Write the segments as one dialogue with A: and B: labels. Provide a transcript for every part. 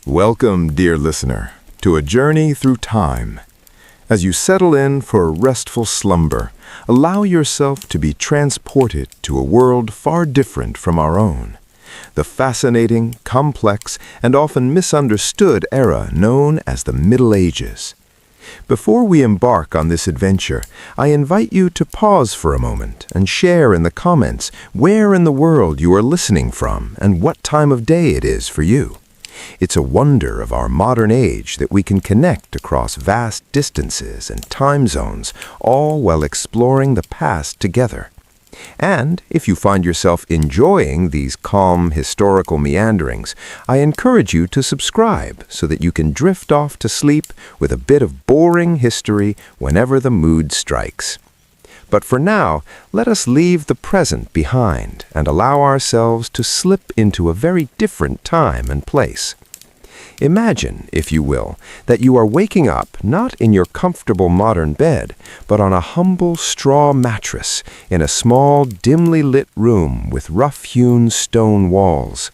A: Welcome, dear listener, to a journey through time. As you settle in for a restful slumber, allow yourself to be transported to a world far different from our own. The fascinating, complex, and often misunderstood era known as the Middle Ages. Before we embark on this adventure, I invite you to pause for a moment and share in the comments where in the world you are listening from and what time of day it is for you. It's a wonder of our modern age that we can connect across vast distances and time zones, all while exploring the past together. And if you find yourself enjoying these calm historical meanderings, I encourage you to subscribe so that you can drift off to sleep with a bit of boring history whenever the mood strikes. But for now, let us leave the present behind and allow ourselves to slip into a very different time and place. Imagine, if you will, that you are waking up not in your comfortable modern bed, but on a humble straw mattress in a small, dimly lit room with rough-hewn stone walls.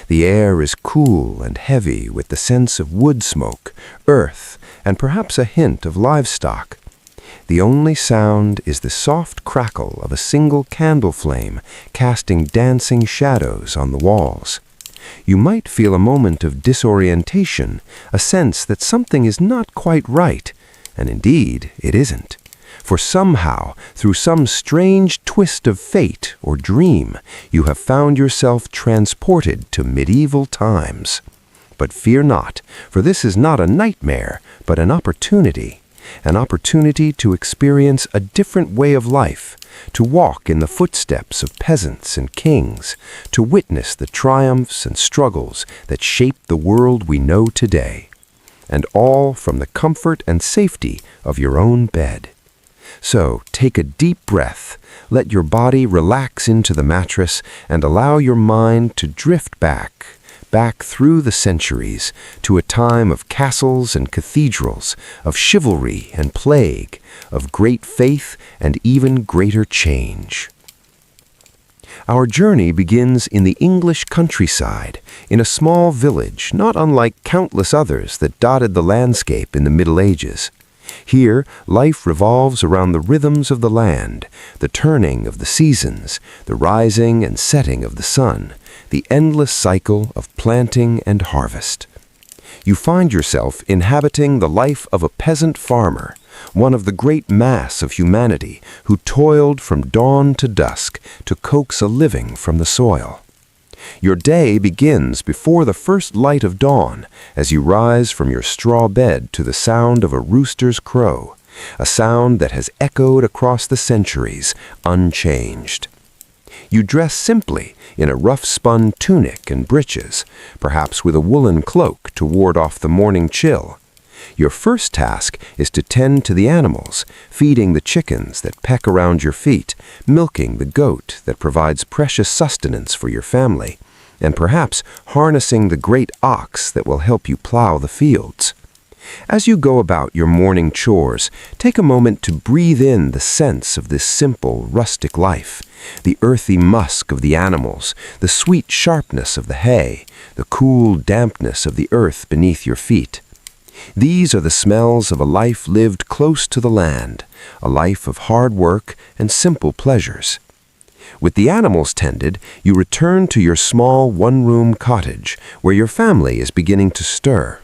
A: The air is cool and heavy with the sense of wood smoke, earth, and perhaps a hint of livestock. The only sound is the soft crackle of a single candle flame casting dancing shadows on the walls. You might feel a moment of disorientation, a sense that something is not quite right, and indeed it isn't. For somehow, through some strange twist of fate or dream, you have found yourself transported to medieval times. But fear not, for this is not a nightmare, but an opportunity to experience a different way of life, to walk in the footsteps of peasants and kings, to witness the triumphs and struggles that shape the world we know today, and all from the comfort and safety of your own bed. So take a deep breath, let your body relax into the mattress, and allow your mind to drift back through the centuries to a time of castles and cathedrals, of chivalry and plague, of great faith and even greater change. Our journey begins in the English countryside, in a small village not unlike countless others that dotted the landscape in the Middle Ages. Here, life revolves around the rhythms of the land, the turning of the seasons, the rising and setting of the sun, the endless cycle of planting and harvest. You find yourself inhabiting the life of a peasant farmer, one of the great mass of humanity who toiled from dawn to dusk to coax a living from the soil. Your day begins before the first light of dawn as you rise from your straw bed to the sound of a rooster's crow, a sound that has echoed across the centuries, unchanged. You dress simply in a rough-spun tunic and breeches, perhaps with a woolen cloak to ward off the morning chill. Your first task is to tend to the animals, feeding the chickens that peck around your feet, milking the goat that provides precious sustenance for your family, and perhaps harnessing the great ox that will help you plow the fields. As you go about your morning chores, take a moment to breathe in the sense of this simple, rustic life, the earthy musk of the animals, the sweet sharpness of the hay, the cool dampness of the earth beneath your feet. These are the smells of a life lived close to the land, a life of hard work and simple pleasures. With the animals tended, you return to your small one-room cottage, where your family is beginning to stir.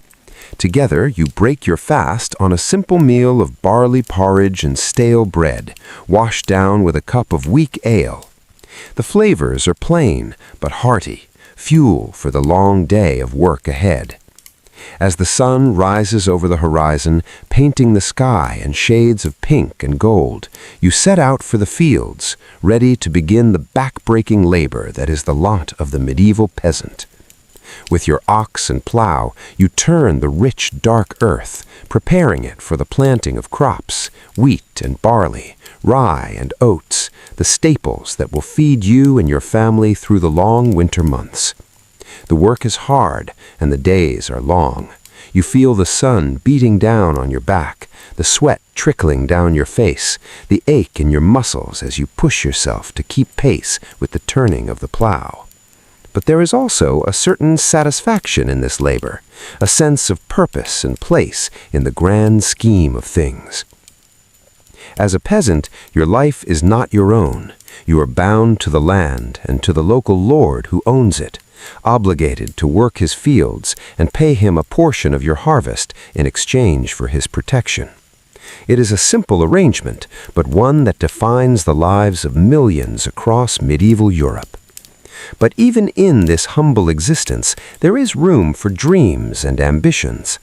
A: Together, you break your fast on a simple meal of barley porridge and stale bread, washed down with a cup of weak ale. The flavors are plain but hearty, fuel for the long day of work ahead. As the sun rises over the horizon, painting the sky in shades of pink and gold, you set out for the fields, ready to begin the back-breaking labor that is the lot of the medieval peasant. With your ox and plow, you turn the rich, dark earth, preparing it for the planting of crops, wheat and barley, rye and oats, the staples that will feed you and your family through the long winter months. The work is hard, and the days are long. You feel the sun beating down on your back, the sweat trickling down your face, the ache in your muscles as you push yourself to keep pace with the turning of the plow.
B: But there is also a certain satisfaction in this labor, a sense of purpose and place in the grand scheme of things. As a peasant, your life is not your own. You are bound to the land and to the local lord who owns it, obligated to work his fields and pay him a portion of your harvest in exchange for his protection. It is a simple arrangement, but one that defines the lives of millions across medieval Europe. But even in this humble existence, there is room for dreams and ambitions.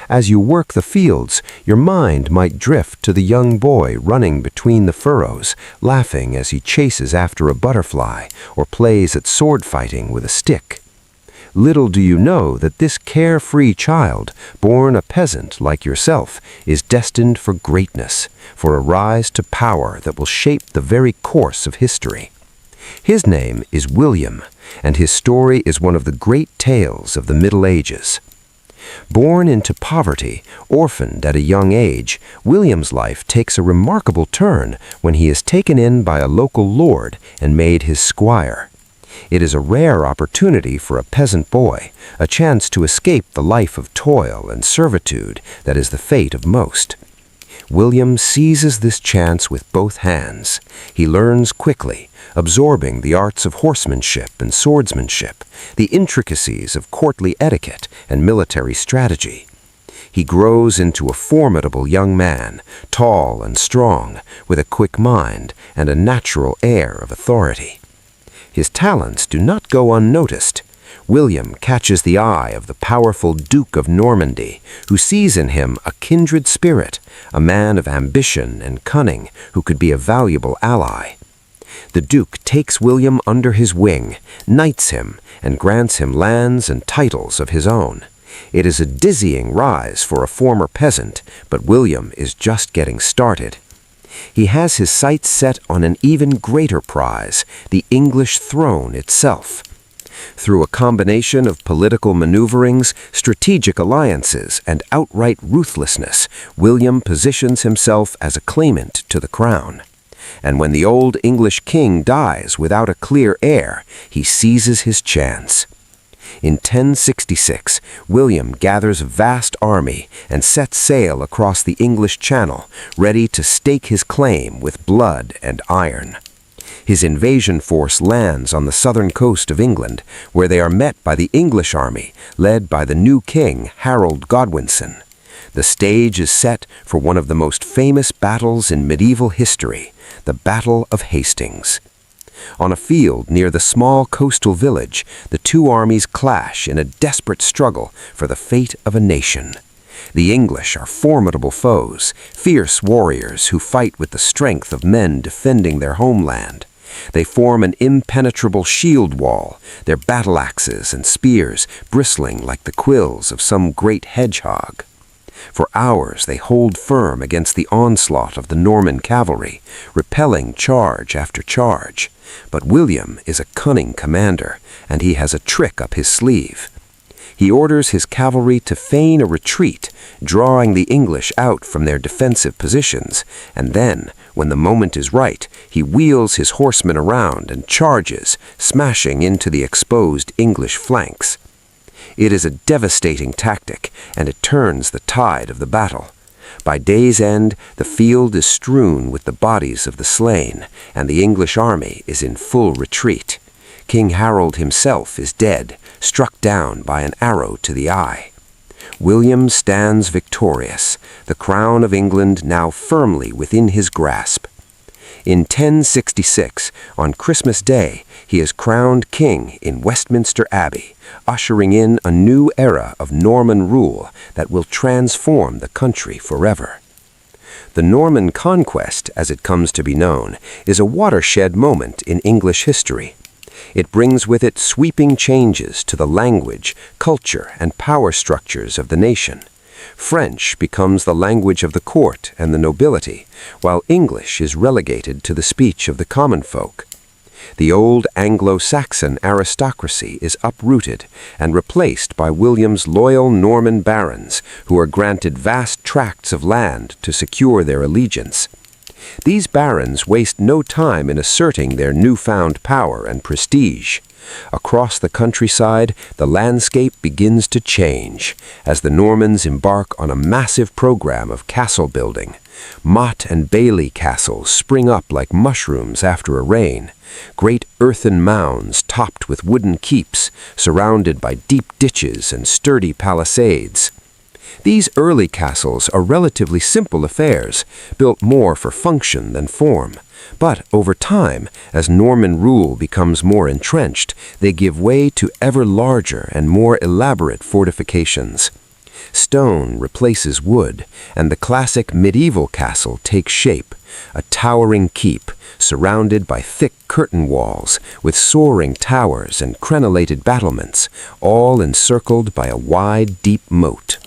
B: As you work the fields, your mind might drift to the young boy running between the furrows, laughing as he chases after a butterfly or plays at sword fighting with a stick. Little do you know that this carefree child, born a peasant like yourself, is destined for greatness, for a rise to power that will shape the very course of history. His name is William, and his story is one of the great tales of the Middle Ages. Born into poverty, orphaned at a young age, William's life takes a remarkable turn when he is taken in by a local lord and made his squire. It is a rare opportunity for a peasant boy, a chance to escape the life of toil and servitude that is the fate of most. William seizes this chance with both hands. He learns quickly, absorbing the arts of horsemanship and swordsmanship, the intricacies of courtly etiquette and military strategy. He grows into a formidable young man, tall and strong, with a quick mind and a natural air of authority. His talents do not go unnoticed. William catches the eye of the powerful Duke of Normandy, who sees in him a kindred spirit, a man of ambition and cunning who could be a valuable ally. The Duke takes William under his wing, knights him, and grants him lands and titles of his own. It is a dizzying rise for a former peasant, but William is just getting started. He has his sights set on an even greater prize, the English throne itself. Through a combination of political maneuverings, strategic alliances, and outright ruthlessness, William positions himself as a claimant to the crown. And when the old English king dies without a clear heir, he seizes his chance. In 1066, William gathers a vast army and sets sail across the English Channel, ready to stake his claim with blood and iron. His invasion force lands on the southern coast of England, where they are met by the English army, led by the new king, Harold Godwinson. The stage is set for one of the most famous battles in medieval history, the Battle of Hastings. On a field near the small coastal village, the two armies clash in a desperate struggle for the fate of a nation. The English are formidable foes, fierce warriors who fight with the strength of men defending their homeland. They form an impenetrable shield wall, their battle axes and spears bristling like the quills of some great hedgehog. For hours they hold firm against the onslaught of the Norman cavalry, repelling charge after charge. But William is a cunning commander, and he has a trick up his sleeve. He orders his cavalry to feign a retreat, drawing the English out from their defensive positions, and then, when the moment is right, he wheels his horsemen around and charges, smashing into the exposed English flanks. It is a devastating tactic, and it turns the tide of the battle. By day's end, the field is strewn with the bodies of the slain, and the English army is in full retreat. King Harold himself is dead, struck down by an arrow to the eye. William stands victorious, the crown of England now firmly within his grasp. In 1066, on Christmas Day, he is crowned king in Westminster Abbey, ushering in a new era of Norman rule that will transform the country forever. The Norman conquest, as it comes to be known, is a watershed moment in English history. It brings with it sweeping changes to the language, culture, and power structures of the nation. French becomes the language of the court and the nobility, while English is relegated to the speech of the common folk. The old Anglo-Saxon aristocracy is uprooted and replaced by William's loyal Norman barons, who are granted vast tracts of land to secure their allegiance. These barons waste no time in asserting their newfound power and prestige. Across the countryside, the landscape begins to change as the Normans embark on a massive program of castle building. Motte and Bailey castles spring up like mushrooms after a rain, great earthen mounds topped with wooden keeps, surrounded by deep ditches and sturdy palisades. These early castles are relatively simple affairs, built more for function than form. But over time, as Norman rule becomes more entrenched, they give way to ever larger and more elaborate fortifications. Stone replaces wood, and the classic medieval castle takes shape, a towering keep surrounded by thick curtain walls with soaring towers and crenellated battlements, all encircled by a wide, deep moat.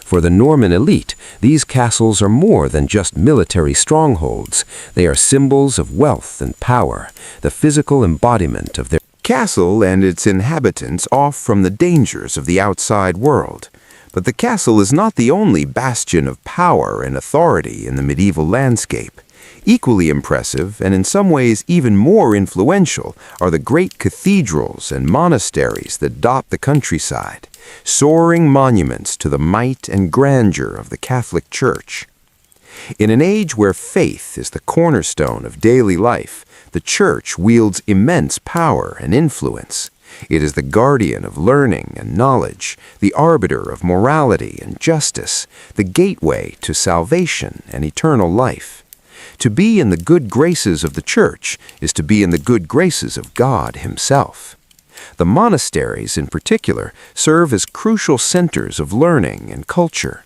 B: For the Norman elite, these castles are more than just military strongholds. They are symbols of wealth and power, the physical embodiment of their
A: castle and its inhabitants off from the dangers of the outside world. But the castle is not the only bastion of power and authority in the medieval landscape. Equally impressive, and in some ways even more influential, are the great cathedrals and monasteries that dot the countryside, soaring monuments to the might and grandeur of the Catholic Church. In an age where faith is the cornerstone of daily life, the Church wields immense power and influence. It is the guardian of learning and knowledge, the arbiter of morality and justice, the gateway to salvation and eternal life. To be in the good graces of the Church is to be in the good graces of God Himself. The monasteries, in particular, serve as crucial centers of learning and culture.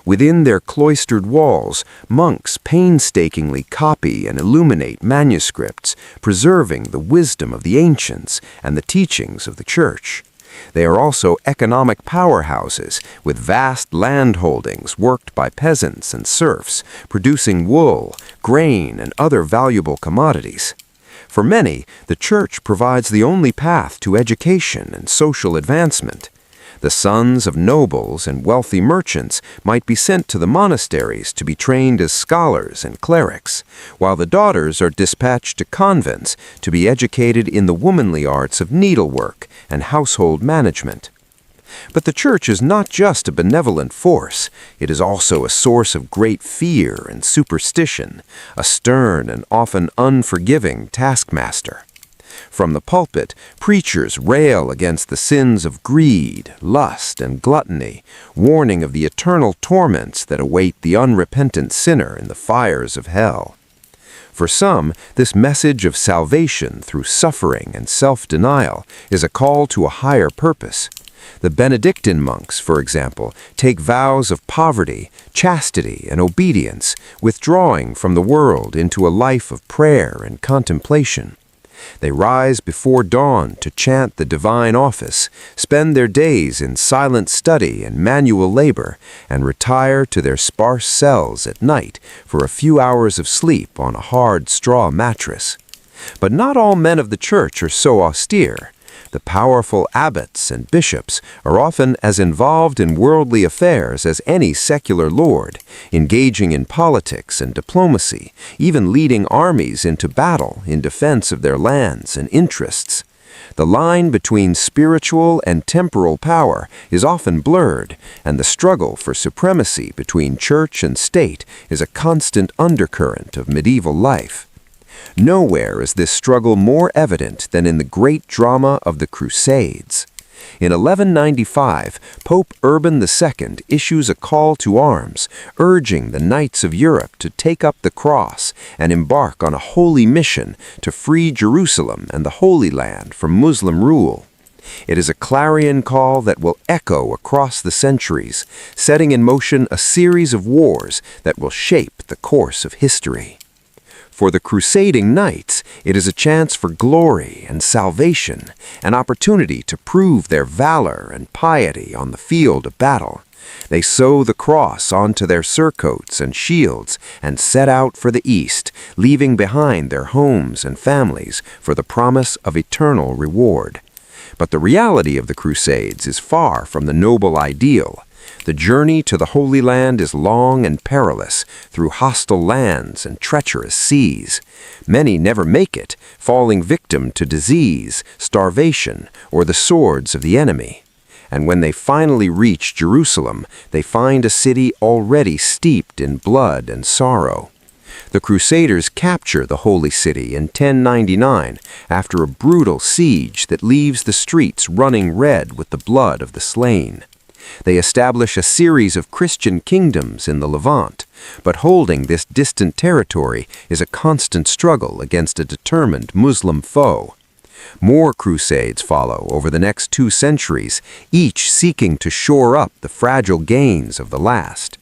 A: Within their cloistered walls, monks painstakingly copy and illuminate manuscripts, preserving the wisdom of the ancients and the teachings of the Church. They are also economic powerhouses, with vast land holdings worked by peasants and serfs, producing wool, grain, and other valuable commodities. For many, the Church provides the only path to education and social advancement. The sons of nobles and wealthy merchants might be sent to the monasteries to be trained as scholars and clerics, while the daughters are dispatched to convents to be educated in the womanly arts of needlework and household management. But the Church is not just a benevolent force. It is also a source of great fear and superstition, a stern and often unforgiving taskmaster. From the pulpit, preachers rail against the sins of greed, lust, and gluttony, warning of the eternal torments that await the unrepentant sinner in the fires of hell. For some, this message of salvation through suffering and self-denial is a call to a higher purpose. The Benedictine monks, for example, take vows of poverty, chastity, and obedience, withdrawing from the world into a life of prayer and contemplation. They rise before dawn to chant the divine office, spend their days in silent study and manual labor, and retire to their sparse cells at night for a few hours of sleep on a hard straw mattress. But not all men of the Church are so austere. The powerful abbots and bishops are often as involved in worldly affairs as any secular lord, engaging in politics and diplomacy, even leading armies into battle in defense of their lands and interests. The line between spiritual and temporal power is often blurred, and the struggle for supremacy between church and state is a constant undercurrent of medieval life. Nowhere is this struggle more evident than in the great drama of the Crusades. In 1195, Pope Urban II issues a call to arms, urging the knights of Europe to take up the cross and embark on a holy mission to free Jerusalem and the Holy Land from Muslim rule. It is a clarion call that will echo across the centuries, setting in motion a series of wars that will shape the course of history. For the crusading knights, it is a chance for glory and salvation, an opportunity to prove their valor and piety on the field of battle. They sew the cross onto their surcoats and shields and set out for the east, leaving behind their homes and families for the promise of eternal reward. But the reality of the Crusades is far from the noble ideal.
B: The journey to the Holy Land is long and perilous, through hostile lands and treacherous seas. Many never make it, falling victim to disease, starvation, or the swords of the enemy. And when they finally reach Jerusalem, they find a city already steeped in blood and sorrow. The Crusaders capture the Holy City in 1099 after a brutal siege that leaves the streets running red with the blood of the slain. They establish a series of Christian kingdoms in the Levant, but holding this distant territory is a constant struggle against a determined Muslim foe. More crusades follow over the next 2 centuries, each seeking to shore up the fragile gains of the last.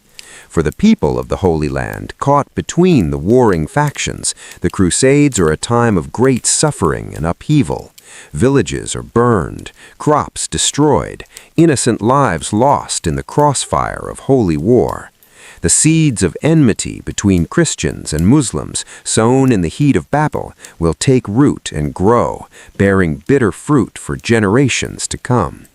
B: For the people of the Holy Land, caught between the warring factions, the Crusades are a time of great suffering and upheaval. Villages are burned, crops destroyed, innocent lives lost in the crossfire of holy war. The seeds of enmity between Christians and Muslims, sown in the heat of battle, will take root and grow, bearing bitter fruit for generations to come.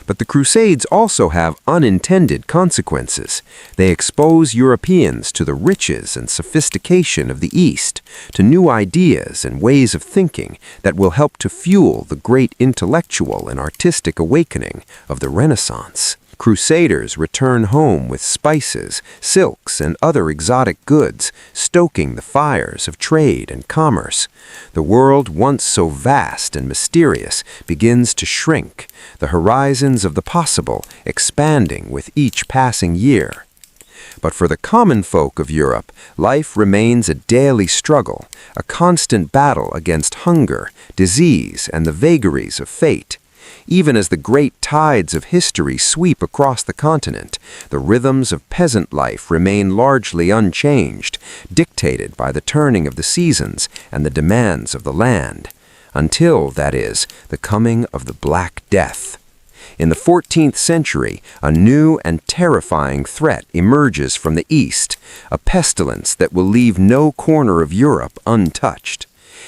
B: But the Crusades also have unintended consequences. They expose Europeans to the riches and sophistication of the East, to new ideas and ways of thinking that will help to fuel the great intellectual and artistic awakening of the Renaissance. Crusaders return home with spices, silks, and other exotic goods, stoking the fires of trade and commerce. The world, once so vast and mysterious, begins to shrink, the horizons of the possible expanding with each passing year. But for the common folk of Europe, life remains a daily struggle, a constant battle against hunger, disease, and the vagaries of fate. Even as the great tides of history sweep across the continent, the rhythms of peasant life remain largely unchanged, dictated by the turning of the seasons and the demands of the land, until, that is, the coming of the Black Death. In the 14th century, a new and terrifying threat emerges from the east, a pestilence that will leave no corner of Europe untouched.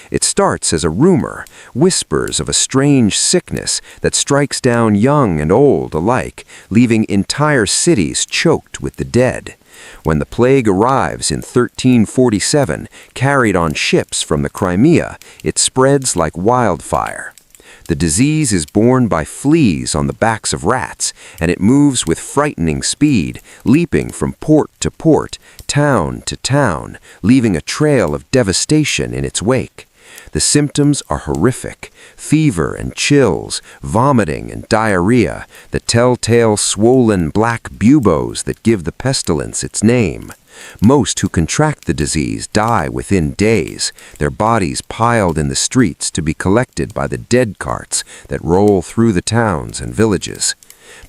B: It starts as a rumor, whispers of a strange sickness that strikes down young and old alike, leaving entire cities choked with the dead. When the plague arrives in 1347, carried on ships from the Crimea, it spreads like wildfire. The disease is borne by fleas on the backs of rats, and it moves with frightening speed, leaping from port to port, town to town, leaving a trail of devastation in its wake. The symptoms are horrific: fever and chills, vomiting and diarrhea, the telltale swollen black buboes that give the pestilence its name. Most who contract the disease die within days, their bodies piled in the streets to be collected by the dead carts that roll through the towns and villages.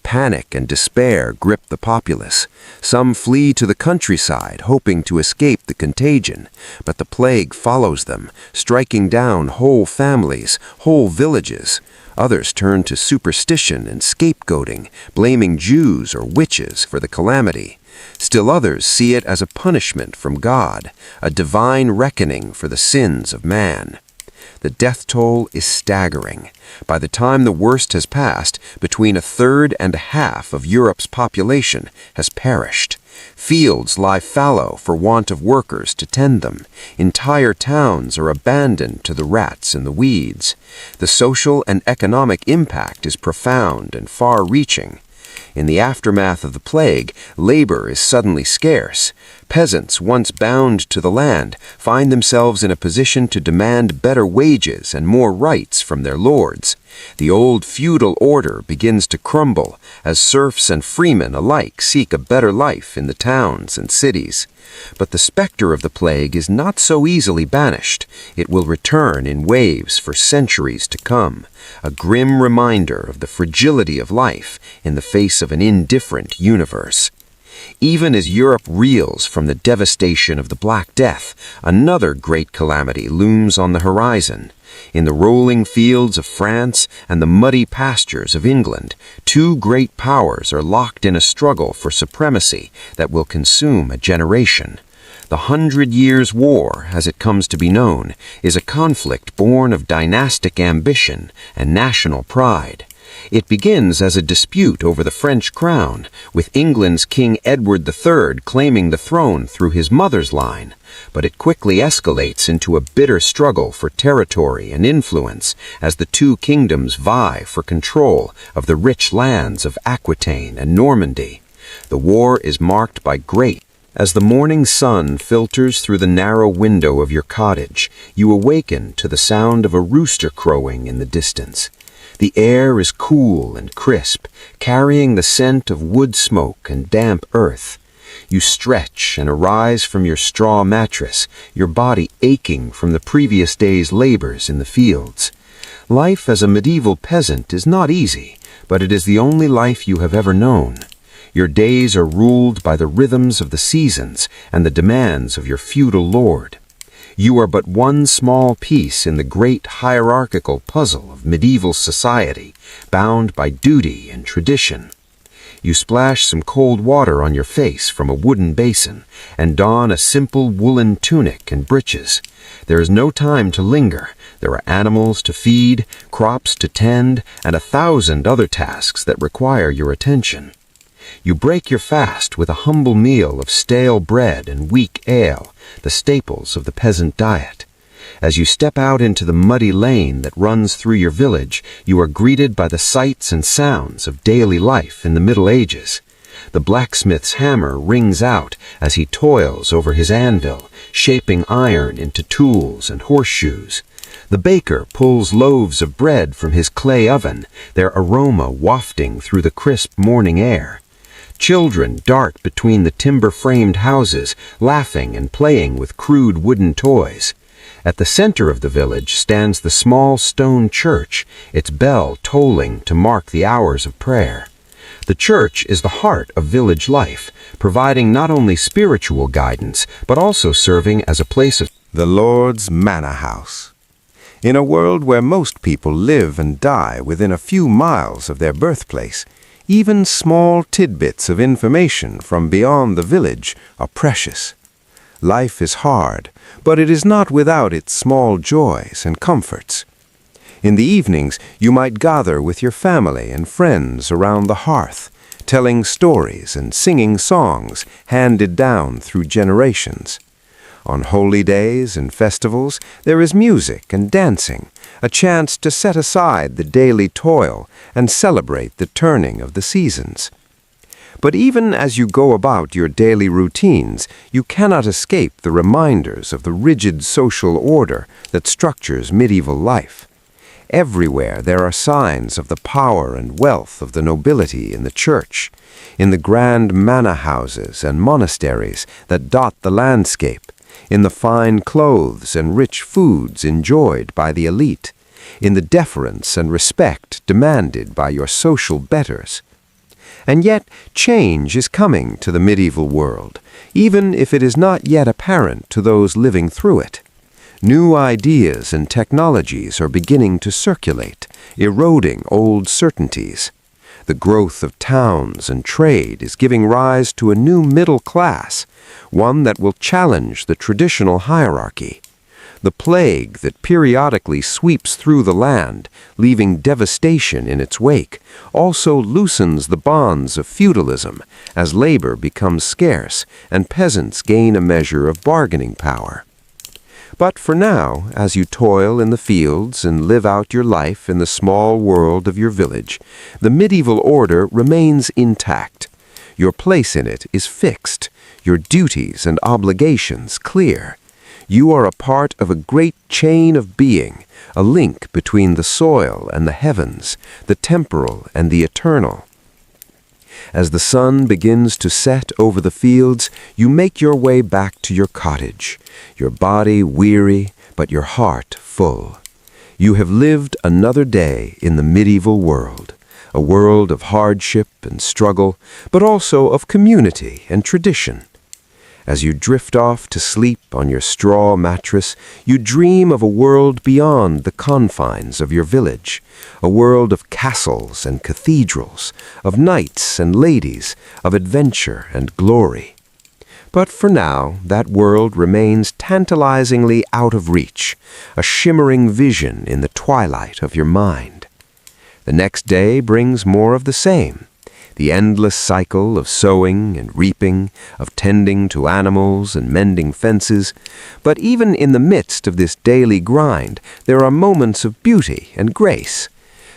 B: Panic and despair grip the populace. Some flee to the countryside, hoping to escape the contagion, but the plague follows them, striking down whole families, whole villages. Others turn to superstition and scapegoating, blaming Jews or witches for the calamity. Still others see it as a punishment from God, a divine reckoning for the sins of man. The death toll is staggering. By the time the worst has passed, between 1/3 and 1/2 of Europe's population has perished. Fields lie fallow for want of workers to tend them. Entire towns are abandoned to the rats and the weeds. The social and economic impact is profound and far-reaching. In the aftermath of the plague, labor is suddenly scarce. Peasants, once bound to the land, find themselves in a position to demand better wages and more rights from their lords. The old feudal order begins to crumble as serfs and freemen alike seek a better life in the towns and cities. But the specter of the plague is not so easily banished. It will return in waves for centuries to come, a grim reminder of the fragility of life in the face of an indifferent universe. Even as Europe reels from the devastation of the Black Death, another great calamity looms on the horizon. In the rolling fields of France and the muddy pastures of England, two great powers are locked in a struggle for supremacy that will consume a generation. The 100 Years' War, as it comes to be known, is a conflict born of dynastic ambition and national pride. It begins as a dispute over the French crown, with England's King Edward III claiming the throne through his mother's line, but it quickly escalates into a bitter struggle for territory and influence as the two kingdoms vie for control of the rich lands of Aquitaine and Normandy. The war is marked by great. As the morning sun filters through the narrow window of your cottage, you awaken to the sound of a rooster crowing in the distance. The air is cool and crisp, carrying the scent of wood smoke and damp earth. You stretch and arise from your straw mattress, your body aching from the previous day's labors in the fields. Life as a medieval peasant is not easy, but it is the only life you have ever known. Your days are ruled by the rhythms of the seasons and the demands of your feudal lord. You are but one small piece in the great hierarchical puzzle of medieval society, bound by duty and tradition. You splash some cold water on your face from a wooden basin and don a simple woolen tunic and breeches. There is no time to linger. There are animals to feed, crops to tend, and 1,000 other tasks that require your attention. You break your fast with a humble meal of stale bread and weak ale, the staples of the peasant diet. As you step out into the muddy lane that runs through your village, you are greeted by the sights and sounds of daily life in the Middle Ages. The blacksmith's hammer rings out as he toils over his anvil, shaping iron into tools and horseshoes. The baker pulls loaves of bread from his clay oven, their aroma wafting through the crisp morning air. Children dart between the timber-framed houses, laughing and playing with crude wooden toys. At the center of the village stands the small stone church, its bell tolling to mark the hours of prayer. The church is the heart of village life, providing not only spiritual guidance, but also serving as a place of
A: the Lord's manor house. In a world where most people live and die within a few miles of their birthplace, even small tidbits of information from beyond the village are precious. Life is hard, but it is not without its small joys and comforts. In the evenings, you might gather with your family and friends around the hearth, telling stories and singing songs handed down through generations. On holy days and festivals, there is music and dancing, a chance to set aside the daily toil and celebrate the turning of the seasons. But even as you go about your daily routines, you cannot escape the reminders of the rigid social order that structures medieval life. Everywhere there are signs of the power and wealth of the nobility in the church, in the grand manor houses and monasteries that dot the landscape, in the fine clothes and rich foods enjoyed by the elite, in the deference and respect demanded by your social betters. And yet, change is coming to the medieval world, even if it is not yet apparent to those living through it. New ideas and technologies are beginning to circulate, eroding old certainties. The growth of towns and trade is giving rise to a new middle class, one that will challenge the traditional hierarchy. The plague that periodically sweeps through the land, leaving devastation in its wake, also loosens the bonds of feudalism as labor becomes scarce and peasants gain a measure of bargaining power. But for now, as you toil in the fields and live out your life in the small world of your village, the medieval order remains intact. Your place in it is fixed, your duties and obligations clear. You are a part of a great chain of being, a link between the soil and the heavens, the temporal and the eternal. As the sun begins to set over the fields, you make your way back to your cottage, your body weary, but your heart full. You have lived another day in the medieval world, a world of hardship and struggle, but also of community and tradition. As you drift off to sleep on your straw mattress, you dream of a world beyond the confines of your village, a world of castles and cathedrals, of knights and ladies, of adventure and glory. But for now, that world remains tantalizingly out of reach, a shimmering vision in the twilight of your mind.
B: The next day brings more of the same. The endless cycle of sowing and reaping, of tending to animals and mending fences. But even in the midst of this daily grind, there are moments of beauty and grace.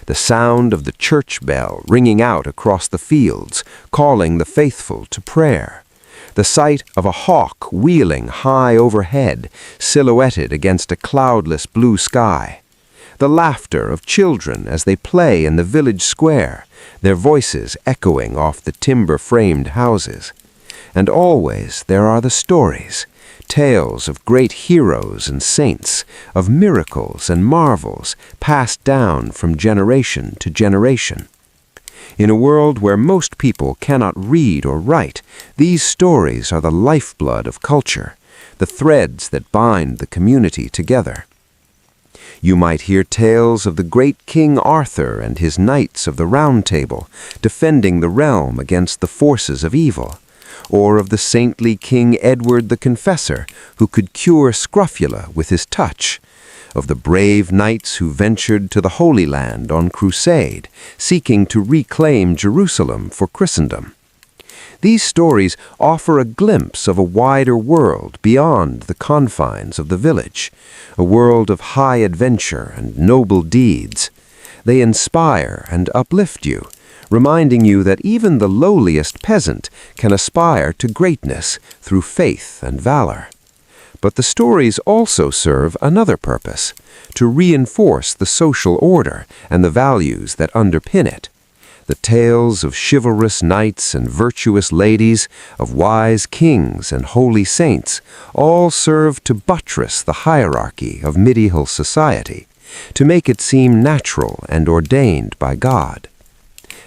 B: The sound of the church bell ringing out across the fields, calling the faithful to prayer. The sight of a hawk wheeling high overhead, silhouetted against a cloudless blue sky. The laughter of children as they play in the village square, their voices echoing off the timber-framed houses. And always there are the stories, tales of great heroes and saints, of miracles and marvels passed down from generation to generation. In a world where most people cannot read or write, these stories are the lifeblood of culture, the threads that bind the community together. You might hear tales of the great King Arthur and his knights of the Round Table defending the realm against the forces of evil, or of the saintly King Edward the Confessor who could cure scrofula with his touch, of the brave knights who ventured to the Holy Land on crusade, seeking to reclaim Jerusalem for Christendom. These stories offer a glimpse of a wider world beyond the confines of the village, a world of high adventure and noble deeds. They inspire and uplift you, reminding you that even the lowliest peasant can aspire to greatness through faith and valor. But the stories also serve another purpose, to reinforce the social order and the values that underpin it. The tales of chivalrous knights and virtuous ladies, of wise kings and holy saints, all serve to buttress the hierarchy of medieval society, to make it seem natural and ordained by God.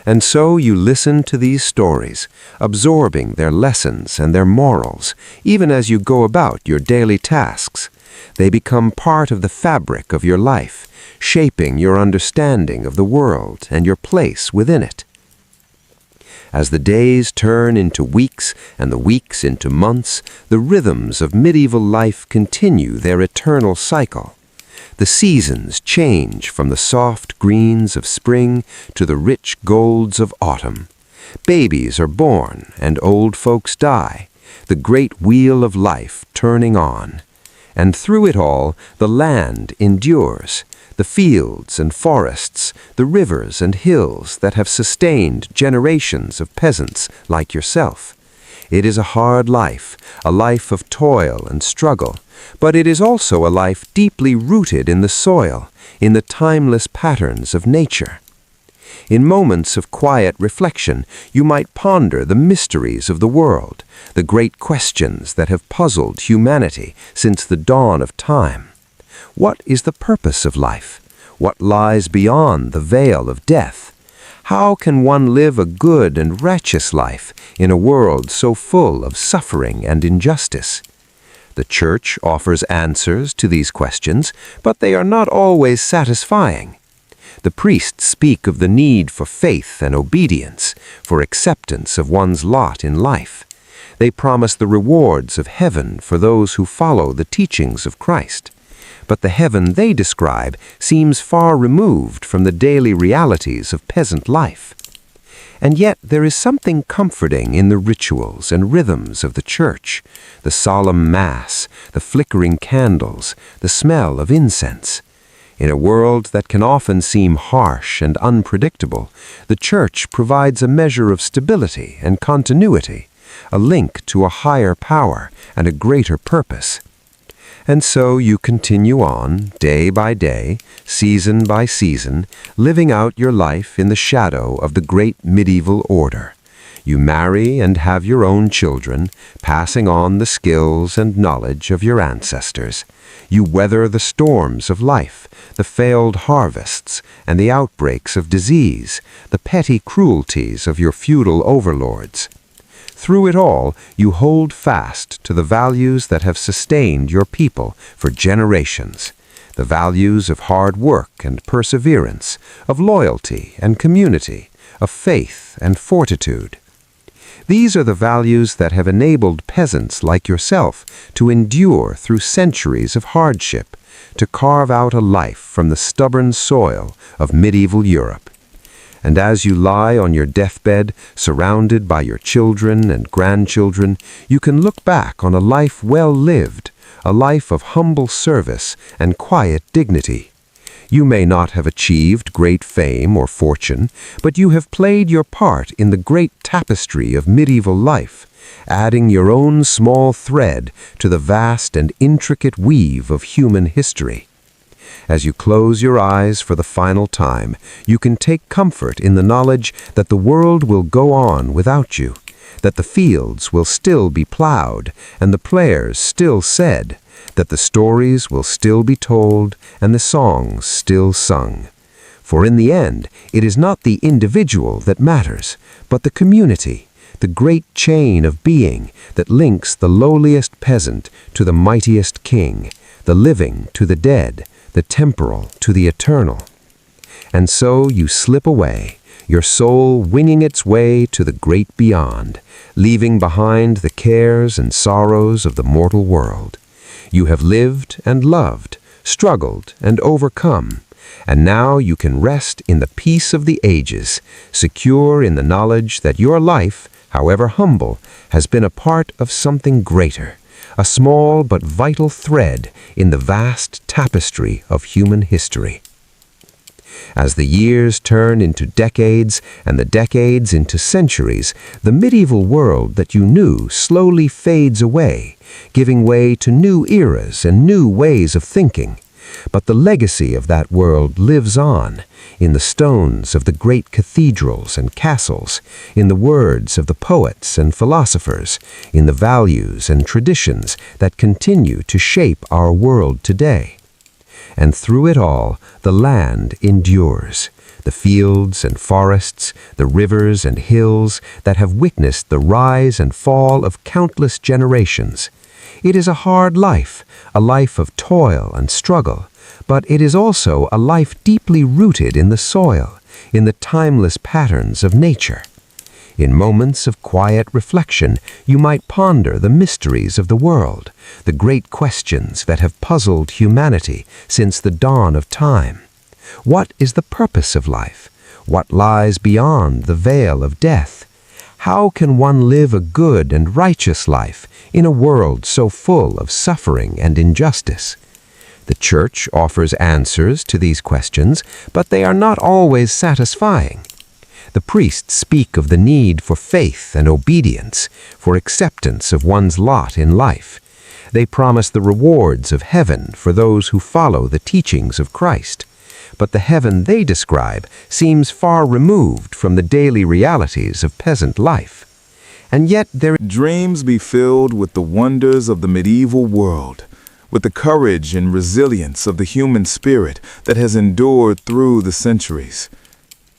B: And so you listen to these stories, absorbing their lessons and their morals, even as you go about your daily tasks. They become part of the fabric of your life, shaping your understanding of the world and your place within it. As the days turn into weeks and the weeks into months, the rhythms of medieval life continue their eternal cycle. The seasons change from the soft greens of spring to the rich golds of autumn. Babies are born and old folks die, the great wheel of life turning on. And through it all, the land endures, the fields and forests, the rivers and hills that have sustained generations of peasants like yourself. It is a hard life, a life of toil and struggle, but it is also a life deeply rooted in the soil, in the timeless patterns of nature. In moments of quiet reflection, you might ponder the mysteries of the world, the great questions that have puzzled humanity since the dawn of time. What is the purpose of life? What lies beyond the veil of death? How can one live a good and righteous life in a world so full of suffering and injustice? The Church offers answers to these questions, but they are not always satisfying. The priests speak of the need for faith and obedience, for acceptance of one's lot in life. They promise the rewards of heaven for those who follow the teachings of Christ. But the heaven they describe seems far removed from the daily realities of peasant life. And yet there is something comforting in the rituals and rhythms of the Church, the solemn Mass, the flickering candles, the smell of incense. In a world that can often seem harsh and unpredictable, the Church provides a measure of stability and continuity, a link to a higher power and a greater purpose. And so you continue on, day by day, season by season, living out your life in the shadow of the great medieval order. You marry and have your own children, passing on the skills and knowledge of your ancestors. You weather the storms of life, the failed harvests, and the outbreaks of disease, the petty cruelties of your feudal overlords. Through it all, you hold fast to the values that have sustained your people for generations, the values of hard work and perseverance, of loyalty and community, of faith and fortitude. These are the values that have enabled peasants like yourself to endure through centuries of hardship, to carve out a life from the stubborn soil of medieval Europe. And as you lie on your deathbed, surrounded by your children and grandchildren, you can look back on a life well lived, a life of humble service and quiet dignity. You may not have achieved great fame or fortune, but you have played your part in the great tapestry of medieval life, adding your own small thread to the vast and intricate weave of human history. As you close your eyes for the final time, you can take comfort in the knowledge that the world will go on without you, that the fields will still be plowed and the prayers still said, that the stories will still be told and the songs still sung. For in the end, it is not the individual that matters, but the community, the great chain of being that links the lowliest peasant to the mightiest king, the living to the dead, the temporal to the eternal. And so you slip away, your soul winging its way to the great beyond, leaving behind the cares and sorrows of the mortal world. You have lived and loved, struggled and overcome, and now you can rest in the peace of the ages, secure in the knowledge that your life, however humble, has been a part of something greater, a small but vital thread in the vast tapestry of human history. As the years turn into decades and the decades into centuries, the medieval world that you knew slowly fades away, giving way to new eras and new ways of thinking. But the legacy of that world lives on, in the stones of the great cathedrals and castles, in the words of the poets and philosophers, in the values and traditions that continue to shape our world today. And through it all, the land endures. The fields and forests, the rivers and hills that have witnessed the rise and fall of countless generations. It is a hard life, a life of toil and struggle, but it is also a life deeply rooted in the soil, in the timeless patterns of nature. In moments of quiet reflection, you might ponder the mysteries of the world, the great questions that have puzzled humanity since the dawn of time. What is the purpose of life? What lies beyond the veil of death? How can one live a good and righteous life in a world so full of suffering and injustice? The Church offers answers to these questions, but they are not always satisfying. The priests speak of the need for faith and obedience, for acceptance of one's lot in life. They promise the rewards of heaven for those who follow the teachings of Christ. But the heaven they describe seems far removed from the daily realities of peasant life. And yet
A: Dreams be filled with the wonders of the medieval world, with the courage and resilience of the human spirit that has endured through the centuries.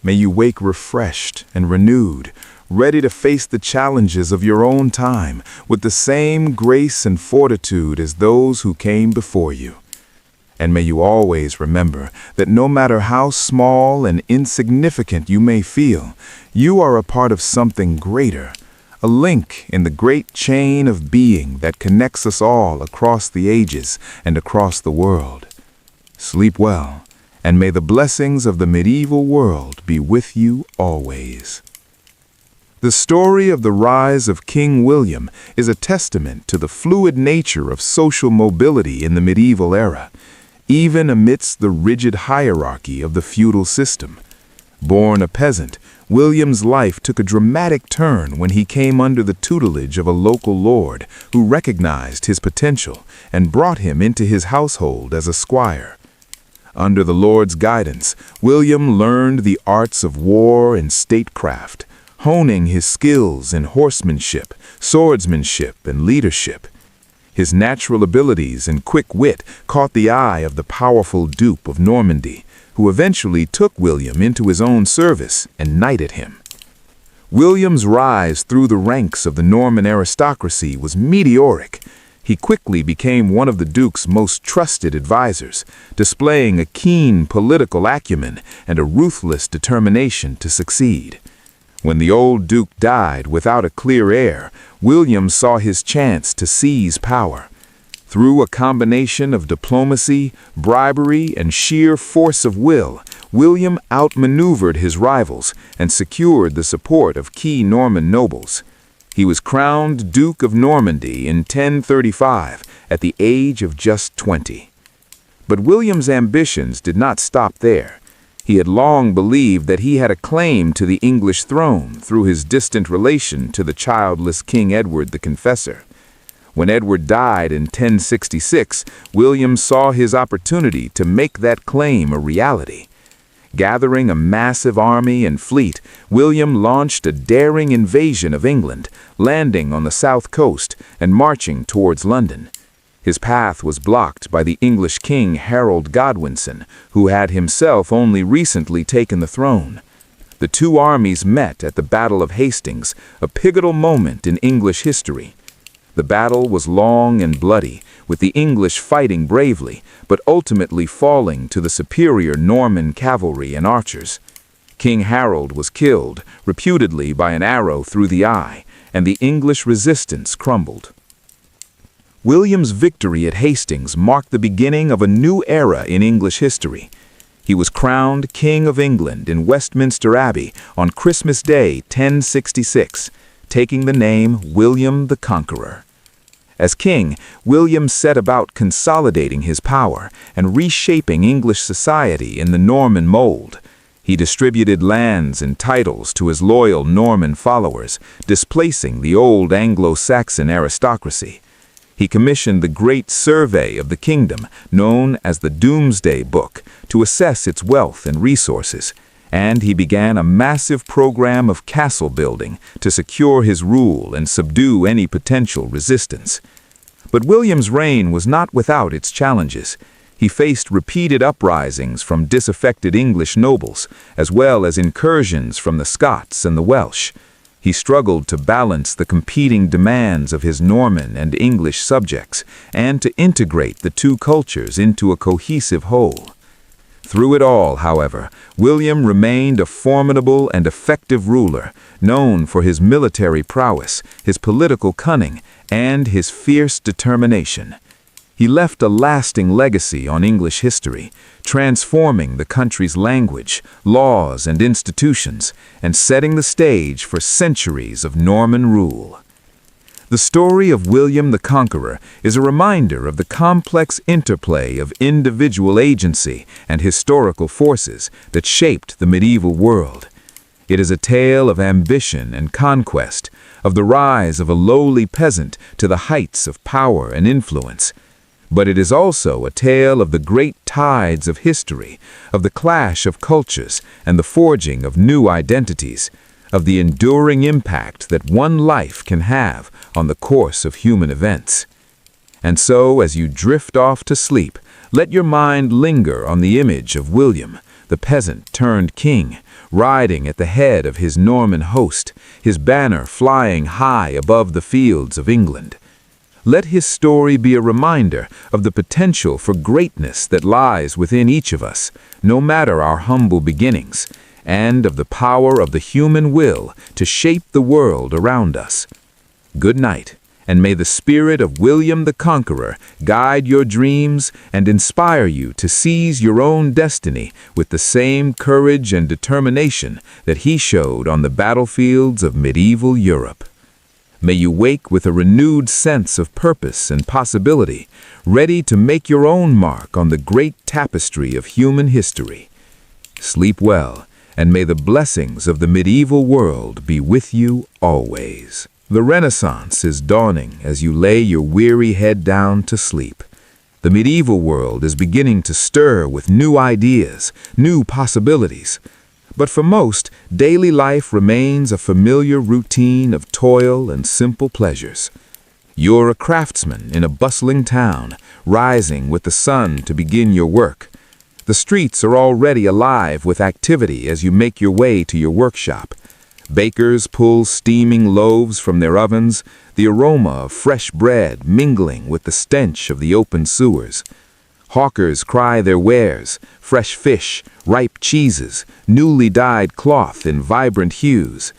A: May you wake refreshed and renewed, ready to face the challenges of your own time with the same grace and fortitude as those who came before you. And may you always remember that no matter how small and insignificant you may feel, you are a part of something greater, a link in the great chain of being that connects us all across the ages and across the world. Sleep well, and may the blessings of the medieval world be with you always. The story of the rise of King William is a testament to the fluid nature of social mobility in the medieval era, even amidst the rigid hierarchy of the feudal system. Born a peasant, William's life took a dramatic turn when he came under the tutelage of a local lord who recognized his potential and brought him into his household as a squire. Under the Lord's guidance, William learned the arts of war and statecraft, honing his skills in horsemanship, swordsmanship, and leadership. His natural abilities and quick wit caught the eye of the powerful Duke of Normandy, who eventually took William into his own service and knighted him. William's rise through the ranks of the Norman aristocracy was meteoric. He quickly became one of the Duke's most trusted advisors, displaying a keen political acumen and a ruthless determination to succeed. When the old Duke died without a clear heir, William saw his chance to seize power. Through a combination of diplomacy, bribery, and sheer force of will,
C: William outmaneuvered his rivals and secured the support of key Norman nobles. He was crowned Duke of Normandy in 1035 at the age of just 20. But William's ambitions did not stop there. He had long believed that he had a claim to the English throne through his distant relation to the childless King Edward the Confessor. When Edward died in 1066, William saw his opportunity to make that claim a reality. Gathering a massive army and fleet, William launched a daring invasion of England, landing on the south coast and marching towards London. His path was blocked by the English king Harold Godwinson, who had himself only recently taken the throne. The two armies met at the Battle of Hastings, a pivotal moment in English history. The battle was long and bloody, with the English fighting bravely, but ultimately falling to the superior Norman cavalry and archers. King Harold was killed, reputedly by an arrow through the eye, and the English resistance crumbled. William's victory at Hastings marked the beginning of a new era in English history. He was crowned King of England in Westminster Abbey on Christmas Day 1066, taking the name William the Conqueror. As king, William set about consolidating his power and reshaping English society in the Norman mold. He distributed lands and titles to his loyal Norman followers, displacing the old Anglo-Saxon aristocracy. He commissioned the Great Survey of the Kingdom, known as the Domesday Book, to assess its wealth and resources, and he began a massive program of castle building to secure his rule and subdue any potential resistance. But William's reign was not without its challenges. He faced repeated uprisings from disaffected English nobles, as well as incursions from the Scots and the Welsh. He struggled to balance the competing demands of his Norman and English subjects, and to integrate the two cultures into a cohesive whole. Through it all, however, William remained a formidable and effective ruler, known for his military prowess, his political cunning, and his fierce determination. He left a lasting legacy on English history, transforming the country's language, laws, and institutions, and setting the stage for centuries of Norman rule. The story of William the Conqueror is a reminder of the complex interplay of individual agency and historical forces that shaped the medieval world. It is a tale of ambition and conquest, of the rise of a lowly peasant to the heights of power and influence. But it is also a tale of the great tides of history, of the clash of cultures and the forging of new identities, of the enduring impact that one life can have on the course of human events. And so, as you drift off to sleep, let your mind linger on the image of William, the peasant turned king, riding at the head of his Norman host, his banner flying high above the fields of England. Let his story be a reminder of the potential for greatness that lies within each of us, no matter our humble beginnings, and of the power of the human will to shape the world around us. Good night, and may the spirit of William the Conqueror guide your dreams and inspire you to seize your own destiny with the same courage and determination that he showed on the battlefields of medieval Europe. May you wake with a renewed sense of purpose and possibility, ready to make your own mark on the great tapestry of human history. Sleep well, and may the blessings of the medieval world be with you always. The Renaissance is dawning as you lay your weary head down to sleep. The medieval world is beginning to stir with new ideas, new possibilities. But for most, daily life remains a familiar routine of toil and simple pleasures. You're a craftsman in a bustling town, rising with the sun to begin your work. The streets are already alive with activity as you make your way to your workshop. Bakers pull steaming loaves from their ovens, the aroma of fresh bread mingling with the stench of the open sewers. Hawkers cry their wares, fresh fish, ripe cheeses, newly dyed cloth in vibrant hues.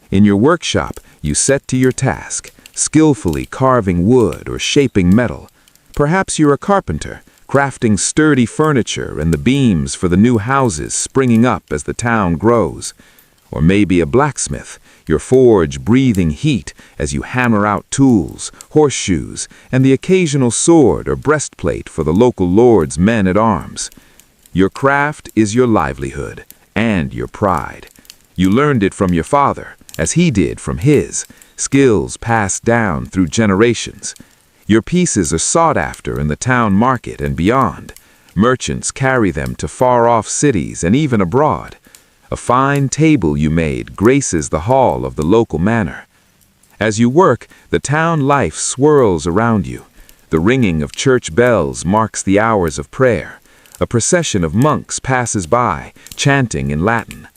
C: In your workshop, you set to your task, skillfully carving wood or shaping metal. Perhaps you're a carpenter, crafting sturdy furniture and the beams for the new houses springing up as the town grows. Or maybe a blacksmith, your forge breathing heat as you hammer out tools, horseshoes, and the occasional sword or breastplate for the local lord's men-at-arms. Your craft is your livelihood and your pride. You learned it from your father, as he did from his, skills passed down through generations. Your pieces are sought after in the town market and beyond. Merchants carry them to far-off cities and even abroad. A fine table you made graces the hall of the local manor. As you work, the town life swirls around you. The ringing of church bells marks the hours of prayer. A procession of monks passes by, chanting in Latin.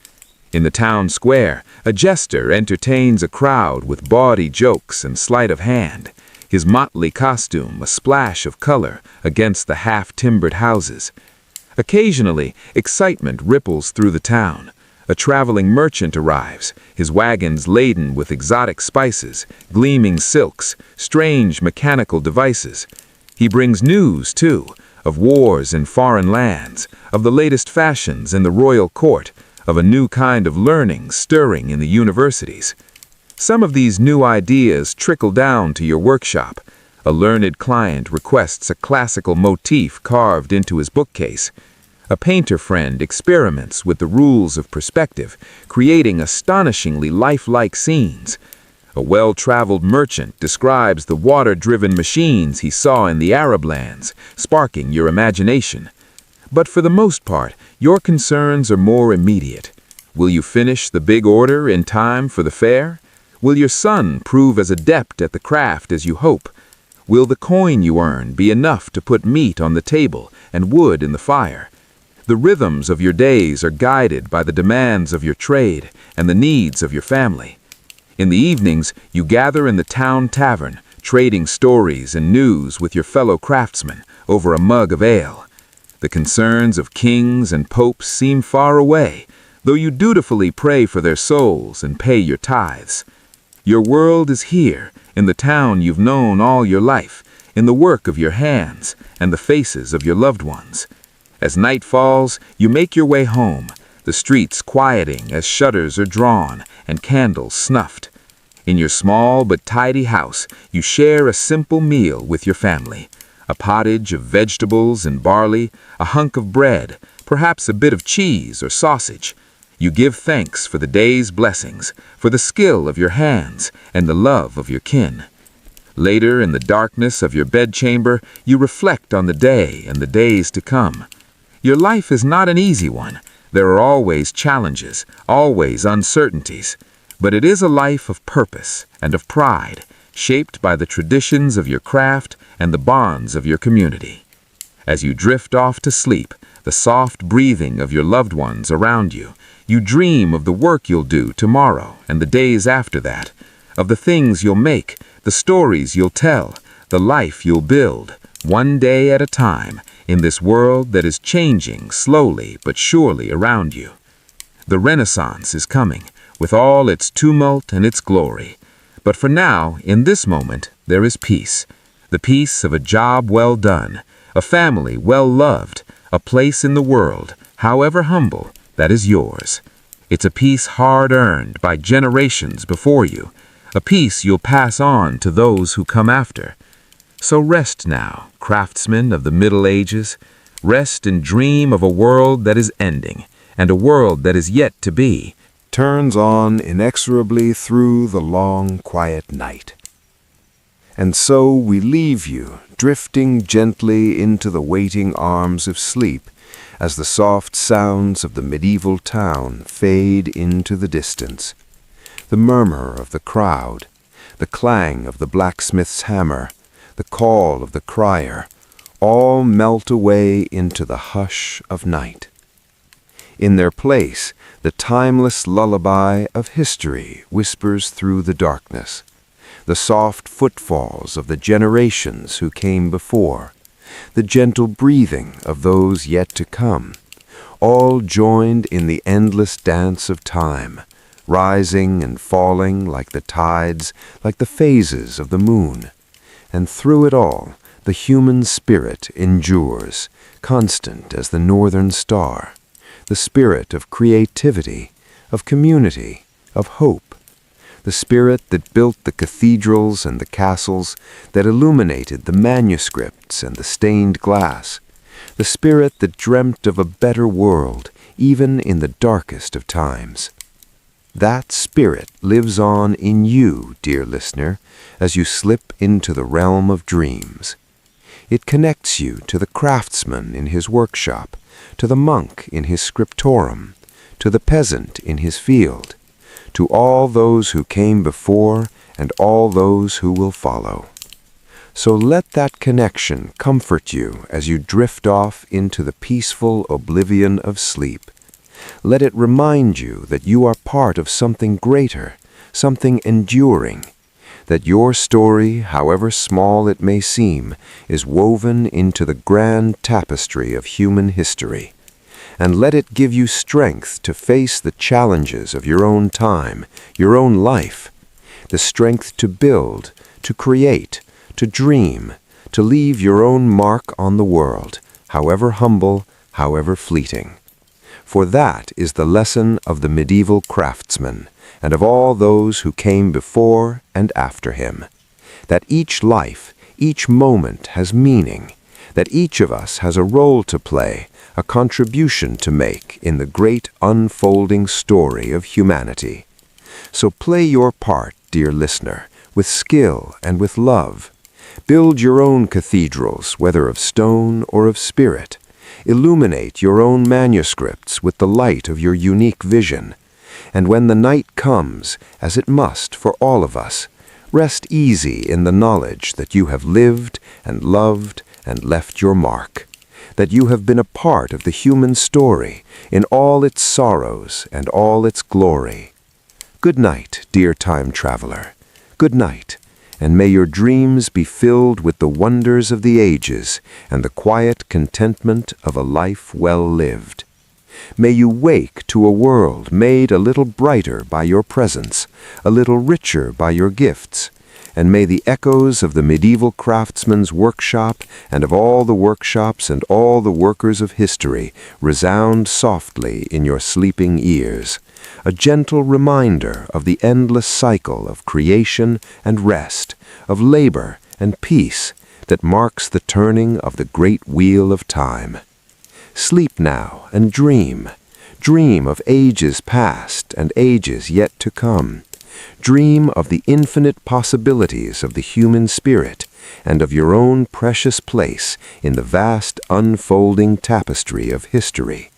C: In the town square, a jester entertains a crowd with bawdy jokes and sleight of hand, his motley costume a splash of color against the half-timbered houses. Occasionally, excitement ripples through the town. A traveling merchant arrives, his wagons laden with exotic spices, gleaming silks, strange mechanical devices. He brings news, too, of wars in foreign lands, of the latest fashions in the royal court, of a new kind of learning stirring in the universities. Some of these new ideas trickle down to your workshop. A learned client requests a classical motif carved into his bookcase. A painter friend experiments with the rules of perspective, creating astonishingly lifelike scenes. A well-traveled merchant describes the water-driven machines he saw in the Arab lands, sparking your imagination. But for the most part, your concerns are more immediate. Will you finish the big order in time for the fair? Will your son prove as adept at the craft as you hope? Will the coin you earn be enough to put meat on the table and wood in the fire? The rhythms of your days are guided by the demands of your trade and the needs of your family. In the evenings, you gather in the town tavern, trading stories and news with your fellow craftsmen over a mug of ale. The concerns of kings and popes seem far away, though you dutifully pray for their souls and pay your tithes. Your world is here, in the town you've known all your life, in the work of your hands and the faces of your loved ones. As night falls, you make your way home, the streets quieting as shutters are drawn and candles snuffed. In your small but tidy house, you share a simple meal with your family. A pottage of vegetables and barley, a hunk of bread, perhaps a bit of cheese or sausage. You give thanks for the day's blessings, for the skill of your hands and the love of your kin. Later, in the darkness of your bedchamber, you reflect on the day and the days to come. Your life is not an easy one. There are always challenges, always uncertainties. But it is a life of purpose and of pride, shaped by the traditions of your craft and the bonds of your community. As you drift off to sleep, the soft breathing of your loved ones around you, you dream of the work you'll do tomorrow and the days after that, of the things you'll make, the stories you'll tell, the life you'll build, one day at a time, in this world that is changing slowly but surely around you. The Renaissance is coming, with all its tumult and its glory. But for now, in this moment, there is peace. The peace of a job well done, a family well loved, a place in the world, however humble, that is yours. It's a peace hard-earned by generations before you, a peace you'll pass on to those who come after. So rest now, craftsmen of the Middle Ages. Rest and dream of a world that is ending, and a world that is yet to be.
A: Turns on inexorably through the long, quiet night. And so we leave you, drifting gently into the waiting arms of sleep, as the soft sounds of the medieval town fade into the distance. The murmur of the crowd, the clang of the blacksmith's hammer, the call of the crier, all melt away into the hush of night. In their place, the timeless lullaby of history whispers through the darkness, the soft footfalls of the generations who came before, the gentle breathing of those yet to come, all joined in the endless dance of time, rising and falling like the tides, like the phases of the moon. And through it all,
B: the human spirit endures, constant as the northern star, the spirit of creativity, of community, of hope, the spirit that built the cathedrals and the castles, that illuminated the manuscripts and the stained glass, the spirit that dreamt of a better world, even in the darkest of times. That spirit lives on in you, dear listener, as you slip into the realm of dreams. It connects you to the craftsman in his workshop, to the monk in his scriptorum, to the peasant in his field, to all those who came before and all those who will follow. So let that connection comfort you as you drift off into the peaceful oblivion of sleep. Let it remind you that you are part of something greater, something enduring, that your story, however small it may seem, is woven into the grand tapestry of human history. And let it give you strength to face the challenges of your own time, your own life, the strength to build, to create, to dream, to leave your own mark on the world, however humble, however fleeting. For that is the lesson of the medieval craftsman, and of all those who came before and after him, that each life, each moment has meaning, that each of us has a role to play, a contribution to make in the great unfolding story of humanity. So play your part, dear listener, with skill and with love. Build your own cathedrals, whether of stone or of spirit. Illuminate your own manuscripts with the light of your unique vision. And when the night comes, as it must for all of us, rest easy in the knowledge that you have lived and loved and left your mark, that you have been a part of the human story in all its sorrows and all its glory. Good night, dear time traveler. Good night, and may your dreams be filled with the wonders of the ages and the quiet contentment of a life well lived. May you wake to a world made a little brighter by your presence, a little richer by your gifts, and may the echoes of the medieval craftsman's workshop and of all the workshops and all the workers of history resound softly in your sleeping ears, a gentle reminder of the endless cycle of creation and rest, of labor and peace that marks the turning of the great wheel of time. Sleep now and dream. Dream of ages past and ages yet to come. Dream of the infinite possibilities of the human spirit and of your own precious place in the vast unfolding tapestry of history.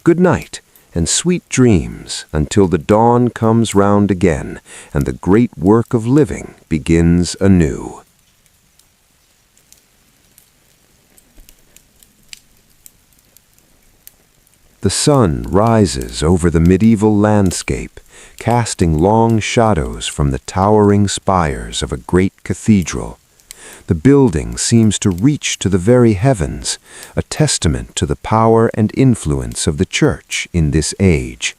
B: Good night and sweet dreams until the dawn comes round again and the great work of living begins anew. The sun rises over the medieval landscape, casting long shadows from the towering spires of a great cathedral. The building seems to reach to the very heavens, a testament to the power and influence of the Church in this age.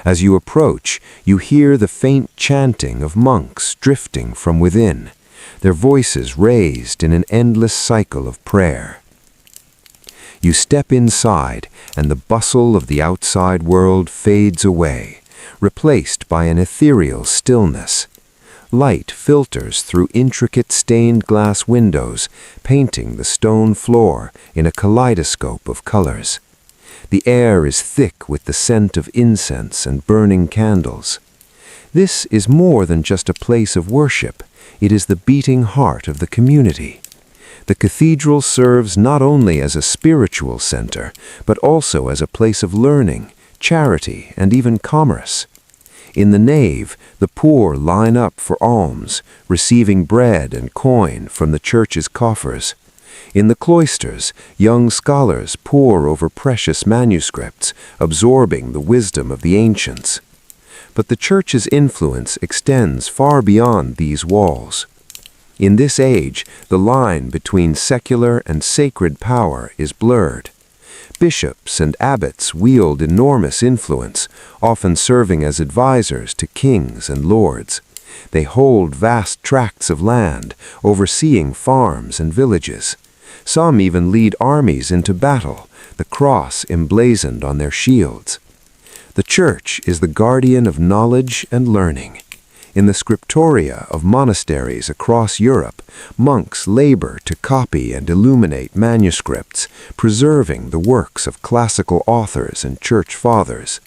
B: As you approach, you hear the faint chanting of monks drifting from within, their voices raised in an endless cycle of prayer. You step inside, and the bustle of the outside world fades away, replaced by an ethereal stillness. Light filters through intricate stained glass windows, painting the stone floor in a kaleidoscope of colors. The air is thick with the scent of incense and burning candles. This is more than just a place of worship. It is the beating heart of the community. The cathedral serves not only as a spiritual center, but also as a place of learning, charity, and even commerce. In the nave, the poor line up for alms, receiving bread and coin from the church's coffers. In the cloisters, young scholars pore over precious manuscripts, absorbing the wisdom of the ancients. But the church's influence extends far beyond these walls. In this age, the line between secular and sacred power is blurred. Bishops and abbots wield enormous influence, often serving as advisors to kings and lords. They hold vast tracts of land, overseeing farms and villages. Some even lead armies into battle, the cross emblazoned on their shields. The Church is the guardian of knowledge and learning. In the scriptoria of monasteries across Europe, monks labor to copy and illuminate manuscripts, preserving the works of classical authors and church fathers.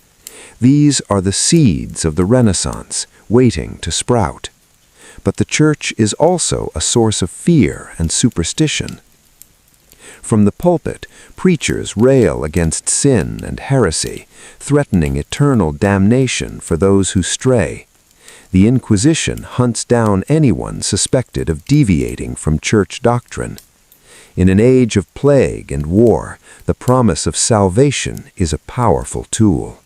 B: These are the seeds of the Renaissance, waiting to sprout. But the Church is also a source of fear and superstition. From the pulpit, preachers rail against sin and heresy, threatening eternal damnation for those who stray. The Inquisition hunts down anyone suspected of deviating from church doctrine. In an age of plague and war, the promise of salvation is a powerful tool.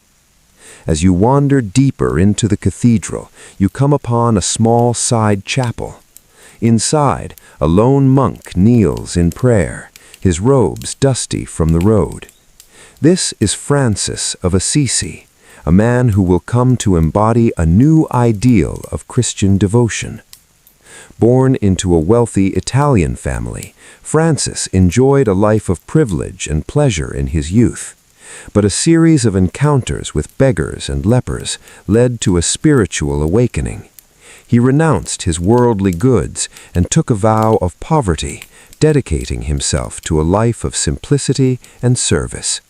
B: As you wander deeper into the cathedral, you come upon a small side chapel. Inside, a lone monk kneels in prayer, his robes dusty from the road. This is Francis of Assisi, a man who will come to embody a new ideal of Christian devotion. Born into a wealthy Italian family, Francis enjoyed a life of privilege and pleasure in his youth. But a series of encounters with beggars and lepers led to a spiritual awakening. He renounced his worldly goods and took a vow of poverty, dedicating himself to a life of simplicity and service.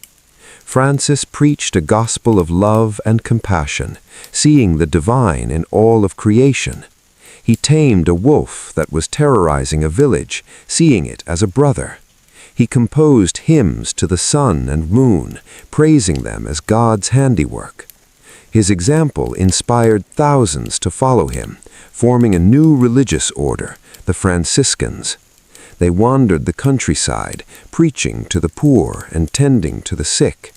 B: Francis preached a gospel of love and compassion, seeing the divine in all of creation. He tamed a wolf that was terrorizing a village, seeing it as a brother. He composed hymns to the sun and moon, praising them as God's handiwork. His example inspired thousands to follow him, forming a new religious order, the Franciscans. They wandered the countryside, preaching to the poor and tending to the sick.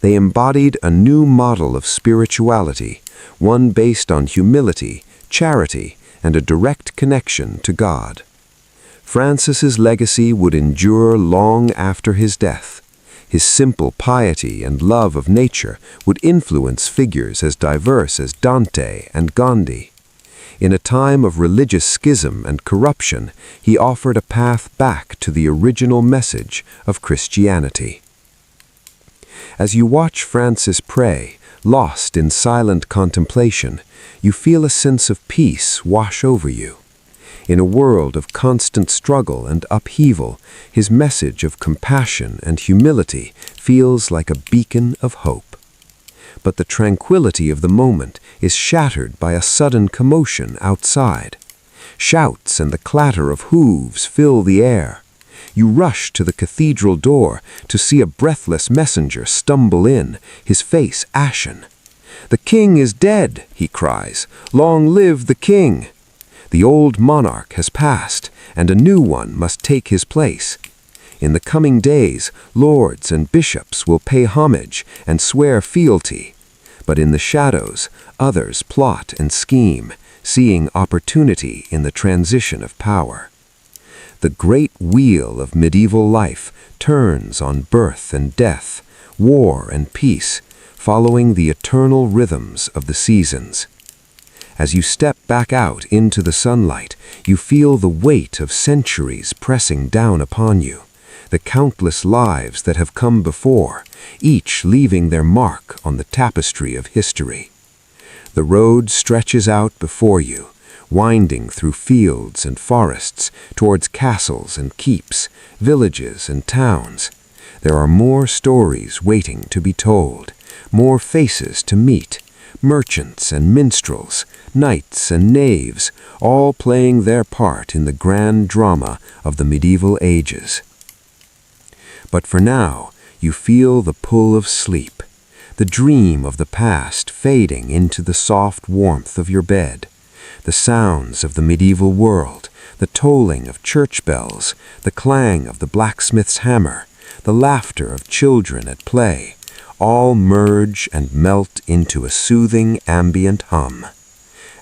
B: They embodied a new model of spirituality, one based on humility, charity, and a direct connection to God. Francis's legacy would endure long after his death. His simple piety and love of nature would influence figures as diverse as Dante and Gandhi. In a time of religious schism and corruption, he offered a path back to the original message of Christianity. As you watch Francis pray, lost in silent contemplation, you feel a sense of peace wash over you. In a world of constant struggle and upheaval, his message of compassion and humility feels like a beacon of hope. But the tranquility of the moment is shattered by a sudden commotion outside. Shouts and the clatter of hooves fill the air. You rush to the cathedral door to see a breathless messenger stumble in, his face ashen. "The king is dead," he cries. "Long live the king!" The old monarch has passed, and a new one must take his place. In the coming days, lords and bishops will pay homage and swear fealty. But in the shadows, others plot and scheme, seeing opportunity in the transition of power. The great wheel of medieval life turns on birth and death, war and peace, following the eternal rhythms of the seasons. As you step back out into the sunlight, you feel the weight of centuries pressing down upon you, the countless lives that have come before, each leaving their mark on the tapestry of history. The road stretches out before you, winding through fields and forests, towards castles and keeps, villages and towns. There are more stories waiting to be told, more faces to meet, merchants and minstrels, knights and knaves, all playing their part in the grand drama of the medieval ages. But for now, you feel the pull of sleep, the dream of the past fading into the soft warmth of your bed, the sounds of the medieval world, the tolling of church bells, the clang of the blacksmith's hammer, the laughter of children at play, all merge and melt into a soothing ambient hum.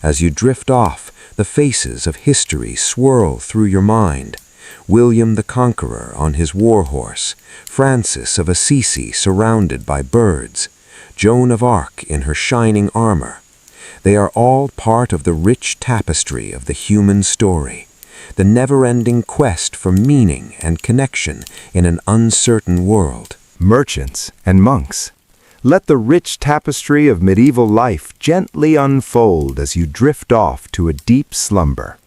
B: As you drift off, the faces of history swirl through your mind. William the Conqueror on his war horse, Francis of Assisi surrounded by birds, Joan of Arc in her shining armor. They are all part of the rich tapestry of the human story, the never-ending quest for meaning and connection in an uncertain world.
A: Merchants and monks, let the rich tapestry of medieval life gently unfold as you drift off to a deep slumber.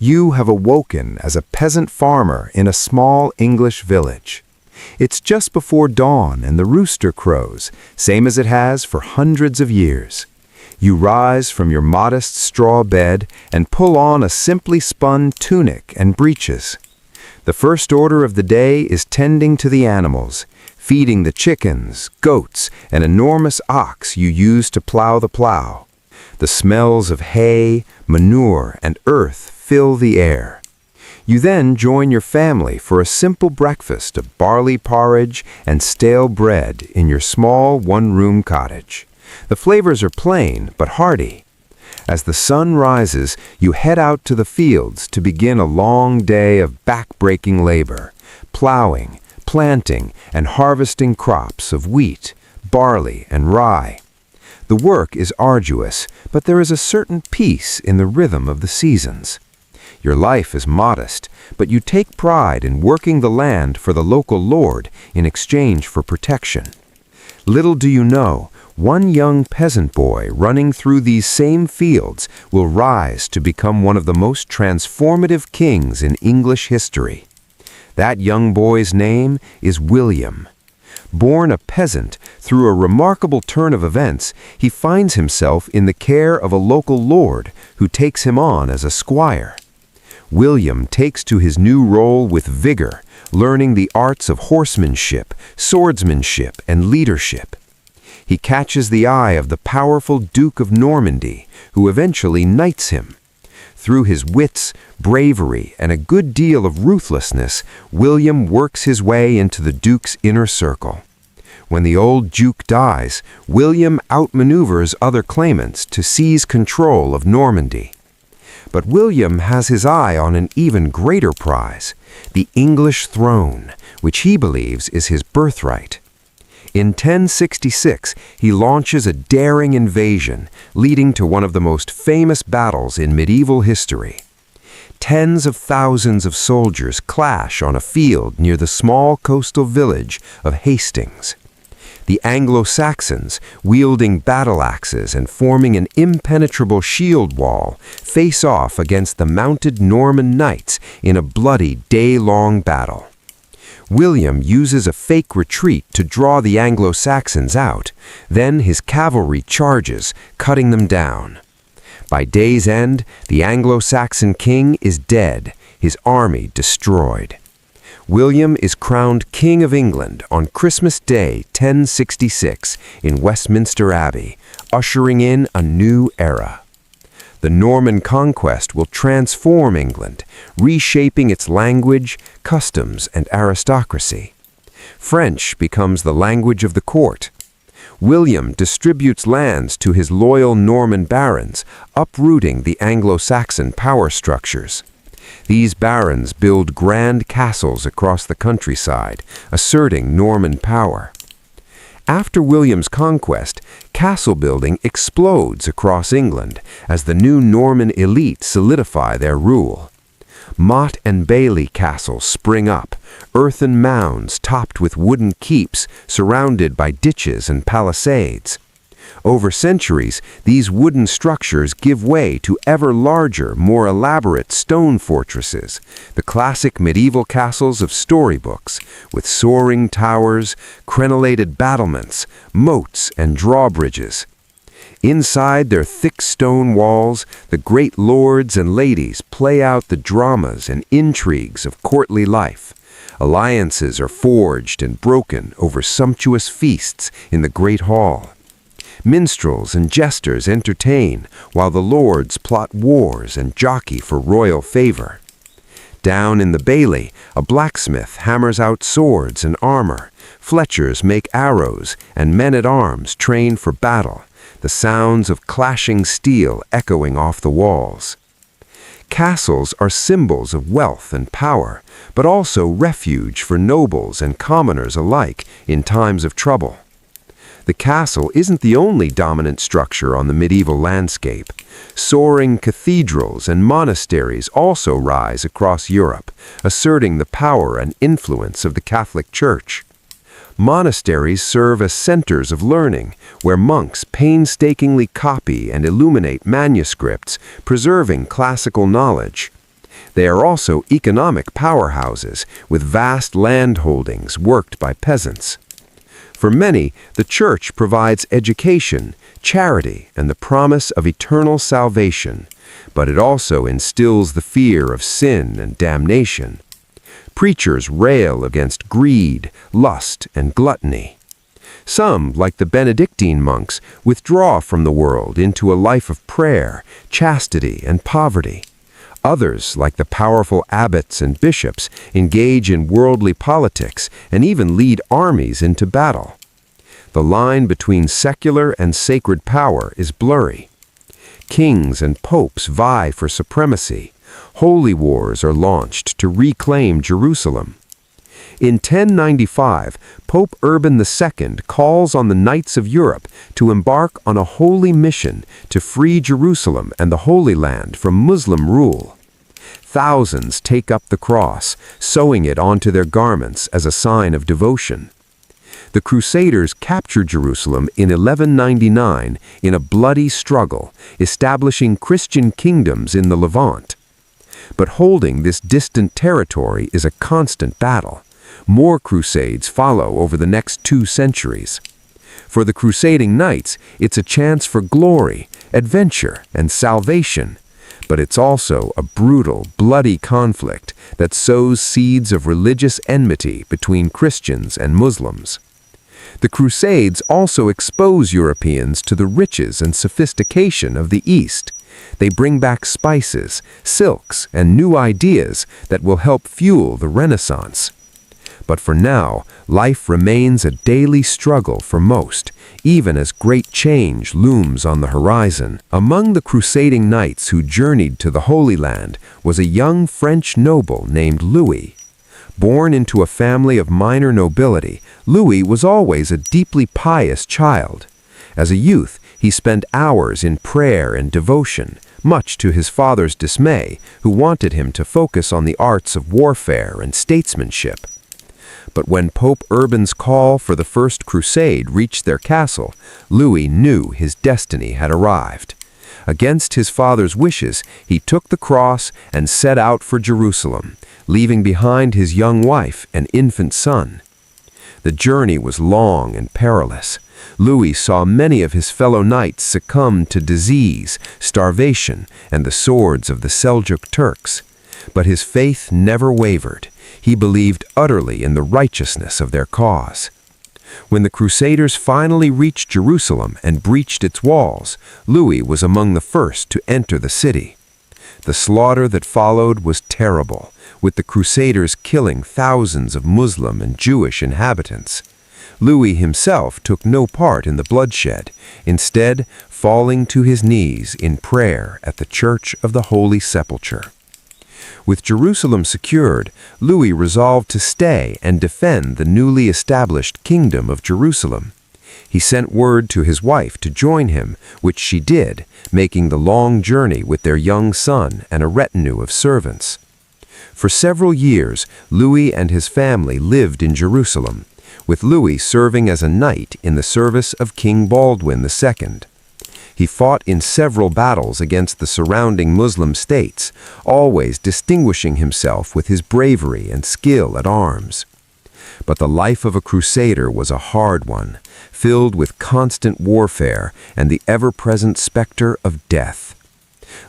A: You have awoken as a peasant farmer in a small English village. It's just before dawn and the rooster crows, same as it has for hundreds of years. You rise from your modest straw bed and pull on a simply spun tunic and breeches. The first order of the day is tending to the animals, feeding the chickens, goats, and enormous ox you use to plow the plow. The smells of hay, manure, and earth fill the air. You then join your family for a simple breakfast of barley porridge and stale bread in your small one-room cottage. The flavors are plain but hearty. As the sun rises, you head out to the fields to begin a long day of back-breaking labor, plowing, planting, and harvesting crops of wheat, barley, and rye. The work is arduous, but there is a certain peace in the rhythm of the seasons. Your life is modest, but you take pride in working the land for the local lord in exchange for protection. Little do you know, one young peasant boy running through these same fields will rise to become one of the most transformative kings in English history. That young boy's name is William. Born a peasant, through a remarkable turn of events, he finds himself in the care of a local lord who takes him on as a squire. William takes to his new role with vigor, learning the arts of horsemanship, swordsmanship, and leadership. He catches the eye of the powerful Duke of Normandy, who eventually knights him. Through his wits, bravery, and a good deal of ruthlessness, William works his way into the Duke's inner circle. When the old Duke dies, William outmaneuvers other claimants to seize control of Normandy. But William has his eye on an even greater prize, the English throne, which he believes is his birthright. In 1066, he launches a daring invasion, leading to one of the most famous battles in medieval history. Tens of thousands of soldiers clash on a field near the small coastal village of Hastings. The Anglo-Saxons, wielding battle axes and forming an impenetrable shield wall, face off against the mounted Norman knights in a bloody day-long battle. William uses a fake retreat to draw the Anglo-Saxons out. Then his cavalry charges, cutting them down. By day's end, the Anglo-Saxon king is dead, his army destroyed. William is crowned King of England on Christmas Day 1066 in Westminster Abbey, ushering in a new era. The Norman conquest will transform England, reshaping its language, customs, and aristocracy. French becomes the language of the court. William distributes lands to his loyal Norman barons, uprooting the Anglo-Saxon power structures. These barons build grand castles across the countryside, asserting Norman power. After William's conquest, castle building explodes across England as the new Norman elite solidify their rule. Motte and Bailey castles spring up, earthen mounds topped with wooden keeps surrounded by ditches and palisades. Over centuries, these wooden structures give way to ever larger, more elaborate stone fortresses, the classic medieval castles of storybooks, with soaring towers, crenellated battlements, moats, and drawbridges. Inside their thick stone walls, the great lords and ladies play out the dramas and intrigues of courtly life. Alliances are forged and broken over sumptuous feasts in the great hall. Minstrels and jesters entertain, while the lords plot wars and jockey for royal favor. Down in the bailey, a blacksmith hammers out swords and armor, fletchers make arrows, and men-at-arms train for battle, the sounds of clashing steel echoing off the walls. Castles are symbols of wealth and power, but also refuge for nobles and commoners alike in times of trouble.
B: The castle isn't the only dominant structure on the medieval landscape. Soaring cathedrals and monasteries also rise across Europe, asserting the power and influence of the Catholic Church. Monasteries serve as centers of learning, where monks painstakingly copy and illuminate manuscripts, preserving classical knowledge. They are also economic powerhouses, with vast land holdings worked by peasants. For many, the Church provides education, charity, and the promise of eternal salvation, but it also instills the fear of sin and damnation. Preachers rail against greed, lust, and gluttony. Some, like the Benedictine monks, withdraw from the world into a life of prayer, chastity, and poverty. Others, like the powerful abbots and bishops, engage in worldly politics and even lead armies into battle. The line between secular and sacred power is blurry. Kings and popes vie for supremacy. Holy wars are launched to reclaim Jerusalem. In 1095, Pope Urban II calls on the Knights of Europe to embark on a holy mission to free Jerusalem and the Holy Land from Muslim rule. Thousands take up the cross, sewing it onto their garments as a sign of devotion. The Crusaders captured Jerusalem in 1199 in a bloody struggle, establishing Christian kingdoms in the Levant. But holding this distant territory is a constant battle. More crusades follow over the next 2 centuries. For the crusading knights, it's a chance for glory, adventure, and salvation. But it's also a brutal, bloody conflict that sows seeds of religious enmity between Christians and Muslims. The Crusades also expose Europeans to the riches and sophistication of the East. They bring back spices, silks, and new ideas that will help fuel the Renaissance. But for now, life remains a daily struggle for most, even as great change looms on the horizon. Among the crusading knights who journeyed to the Holy Land was a young French noble named Louis. Born into a family of minor nobility, Louis was always a deeply pious child. As a youth, he spent hours in prayer and devotion, much to his father's dismay, who wanted him to focus on the arts of warfare and statesmanship. But when Pope Urban's call for the First Crusade reached their castle, Louis knew his destiny had arrived. Against his father's wishes, he took the cross and set out for Jerusalem, leaving behind his young wife and infant son. The journey was long and perilous. Louis saw many of his fellow knights succumb to disease, starvation, and the swords of the Seljuk Turks. But his faith never wavered. He believed utterly in the righteousness of their cause. When the Crusaders finally reached Jerusalem and breached its walls, Louis was among the first to enter the city. The slaughter that followed was terrible, with the Crusaders killing thousands of Muslim and Jewish inhabitants. Louis himself took no part in the bloodshed, instead falling to his knees in prayer at the Church of the Holy Sepulchre. With Jerusalem secured, Louis resolved to stay and defend the newly established Kingdom of Jerusalem. He sent word to his wife to join him, which she did, making the long journey with their young son and a retinue of servants. For several years, Louis and his family lived in Jerusalem, with Louis serving as a knight in the service of King Baldwin II. He fought in several battles against the surrounding Muslim states, always distinguishing himself with his bravery and skill at arms. But the life of a crusader was a hard one, filled with constant warfare and the ever-present specter of death.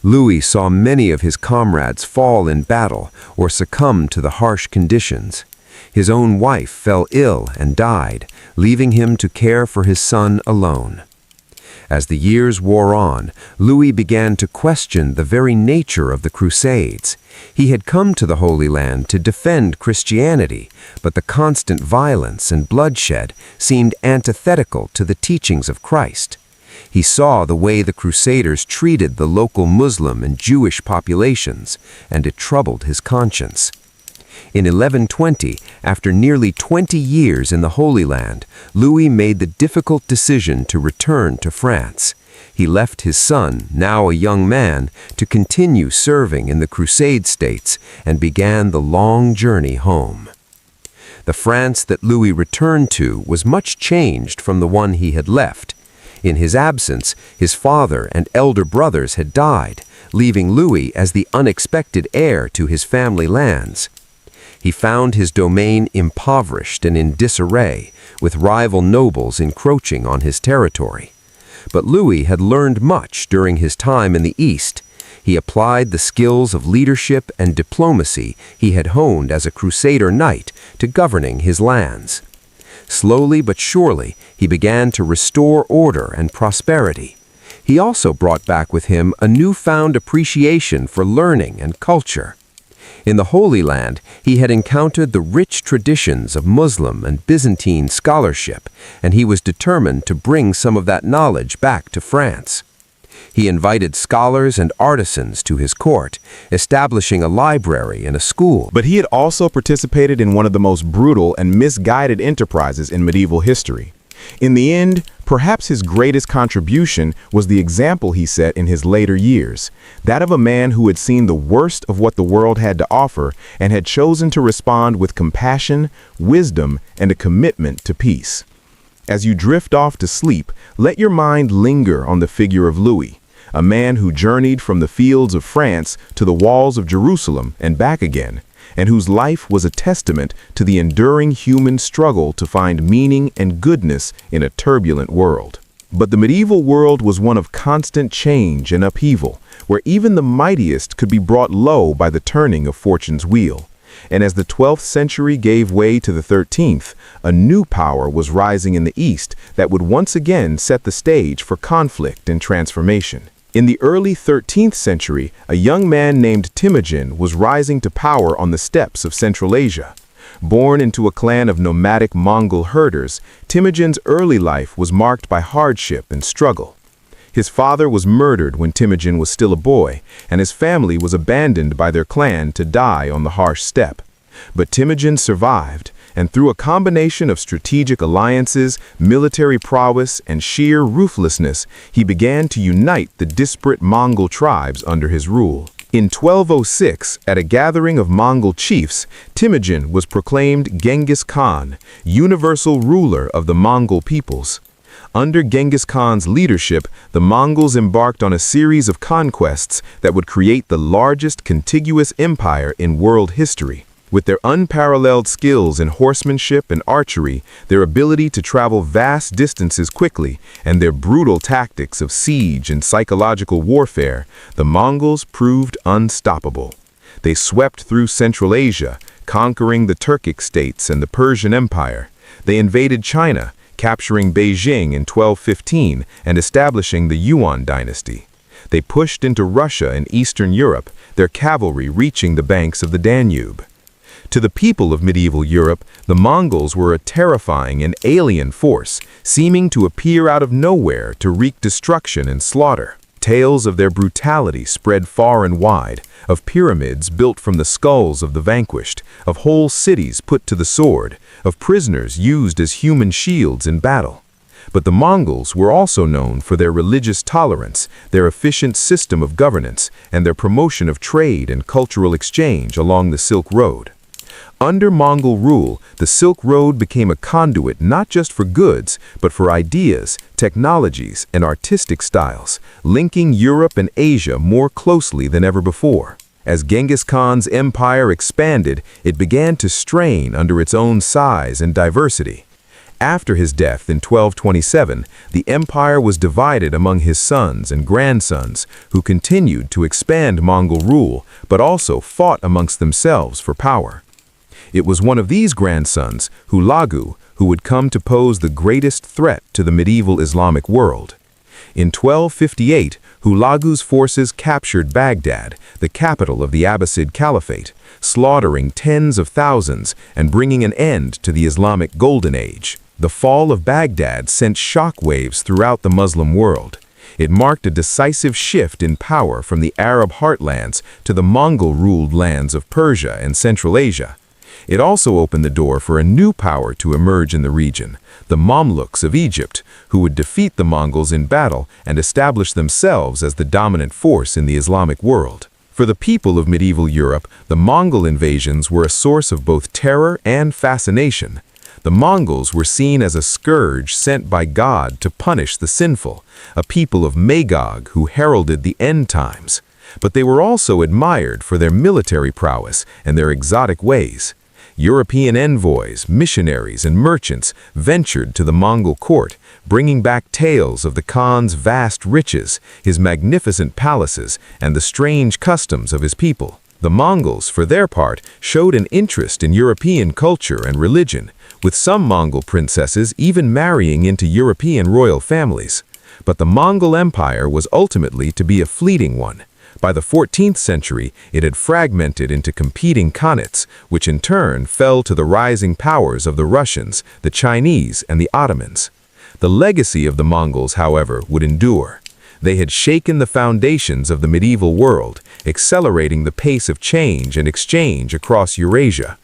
B: Louis saw many of his comrades fall in battle or succumb to the harsh conditions. His own wife fell ill and died, leaving him to care for his son alone. As the years wore on, Louis began to question the very nature of the Crusades. He had come to the Holy Land to defend Christianity, but the constant violence and bloodshed seemed antithetical to the teachings of Christ. He saw the way the Crusaders treated the local Muslim and Jewish populations, and it troubled his conscience. In 1120, after nearly 20 years in the Holy Land, Louis made the difficult decision to return to France. He left his son, now a young man, to continue serving in the Crusade states and began the long journey home. The France that Louis returned to was much changed from the one he had left. In his absence, his father and elder brothers had died, leaving Louis as the unexpected heir to his family lands. He found his domain impoverished and in disarray, with rival nobles encroaching on his territory. But Louis had learned much during his time in the East. He applied the skills of leadership and diplomacy he had honed as a crusader knight to governing his lands. Slowly but surely, he began to restore order and prosperity. He also brought back with him a newfound appreciation for learning and culture. In the Holy Land, he had encountered the rich traditions of Muslim and Byzantine scholarship, and he was determined to bring some of that knowledge back to France. He invited scholars and artisans to his court, establishing a library and a school.
D: But he had also participated in one of the most brutal and misguided enterprises in medieval history. In the end, perhaps his greatest contribution was the example he set in his later years, that of a man who had seen the worst of what the world had to offer and had chosen to respond with compassion, wisdom, and a commitment to peace. As you drift off to sleep, let your mind linger on the figure of Louis, a man who journeyed from the fields of France to the walls of Jerusalem and back again, and whose life was a testament to the enduring human struggle to find meaning and goodness in a turbulent world. But the medieval world was one of constant change and upheaval, where even the mightiest could be brought low by the turning of fortune's wheel. And as the 12th century gave way to the 13th, a new power was rising in the East that would once again set the stage for conflict and transformation. In the early 13th century, a young man named Temujin was rising to power on the steppes of Central Asia. Born into a clan of nomadic Mongol herders, Temujin's early life was marked by hardship and struggle. His father was murdered when Temujin was still a boy, and his family was abandoned by their clan to die on the harsh steppe. But Temujin survived, and through a combination of strategic alliances, military prowess, and sheer ruthlessness, he began to unite the disparate Mongol tribes under his rule. In 1206, at a gathering of Mongol chiefs, Temujin was proclaimed Genghis Khan, universal ruler of the Mongol peoples. Under Genghis Khan's leadership, the Mongols embarked on a series of conquests that would create the largest contiguous empire in world history. With their unparalleled skills in horsemanship and archery, their ability to travel vast distances quickly, and their brutal tactics of siege and psychological warfare, the Mongols proved unstoppable. They swept through Central Asia, conquering the Turkic states and the Persian Empire. They invaded China, capturing Beijing in 1215 and establishing the Yuan dynasty. They pushed into Russia and Eastern Europe, their cavalry reaching the banks of the Danube. To the people of medieval Europe, the Mongols were a terrifying and alien force, seeming to appear out of nowhere to wreak destruction and slaughter. Tales of their brutality spread far and wide, of pyramids built from the skulls of the vanquished, of whole cities put to the sword, of prisoners used as human shields in battle. But the Mongols were also known for their religious tolerance, their efficient system of governance, and their promotion of trade and cultural exchange along the Silk Road. Under Mongol rule, the Silk Road became a conduit not just for goods, but for ideas, technologies, and artistic styles, linking Europe and Asia more closely than ever before. As Genghis Khan's empire expanded, it began to strain under its own size and diversity. After his death in 1227, the empire was divided among his sons and grandsons, who continued to expand Mongol rule, but also fought amongst themselves for power. It was one of these grandsons, Hulagu, who would come to pose the greatest threat to the medieval Islamic world. In 1258, Hulagu's forces captured Baghdad, the capital of the Abbasid Caliphate, slaughtering tens of thousands and bringing an end to the Islamic Golden Age. The fall of Baghdad sent shockwaves throughout the Muslim world. It marked a decisive shift in power from the Arab heartlands to the Mongol-ruled lands of Persia and Central Asia. It also opened the door for a new power to emerge in the region, the Mamluks of Egypt, who would defeat the Mongols in battle and establish themselves as the dominant force in the Islamic world. For the people of medieval Europe, the Mongol invasions were a source of both terror and fascination. The Mongols were seen as a scourge sent by God to punish the sinful, a people of Magog who heralded the end times. But they were also admired for their military prowess and their exotic ways. European envoys, missionaries, and merchants ventured to the Mongol court, bringing back tales of the Khan's vast riches, his magnificent palaces, and the strange customs of his people. The Mongols, for their part, showed an interest in European culture and religion, with some Mongol princesses even marrying into European royal families. But the Mongol Empire was ultimately to be a fleeting one. By the 14th century, it had fragmented into competing khanates, which in turn fell to the rising powers of the Russians, the Chinese, and the Ottomans. The legacy of the Mongols, however, would endure. They had shaken the foundations of the medieval world, accelerating the pace of change and exchange across Eurasia.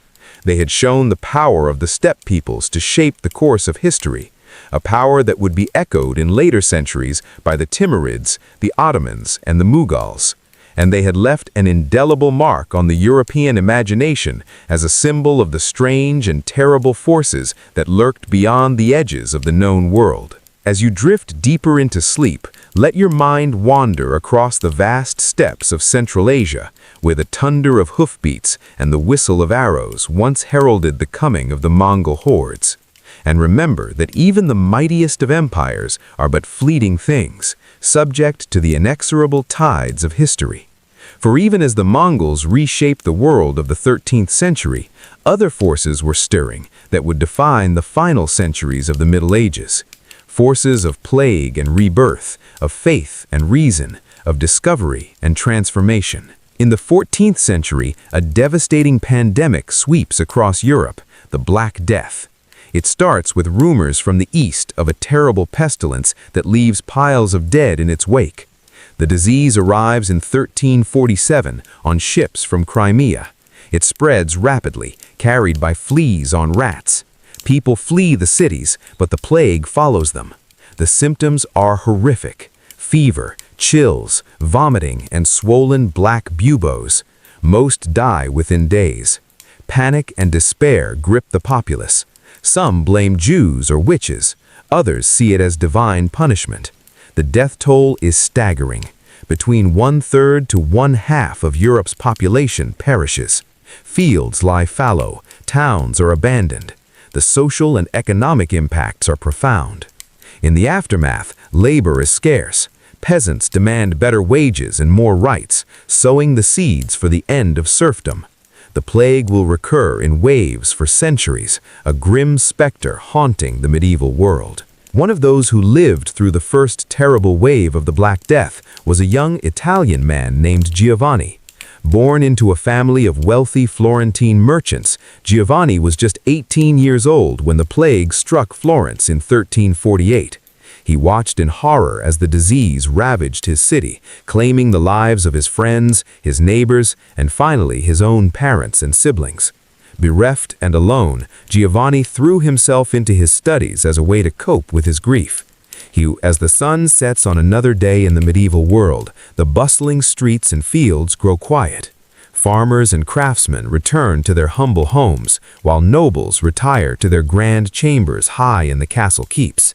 D: They had shown the power of the steppe peoples to shape the course of history, a power that would be echoed in later centuries by the Timurids, the Ottomans, and the Mughals. And they had left an indelible mark on the European imagination as a symbol of the strange and terrible forces that lurked beyond the edges of the known world. As you drift deeper into sleep, let your mind wander across the vast steppes of Central Asia, where the thunder of hoofbeats and the whistle of arrows once heralded the coming of the Mongol hordes. And remember that even the mightiest of empires are but fleeting things, subject to the inexorable tides of history. For even as the Mongols reshaped the world of the 13th century, other forces were stirring that would define the final centuries of the Middle Ages. Forces of plague and rebirth, of faith and reason, of discovery and transformation. In the 14th century, a devastating pandemic sweeps across Europe, the Black Death. It starts with rumors from the east of a terrible pestilence that leaves piles of dead in its wake. The disease arrives in 1347 on ships from Crimea. It spreads rapidly, carried by fleas on rats. People flee the cities, but the plague follows them. The symptoms are horrific: fever, chills, vomiting, and swollen black buboes. Most die within days. Panic and despair grip the populace. Some blame Jews or witches. Others see it as divine punishment. The death toll is staggering. Between 1/3 to 1/2 of Europe's population perishes. Fields lie fallow. Towns are abandoned. The social and economic impacts are profound. In the aftermath, labor is scarce. Peasants demand better wages and more rights, sowing the seeds for the end of serfdom. The plague will recur in waves for centuries, a grim specter haunting the medieval world. One of those who lived through the first terrible wave of the Black Death was a young Italian man named Giovanni. Born into a family of wealthy Florentine merchants, Giovanni was just 18 years old when the plague struck Florence in 1348. He watched in horror as the disease ravaged his city, claiming the lives of his friends, his neighbors, and finally his own parents and siblings. Bereft and alone, Giovanni threw himself into his studies as a way to cope with his grief. As the sun sets on another day in the medieval world, the bustling streets and fields grow quiet. Farmers and craftsmen return to their humble homes, while nobles retire to their grand chambers high in the castle keeps.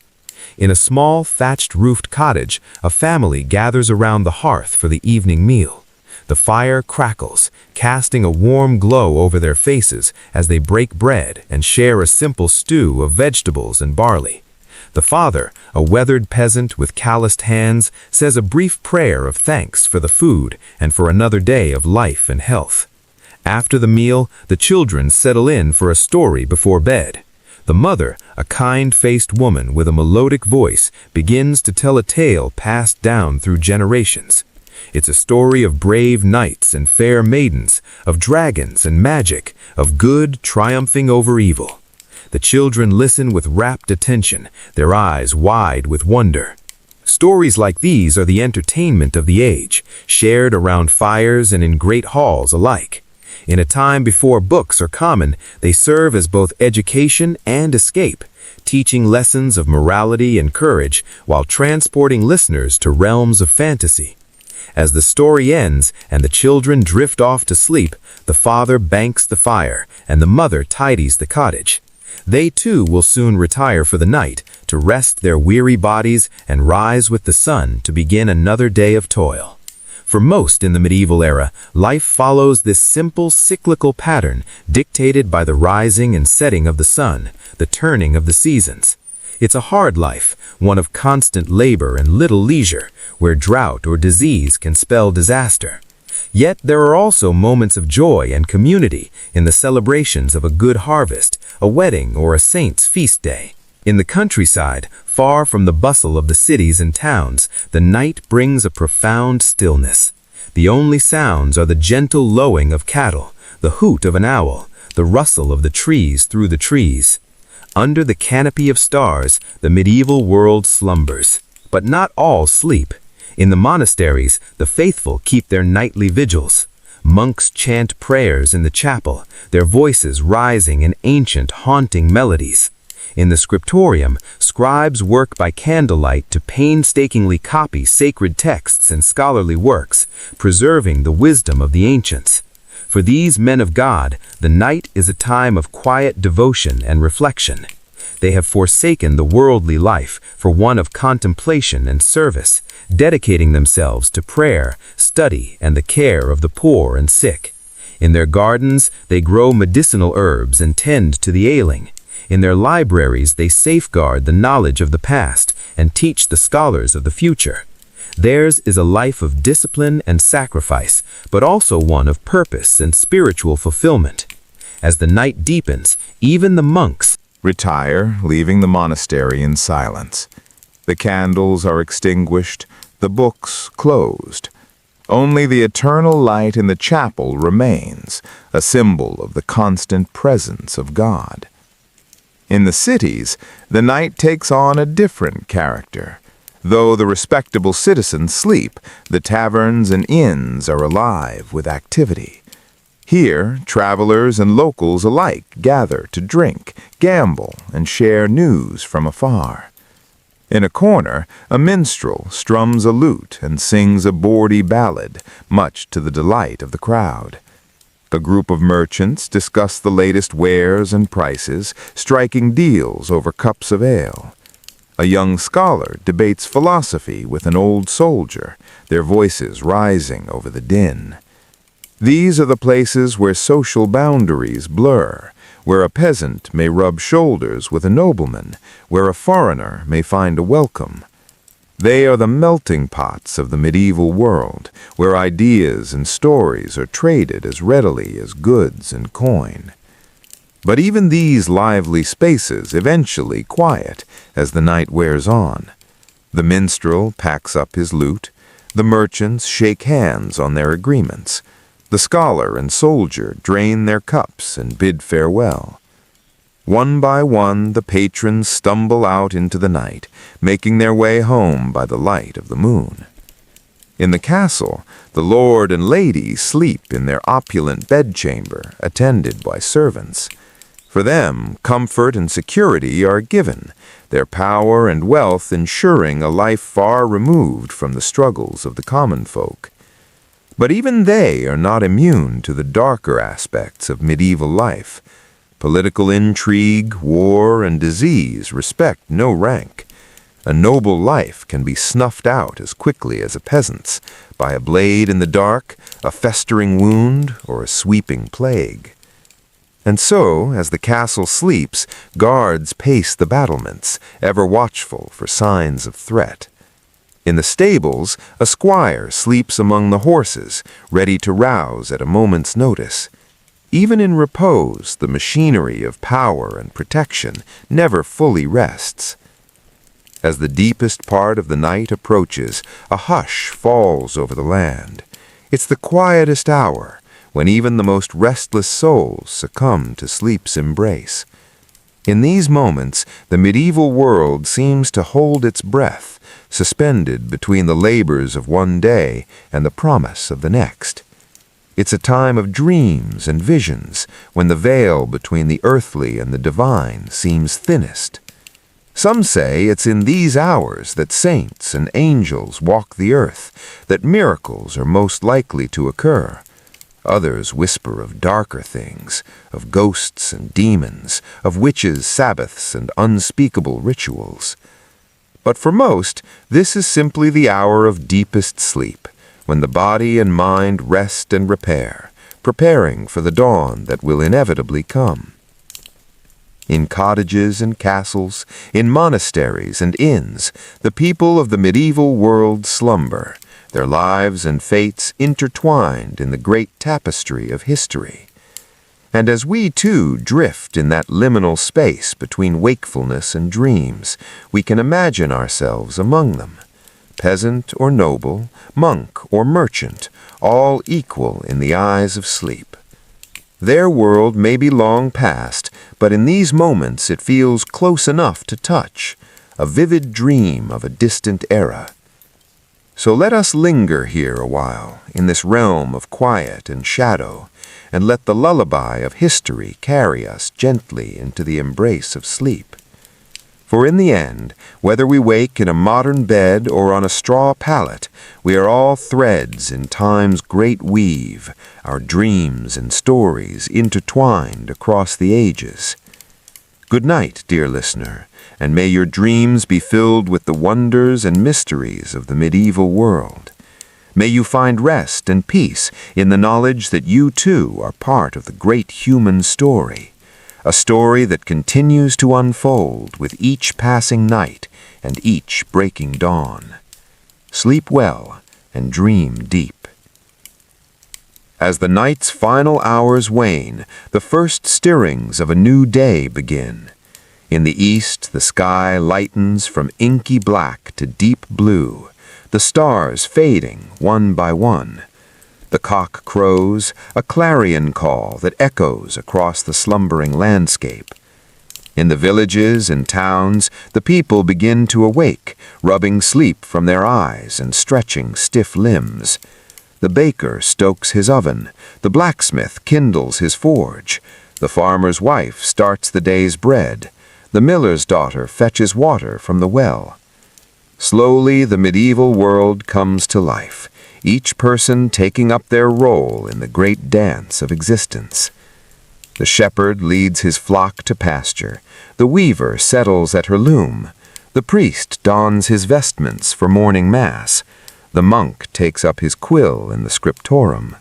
D: In a small, thatched-roofed cottage, a family gathers around the hearth for the evening meal. The fire crackles, casting a warm glow over their faces as they break bread and share a simple stew of vegetables and barley. The father, a weathered peasant with calloused hands, says a brief prayer of thanks for the food and for another day of life and health. After the meal, the children settle in for a story before bed. The mother, a kind-faced woman with a melodic voice, begins to tell a tale passed down through generations. It's a story of brave knights and fair maidens, of dragons and magic, of good triumphing over evil. The children listen with rapt attention, their eyes wide with wonder. Stories like these are the entertainment of the age, shared around fires and in great halls alike.
B: In a time before books are common, they serve as both education and escape, teaching lessons of morality and courage while transporting listeners to realms of fantasy. As the story ends and the children drift off to sleep, the father banks the fire and the mother tidies the cottage. They too will soon retire for the night to rest their weary bodies and rise with the sun to begin another day of toil. For most in the medieval era, life follows this simple cyclical pattern dictated by the rising and setting of the sun, the turning of the seasons. It's a hard life, one of constant labor and little leisure, where drought or disease can spell disaster. Yet there are also moments of joy and community in the celebrations of a good harvest, a wedding, or a saint's feast day. In the countryside, far from the bustle of the cities and towns, the night brings a profound stillness. The only sounds are the gentle lowing of cattle, the hoot of an owl, the rustle of the trees through the trees. Under the canopy of stars, the medieval world slumbers. But not all sleep. In the monasteries, the faithful keep their nightly vigils. Monks chant prayers in the chapel, their voices rising in ancient, haunting melodies. In the scriptorium, scribes work by candlelight to painstakingly copy sacred texts and scholarly works, preserving the wisdom of the ancients. For these men of God, the night is a time of quiet devotion and reflection. They have forsaken the worldly life for one of contemplation and service, dedicating themselves to prayer, study, and the care of the poor and sick. In their gardens, they grow medicinal herbs and tend to the ailing. In their libraries, they safeguard the knowledge of the past and teach the scholars of the future. Theirs is a life of discipline and sacrifice, but also one of purpose and spiritual fulfillment. As the night deepens, even the monks
A: retire, leaving the monastery in silence. The candles are extinguished, the books closed. Only the eternal light in the chapel remains, a symbol of the constant presence of God. In the cities, the night takes on a different character. Though the respectable citizens sleep, the taverns and inns are alive with activity. Here, travelers and locals alike gather to drink, gamble, and share news from afar. In a corner, a minstrel strums a lute and sings a bawdy ballad, much to the delight of the crowd. A group of merchants discuss the latest wares and prices, striking deals over cups of ale. A young scholar debates philosophy with an old soldier, their voices rising over the din. These are the places where social boundaries blur, where a peasant may rub shoulders with a nobleman, where a foreigner may find a welcome. They are the melting pots of the medieval world, where ideas and stories are traded as readily as goods and coin. But even these lively spaces eventually quiet as the night wears on. The minstrel packs up his lute, the merchants shake hands on their agreements, the scholar and soldier drain their cups and bid farewell. One by one the patrons stumble out into the night, making their way home by the light of the moon. In the castle, the lord and lady sleep in their opulent bedchamber, attended by servants. For them, comfort and security are given, their power and wealth ensuring a life far removed from the struggles of the common folk. But even they are not immune to the darker aspects of medieval life. Political intrigue, war, and disease respect no rank. A noble life can be snuffed out as quickly as a peasant's, by a blade in the dark, a festering wound, or a sweeping plague. And so, as the castle sleeps, guards pace the battlements, ever watchful for signs of threat. In the stables, a squire sleeps among the horses, ready to rouse at a moment's notice. Even in repose, the machinery of power and protection never fully rests. As the deepest part of the night approaches, a hush falls over the land. It's the quietest hour, when even the most restless souls succumb to sleep's embrace. In these moments, the medieval world seems to hold its breath, suspended between the labors of one day and the promise of the next.
B: It's a time of dreams and visions, when the veil between the earthly and the divine seems thinnest. Some say it's in these hours that saints and angels walk the earth, that miracles are most likely to occur. Others whisper of darker things, of ghosts and demons, of witches' sabbaths and unspeakable rituals. But for most, this is simply the hour of deepest sleep, when the body and mind rest and repair, preparing for the dawn that will inevitably come. In cottages and castles, in monasteries and inns, the people of the medieval world slumber, their lives and fates intertwined in the great tapestry of history. And as we too drift in that liminal space between wakefulness and dreams, we can imagine ourselves among them. Peasant or noble, monk or merchant, all equal in the eyes of sleep. Their world may be long past, but in these moments it feels close enough to touch, a vivid dream of a distant era. So let us linger here a while, in this realm of quiet and shadow, and let the lullaby of history carry us gently into the embrace of sleep. For in the end, whether we wake in a modern bed or on a straw pallet, we are all threads in time's great weave, our dreams and stories intertwined across the ages. Good night, dear listener, and may your dreams be filled with the wonders and mysteries of the medieval world. May you find rest and peace in the knowledge that you too are part of the great human story. A story that continues to unfold with each passing night and each breaking dawn. Sleep well and dream deep. As the night's final hours wane, the first stirrings of a new day begin. In the east, the sky lightens from inky black to deep blue, the stars fading one by one. The cock crows, a clarion call that echoes across the slumbering landscape. In the villages and towns, the people begin to awake, rubbing sleep from their eyes and stretching stiff limbs. The baker stokes his oven, the blacksmith kindles his forge, the farmer's wife starts the day's bread, the miller's daughter fetches water from the well. Slowly the medieval world comes to life, each person taking up their role in the great dance of existence. The shepherd leads his flock to pasture, the weaver settles at her loom, the priest dons his vestments for morning mass, the monk takes up his quill in the scriptorum.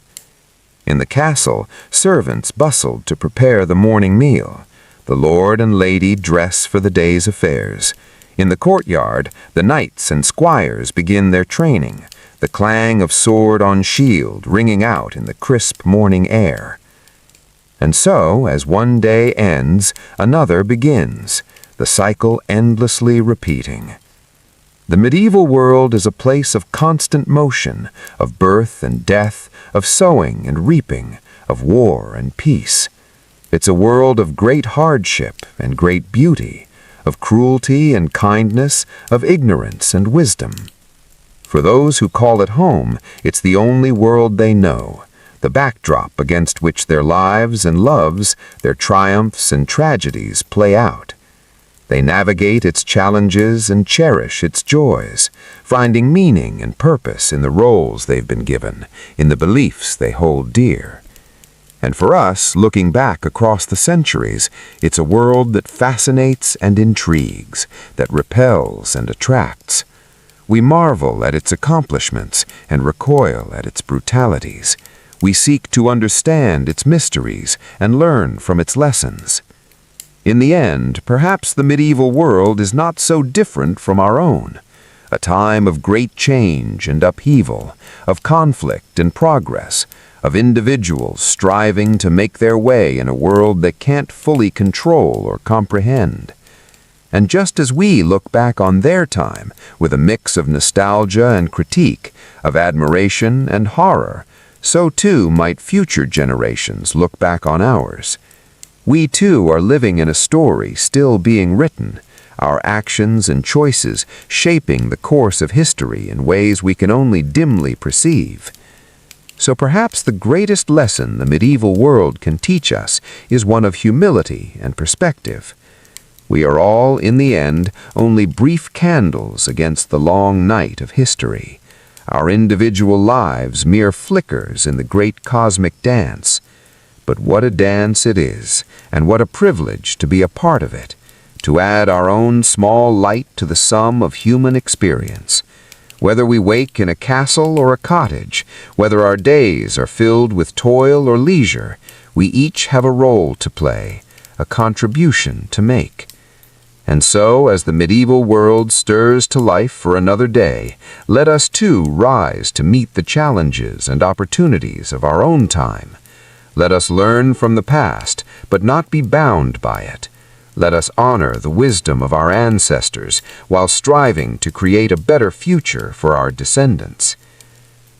B: In the castle, servants bustled to prepare the morning meal. The lord and lady dress for the day's affairs. In the courtyard, the knights and squires begin their training, the clang of sword on shield ringing out in the crisp morning air. And so, as one day ends, another begins, the cycle endlessly repeating. The medieval world is a place of constant motion, of birth and death, of sowing and reaping, of war and peace. It's a world of great hardship and great beauty, of cruelty and kindness, of ignorance and wisdom. For those who call it home, it's the only world they know, the backdrop against which their lives and loves, their triumphs and tragedies play out. They navigate its challenges and cherish its joys, finding meaning and purpose in the roles they've been given, in the beliefs they hold dear. And for us, looking back across the centuries, it's a world that fascinates and intrigues, that repels and attracts. We marvel at its accomplishments and recoil at its brutalities. We seek to understand its mysteries and learn from its lessons. In the end, perhaps the medieval world is not so different from our own. A time of great change and upheaval, of conflict and progress, of individuals striving to make their way in a world they can't fully control or comprehend. And just as we look back on their time with a mix of nostalgia and critique, of admiration and horror, so too might future generations look back on ours. We too are living in a story still being written, our actions and choices shaping the course of history in ways we can only dimly perceive. So perhaps the greatest lesson the medieval world can teach us is one of humility and perspective. We are all, in the end, only brief candles against the long night of history, our individual lives mere flickers in the great cosmic dance. But what a dance it is, and what a privilege to be a part of it, to add our own small light to the sum of human experience. Whether we wake in a castle or a cottage, whether our days are filled with toil or leisure, we each have a role to play, a contribution to make. And so, as the medieval world stirs to life for another day, let us too rise to meet the challenges and opportunities of our own time. Let us learn from the past, but not be bound by it. Let us honor the wisdom of our ancestors while striving to create a better future for our descendants.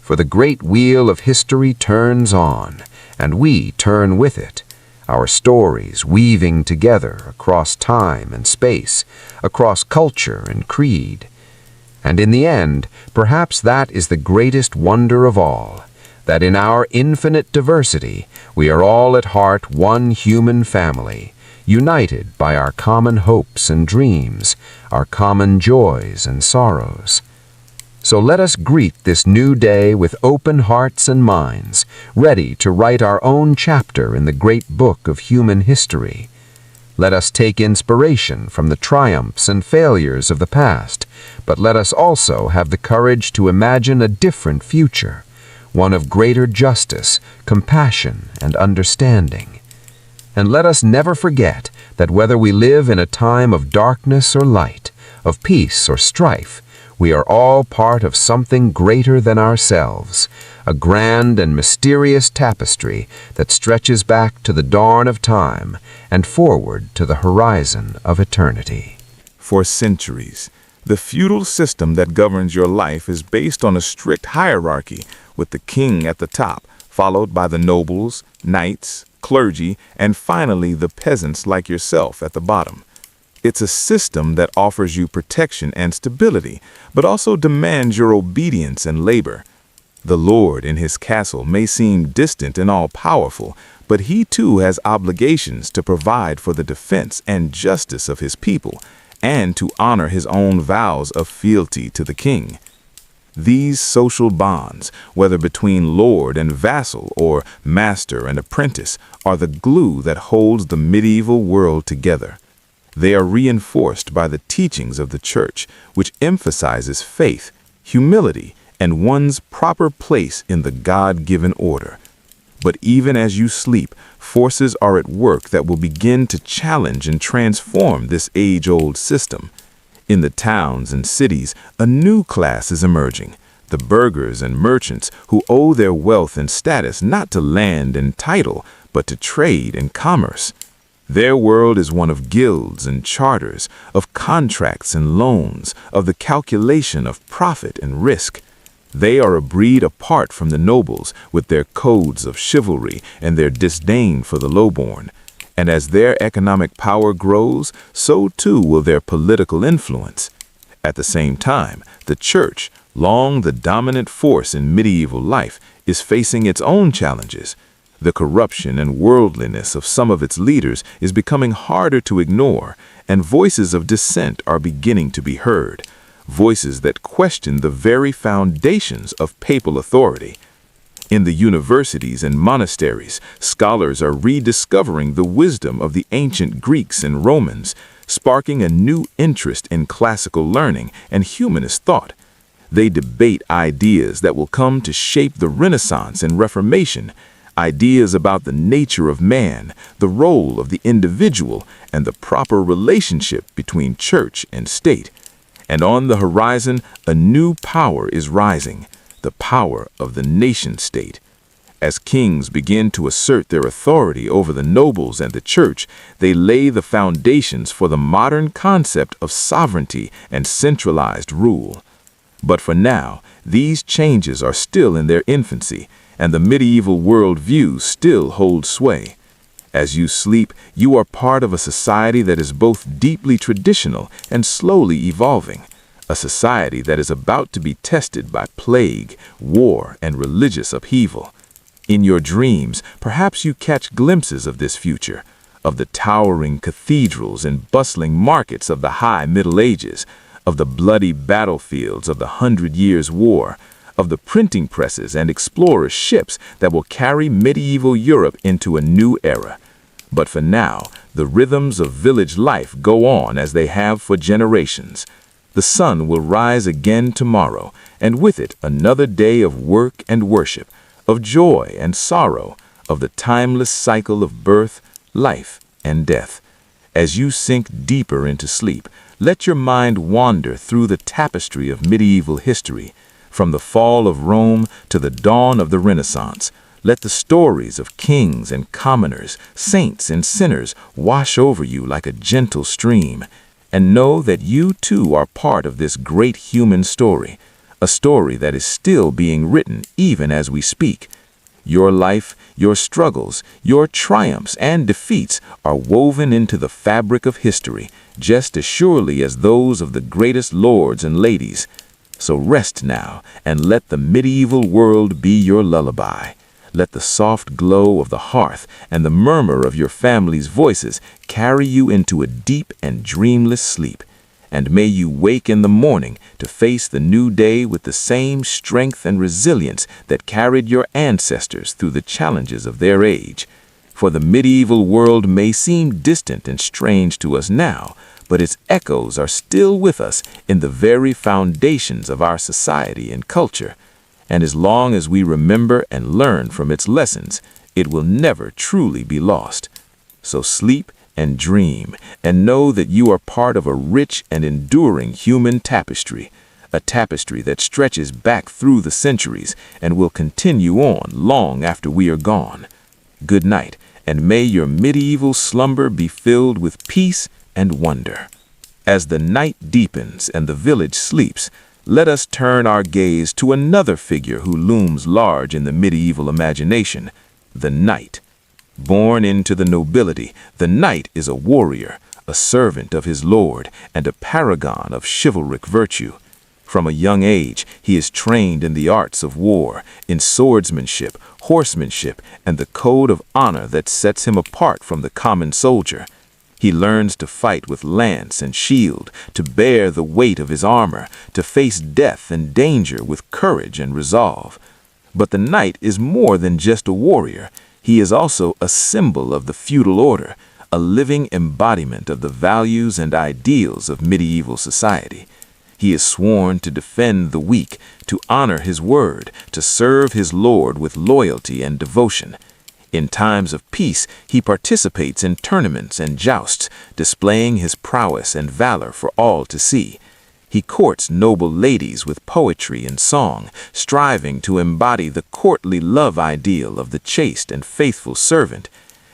B: For the great wheel of history turns on, and we turn with it, our stories weaving together across time and space, across culture and creed. And in the end, perhaps that is the greatest wonder of all, that in our infinite diversity, we are all at heart one human family, united by our common hopes and dreams, our common joys and sorrows. So let us greet this new day with open hearts and minds, ready to write our own chapter in the great book of human history. Let us take inspiration from the triumphs and failures of the past, but let us also have the courage to imagine a different future, one of greater justice, compassion, and understanding. And let us never forget that whether we live in a time of darkness or light, of peace or strife, we are all part of something greater than ourselves, a grand and mysterious tapestry that stretches back to the dawn of time and forward to the horizon of eternity.
A: For centuries, the feudal system that governs your life is based on a strict hierarchy, with the king at the top, followed by the nobles, knights, clergy, and finally the peasants like yourself at the bottom. It's a system that offers you protection and stability, but also demands your obedience and labor. The Lord in his castle may seem distant and all-powerful, but he too has obligations to provide for the defense and justice of his people, and to honor his own vows of fealty to the king. These social bonds, whether between lord and vassal or master and apprentice, are the glue that holds the medieval world together. They are reinforced by the teachings of the Church, which emphasizes faith, humility, and one's proper place in the God-given order. But even as you sleep, forces are at work that will begin to challenge and transform this age-old system. In the towns and cities, a new class is emerging, the burghers and merchants who owe their wealth and status not to land and title, but to trade and commerce. Their world is one of guilds and charters, of contracts and loans, of the calculation of profit and risk. They are a breed apart from the nobles, with their codes of chivalry and their disdain for the lowborn. And as their economic power grows, so too will their political influence. At the same time, the Church, long the dominant force in medieval life, is facing its own challenges. The corruption and worldliness of some of its leaders is becoming harder to ignore, and voices of dissent are beginning to be heard, voices that question the very foundations of papal authority. In the universities and monasteries, scholars are rediscovering the wisdom of the ancient Greeks and Romans, sparking a new interest in classical learning and humanist thought. They debate ideas that will come to shape the Renaissance and Reformation, ideas about the nature of man, the role of the individual, and the proper relationship between church and state. And on the horizon, a new power is rising, the power of the nation-state. As kings begin to assert their authority over the nobles and the church, they lay the foundations for the modern concept of sovereignty and centralized rule. But for now, these changes are still in their infancy, and the medieval worldview still holds sway. As you sleep, you are part of a society that is both deeply traditional and slowly evolving,
C: a society that is about to be tested by plague, war, and religious upheaval. In your dreams, perhaps you catch glimpses of this future, of the towering cathedrals and bustling markets of the High Middle Ages, of the bloody battlefields of the 100 Years' War, of the printing presses and explorer ships that will carry medieval Europe into a new era. But for now, the rhythms of village life go on as they have for generations. The sun will rise again tomorrow, and with it another day of work and worship, of joy and sorrow, of the timeless cycle of birth, life, and death. As you sink deeper into sleep, let your mind wander through the tapestry of medieval history, from the fall of Rome to the dawn of the Renaissance. Let the stories of kings and commoners, saints and sinners wash over you like a gentle stream, and know that you too are part of this great human story, a story that is still being written even as we speak. Your life, your struggles, your triumphs and defeats are woven into the fabric of history, just as surely as those of the greatest lords and ladies. So rest now, and let the medieval world be your lullaby. Let the soft glow of the hearth and the murmur of your family's voices carry you into a deep and dreamless sleep. And may you wake in the morning to face the new day with the same strength and resilience that carried your ancestors through the challenges of their age. For the medieval world may seem distant and strange to us now, but its echoes are still with us in the very foundations of our society and culture. And as long as we remember and learn from its lessons, it will never truly be lost. So sleep and dream, and know that you are part of a rich and enduring human tapestry, a tapestry that stretches back through the centuries and will continue on long after we are gone. Good night, and may your medieval slumber be filled with peace and wonder. As the night deepens and the village sleeps, let us turn our gaze to another figure who looms large in the medieval imagination, the knight. Born into the nobility, the knight is a warrior, a servant of his lord, and a paragon of chivalric virtue. From a young age, he is trained in the arts of war, in swordsmanship, horsemanship, and the code of honor that sets him apart from the common soldier. He learns to fight with lance and shield, to bear the weight of his armor, to face death and danger with courage and resolve. But the knight is more than just a warrior. He is also a symbol of the feudal order, a living embodiment of the values and ideals of medieval society. He is sworn to defend the weak, to honor his word, to serve his lord with loyalty and devotion. In times of peace, he participates in tournaments and jousts, displaying his prowess and valor for all to see. He courts noble ladies with poetry and song, striving to embody the courtly love ideal of the chaste and faithful servant.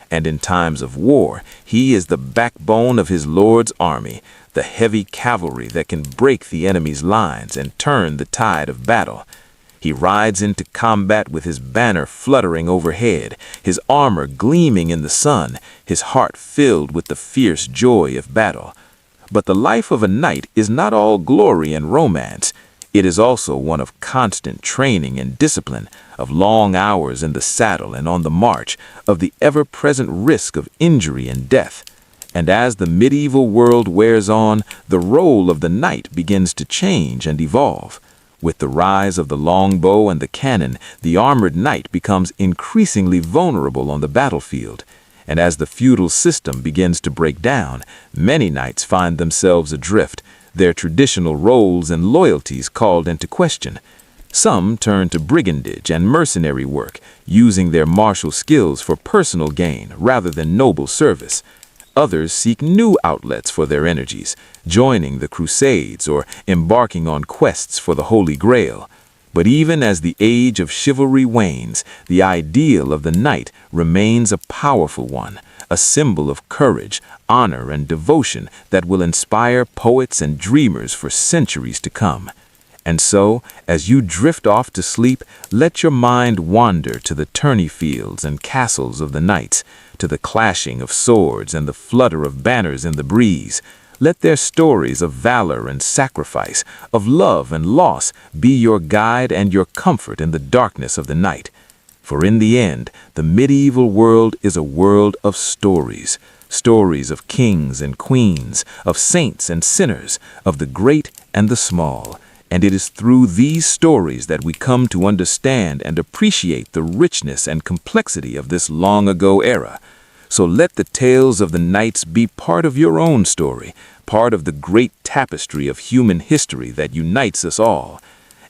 C: And in times of war, he is the backbone of his lord's army, the heavy cavalry that can break the enemy's lines and turn the tide of battle. He rides into combat with his banner fluttering overhead, his armor gleaming in the sun, his heart filled with the fierce joy of battle. But the life of a knight is not all glory and romance. It is also one of constant training and discipline, of long hours in the saddle and on the march, of the ever-present risk of injury and death. And as the medieval world wears on, the role of the knight begins to change and evolve. With the rise of the longbow and the cannon, the armored knight becomes increasingly vulnerable on the battlefield. And as the feudal system begins to break down, many knights find themselves adrift, their traditional roles and loyalties called into question. Some turn to brigandage and mercenary work, using their martial skills for personal gain rather than noble service. Others seek new outlets for their energies, joining the Crusades or embarking on quests for the Holy Grail. But even as the age of chivalry wanes, the ideal of the knight remains a powerful one, a symbol of courage, honor, and devotion that will inspire poets and dreamers for centuries to come. And so, as you drift off to sleep, let your mind wander to the tourney fields and castles of the knights, to the clashing of swords and the flutter of banners in the breeze. Let their stories of valor and sacrifice, of love and loss, be your guide and your comfort in the darkness of the night. For in the end, the medieval world is a world of stories. Stories of kings and queens, of saints and sinners, of the great and the small. And it is through these stories that we come to understand and appreciate the richness and complexity of this long-ago era. So let the tales of the nights be part of your own story, part of the great tapestry of human history that unites us all.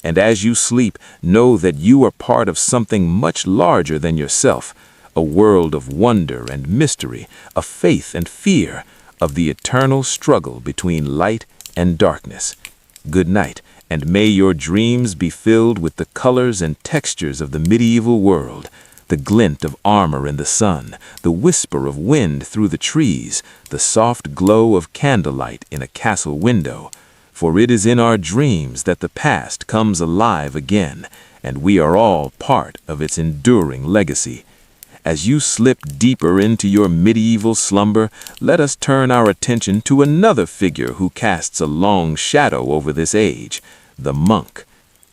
C: And as you sleep, know that you are part of something much larger than yourself, a world of wonder and mystery, of faith and fear, of the eternal struggle between light and darkness. Good night, and may your dreams be filled with the colors and textures of the medieval world, the glint of armor in the sun, the whisper of wind through the trees, the soft glow of candlelight in a castle window. For it is in our dreams that the past comes alive again, and we are all part of its enduring legacy. As you slip deeper into your medieval slumber, let us turn our attention to another figure who casts a long shadow over this age, the monk.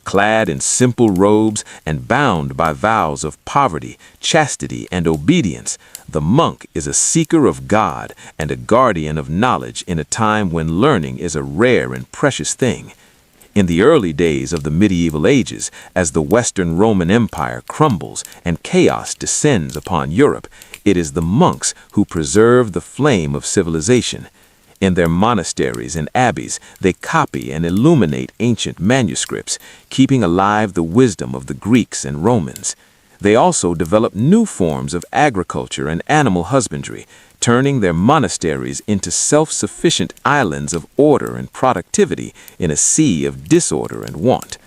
C: Clad in simple robes and bound by vows of poverty, chastity, and obedience, the monk is a seeker of God and a guardian of knowledge in a time when learning is a rare and precious thing. In the early days of the medieval ages, as the Western Roman Empire crumbles and chaos descends upon Europe, it is the monks who preserve the flame of civilization. In their monasteries and abbeys, they copy and illuminate ancient manuscripts, keeping alive the wisdom of the Greeks and Romans. They also develop new forms of agriculture and animal husbandry, turning their monasteries into self-sufficient islands of order and productivity in a sea of disorder and want.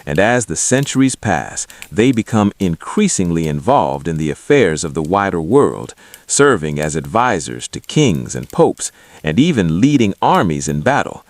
C: And as the centuries pass, they become increasingly involved in the affairs of the wider world, serving as advisors to kings and popes, and even leading armies in battle.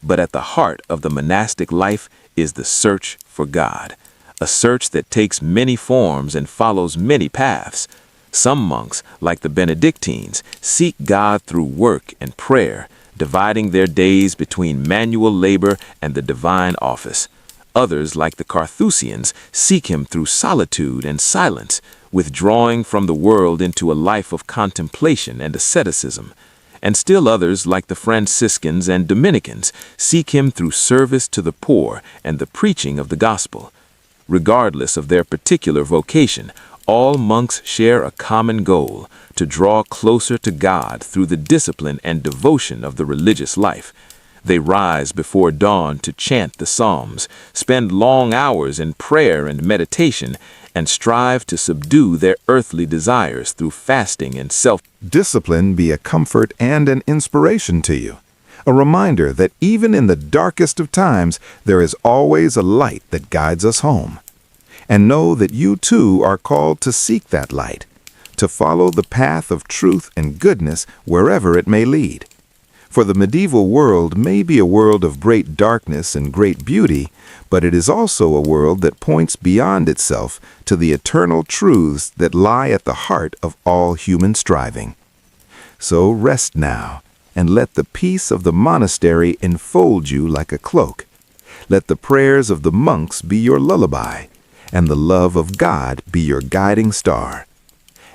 C: But at the heart of the monastic life is the search for God, a search that takes many forms and follows many paths. Some monks, like the Benedictines, seek God through work and prayer, dividing their days between manual labor and the divine office. Others, like the Carthusians, seek him through solitude and silence, withdrawing from the world into a life of contemplation and asceticism. And still others, like the Franciscans and Dominicans, seek him through service to the poor and the preaching of the gospel. Regardless of their particular vocation, all monks share a common goal: to draw closer to God through the discipline and devotion of the religious life. They rise before dawn to chant the Psalms, spend long hours in prayer and meditation, and strive to subdue their earthly desires through fasting and
A: Discipline be a comfort and an inspiration to you, a reminder that even in the darkest of times, there is always a light that guides us home. And know that you too are called to seek that light, to follow the path of truth and goodness wherever it may lead. For the medieval world may be a world of great darkness and great beauty, but it is also a world that points beyond itself to the eternal truths that lie at the heart of all human striving. So rest now, and let the peace of the monastery enfold you like a cloak. Let the prayers of the monks be your lullaby, and the love of God be your guiding star.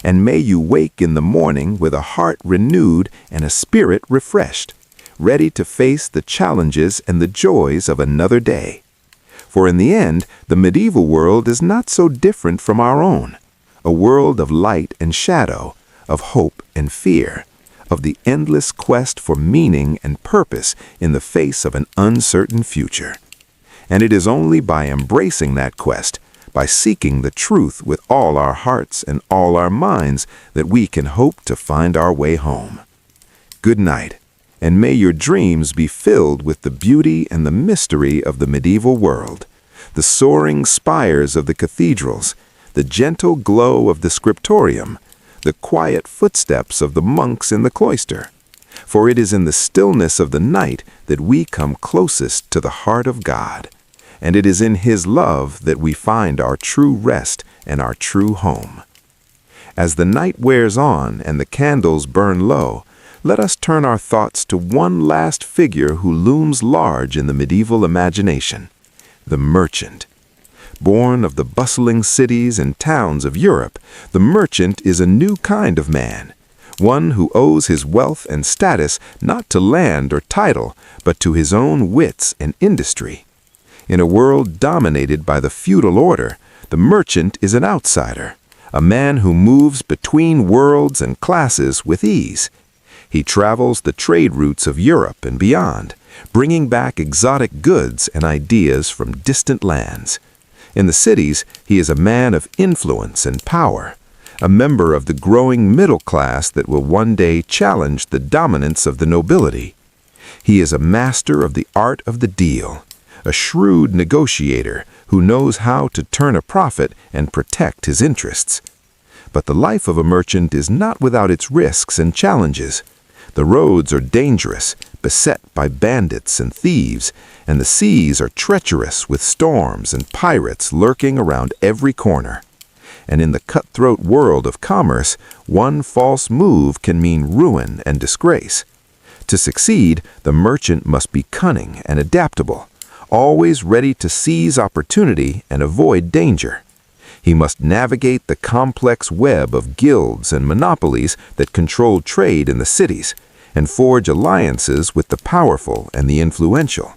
A: And may you wake in the morning with a heart renewed and a spirit refreshed, ready to face the challenges and the joys of another day. For in the end, the medieval world is not so different from our own, a world of light and shadow, of hope and fear, of the endless quest for meaning and purpose in the face of an uncertain future. And it is only by embracing that quest, by seeking the truth with all our hearts and all our minds, that we can hope to find our way home. Good night, and may your dreams be filled with the beauty and the mystery of the medieval world, the soaring spires of the cathedrals, the gentle glow of the scriptorium, the quiet footsteps of the monks in the cloister. For it is in the stillness of the night that we come closest to the heart of God, and it is in His love that we find our true rest and our true home. As the night wears on and the candles burn low, let us turn our thoughts to one last figure who looms large in the medieval imagination: the merchant. Born of the bustling cities and towns of Europe, the merchant is a new kind of man, one who owes his wealth and status not to land or title, but to his own wits and industry. In a world dominated by the feudal order, the merchant is an outsider, a man who moves between worlds and classes with ease. He travels the trade routes of Europe and beyond, bringing back exotic goods and ideas from distant lands. In the cities, he is a man of influence and power, a member of the growing middle class that will one day challenge the dominance of the nobility. He is a master of the art of the deal, a shrewd negotiator who knows how to turn a profit and protect his interests. But the life of a merchant is not without its risks and challenges. The roads are dangerous, beset by bandits and thieves, and the seas are treacherous with storms and pirates lurking around every corner. And in the cutthroat world of commerce, one false move can mean ruin and disgrace. To succeed, the merchant must be cunning and adaptable, always ready to seize opportunity and avoid danger. He must navigate the complex web of guilds and monopolies that control trade in the cities, and forge alliances with the powerful and the influential.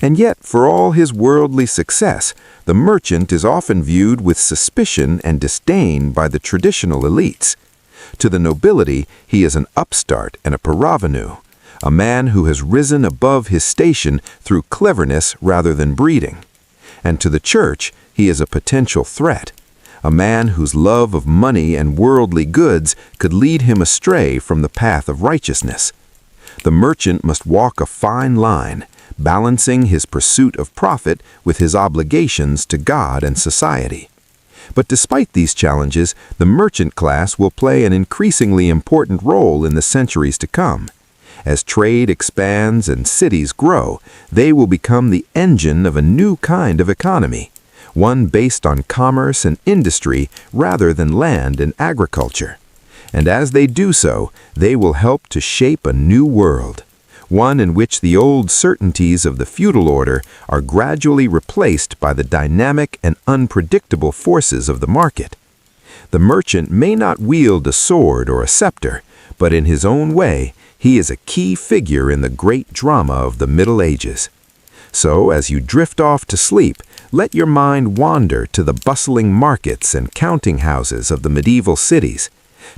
A: And yet, for all his worldly success, the merchant is often viewed with suspicion and disdain by the traditional elites. To the nobility, he is an upstart and a parvenu, a man who has risen above his station through cleverness rather than breeding. And to the church, he is a potential threat, a man whose love of money and worldly goods could lead him astray from the path of righteousness. The merchant must walk a fine line, balancing his pursuit of profit with his obligations to God and society. But despite these challenges, the merchant class will play an increasingly important role in the centuries to come. As trade expands and cities grow, they will become the engine of a new kind of economy, one based on commerce and industry rather than land and agriculture. And as they do so, they will help to shape a new world, one in which the old certainties of the feudal order are gradually replaced by the dynamic and unpredictable forces of the market. The merchant may not wield a sword or a scepter, but in his own way, he is a key figure in the great drama of the Middle Ages. So, as you drift off to sleep, let your mind wander to the bustling markets and counting houses of the medieval cities,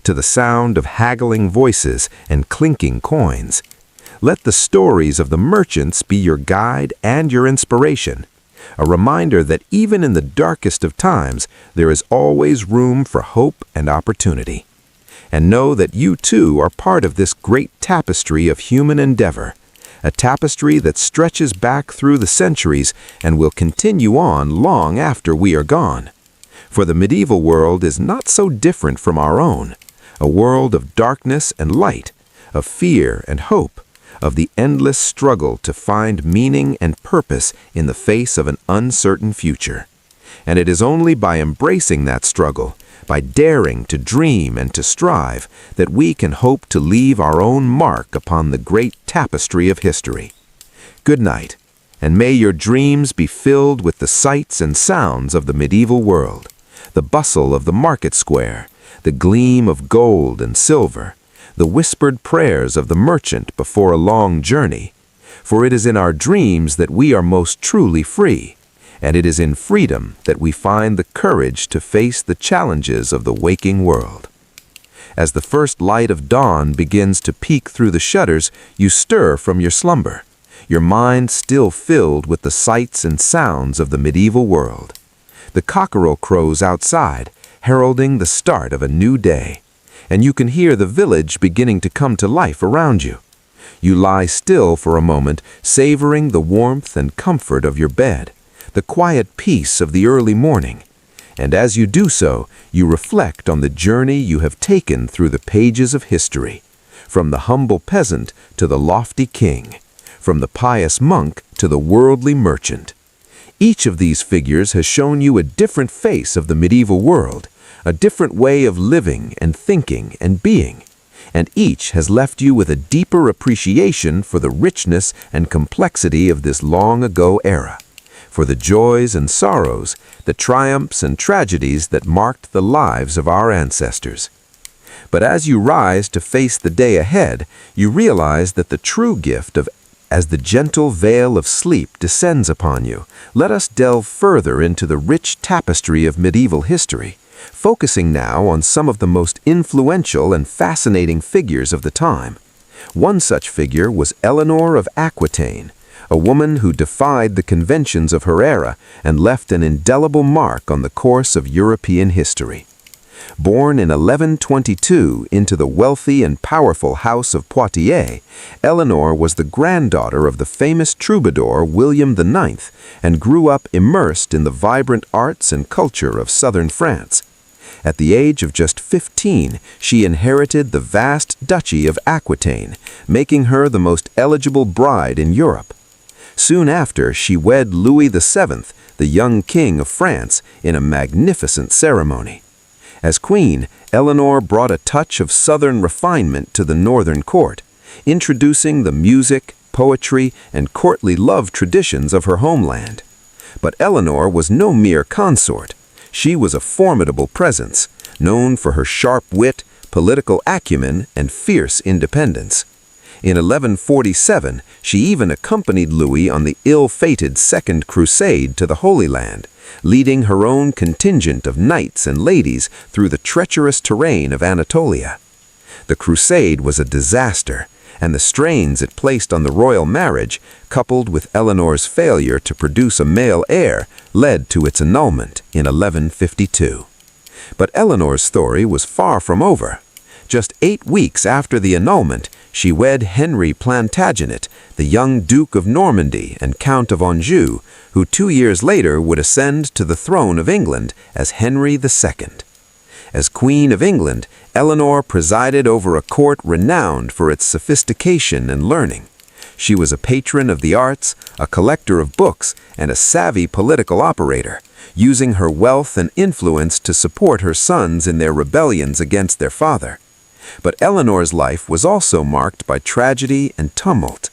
A: to the sound of haggling voices and clinking coins. Let the stories of the merchants be your guide and your inspiration, a reminder that even in the darkest of times, there is always room for hope and opportunity. And know that you too are part of this great tapestry of human endeavor, a tapestry that stretches back through the centuries and will continue on long after we are gone. For the medieval world is not so different from our own, a world of darkness and light, of fear and hope, of the endless struggle to find meaning and purpose in the face of an uncertain future. And it is only by embracing that struggle, by daring to dream and to strive, that we can hope to leave our own mark upon the great tapestry of history. Good night, and may your dreams be filled with the sights and sounds of the medieval world, the bustle of the market square, the gleam of gold and silver, the whispered prayers of the merchant before a long journey. For it is in our dreams that we are most truly free, and it is in freedom that we find the courage to face the challenges of the waking world. As the first light of dawn begins to peek through the shutters, you stir from your slumber, your mind still filled with the sights and sounds of the medieval world. The cockerel crows outside, heralding the start of a new day, and you can hear the village beginning to come to life around you. You lie still for a moment, savoring the warmth and comfort of your bed, the quiet peace of the early morning, and as you do so, you reflect on the journey you have taken through the pages of history, from the humble peasant to the lofty king, from the pious monk to the worldly merchant. Each of these figures has shown you a different face of the medieval world, a different way of living and thinking and being,
B: and each has left you with a deeper appreciation for the richness and complexity of this long-ago era, for the joys and sorrows, the triumphs and tragedies that marked the lives of our ancestors. But as you rise to face the day ahead, you realize that the true gift of as the gentle veil of sleep descends upon you, let us delve further into the rich tapestry of medieval history, focusing now on some of the most influential and fascinating figures of the time. One such figure was Eleanor of Aquitaine, a woman who defied the conventions of her era and left an indelible mark on the course of European history. Born in 1122 into the wealthy and powerful House of Poitiers, Eleanor was the granddaughter of the famous troubadour William IX and grew up immersed in the vibrant arts and culture of southern France. At the age of just 15, she inherited the vast Duchy of Aquitaine, making her the most eligible bride in Europe. Soon after, she wed Louis VII, the young king of France, in a magnificent ceremony. As queen, Eleanor brought a touch of southern refinement to the northern court, introducing the music, poetry, and courtly love traditions of her homeland. But Eleanor was no mere consort. She was a formidable presence, known for her sharp wit, political acumen, and fierce independence. In 1147, she even accompanied Louis on the ill-fated Second Crusade to the Holy Land, leading her own contingent of knights and ladies through the treacherous terrain of Anatolia. The crusade was a disaster, and the strains it placed on the royal marriage, coupled with Eleanor's failure to produce a male heir, led to its annulment in 1152. But Eleanor's story was far from over. Just 8 weeks after the annulment, she wed Henry Plantagenet, the young Duke of Normandy and Count of Anjou, who 2 years later would ascend to the throne of England as Henry II. As Queen of England, Eleanor presided over a court renowned for its sophistication and learning. She was a patron of the arts, a collector of books, and a savvy political operator, using her wealth and influence to support her sons in their rebellions against their father. But Eleanor's life was also marked by tragedy and tumult.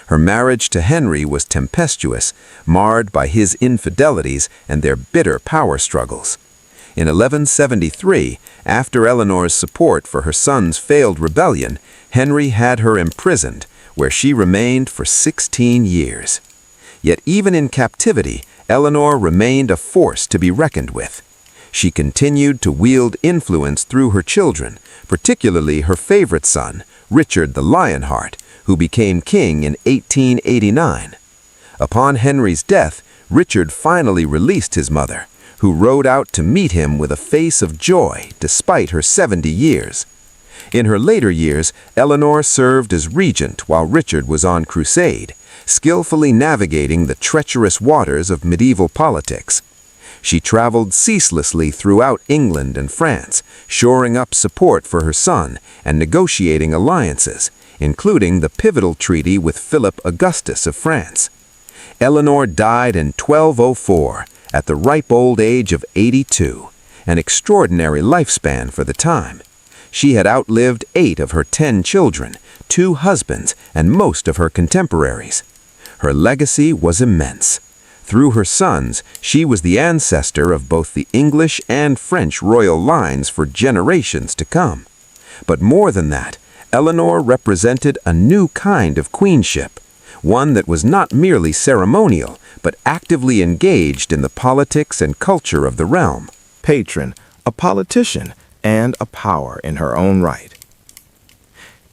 B: Her marriage to Henry was tempestuous, marred by his infidelities and their bitter power struggles. In 1173, after Eleanor's support for her son's failed rebellion, Henry had her imprisoned, where she remained for 16 years. Yet even in captivity, Eleanor remained a force to be reckoned with. She continued to wield influence through her children, particularly her favorite son, Richard the Lionheart, who became king in 1889. Upon Henry's death, Richard finally released his mother, who rode out to meet him with a face of joy despite her 70 years. In her later years, Eleanor served as regent while Richard was on crusade, skillfully navigating the treacherous waters of medieval politics. She traveled ceaselessly throughout England and France, shoring up support for her son and negotiating alliances, including the pivotal treaty with Philip Augustus of France. Eleanor died in 1204 at the ripe old age of 82, an extraordinary lifespan for the time. She had outlived 8 of her 10 children, 2 husbands, and most of her contemporaries. Her legacy was immense. Through her sons, she was the ancestor of both the English and French royal lines for generations to come. But more than that, Eleanor represented a new kind of queenship, one that was not merely ceremonial, but actively engaged in the politics and culture of the realm.
D: Patron, a politician, and a power in her own right.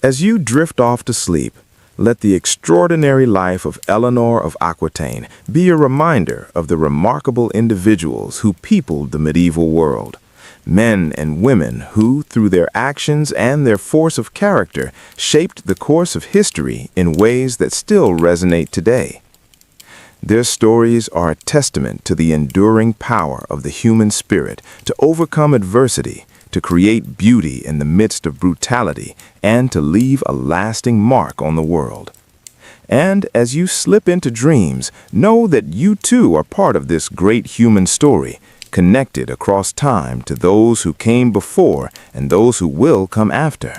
D: As you drift off to sleep, let the extraordinary life of Eleanor of Aquitaine be a reminder of the remarkable individuals who peopled the medieval world. Men and women who, through their actions and their force of character, shaped the course of history in ways that still resonate today. Their stories are a testament to the enduring power of the human spirit to overcome adversity, to create beauty in the midst of brutality, and to leave a lasting mark on the world. And as you slip into dreams, know that you too are part of this great human story, connected across time to those who came before and those who will come after.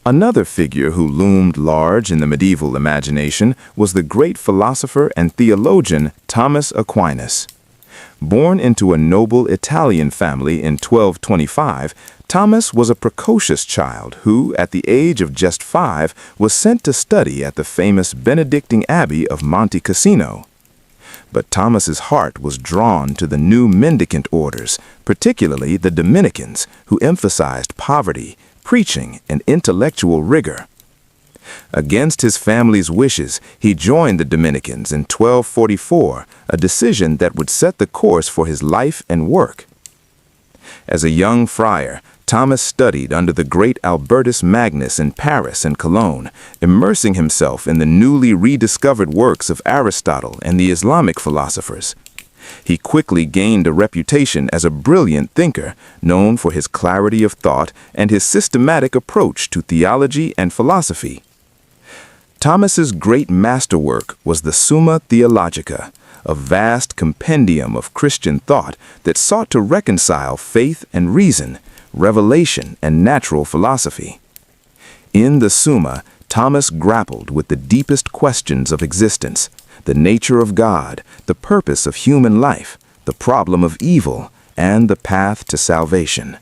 A: Another figure who loomed large in the medieval imagination was the great philosopher and theologian Thomas Aquinas. Born into a noble Italian family in 1225, Thomas was a precocious child who, at the age of just 5, was sent to study at the famous Benedictine Abbey of Monte Cassino. But Thomas's heart was drawn to the new mendicant orders, particularly the Dominicans, who emphasized poverty, preaching, and intellectual rigor. Against his family's wishes, he joined the Dominicans in 1244, a decision that would set the course for his life and work. As a young friar, Thomas studied under the great Albertus Magnus in Paris and Cologne, immersing himself in the newly rediscovered works of Aristotle and the Islamic philosophers. He quickly gained a reputation as a brilliant thinker, known for his clarity of thought and his systematic approach to theology and philosophy. Thomas's great masterwork was the Summa Theologica, a vast compendium of Christian thought that sought to reconcile faith and reason, revelation and natural philosophy. In the Summa, Thomas grappled with the deepest questions of existence, the nature of God, the purpose of human life, the problem of evil, and the path to salvation.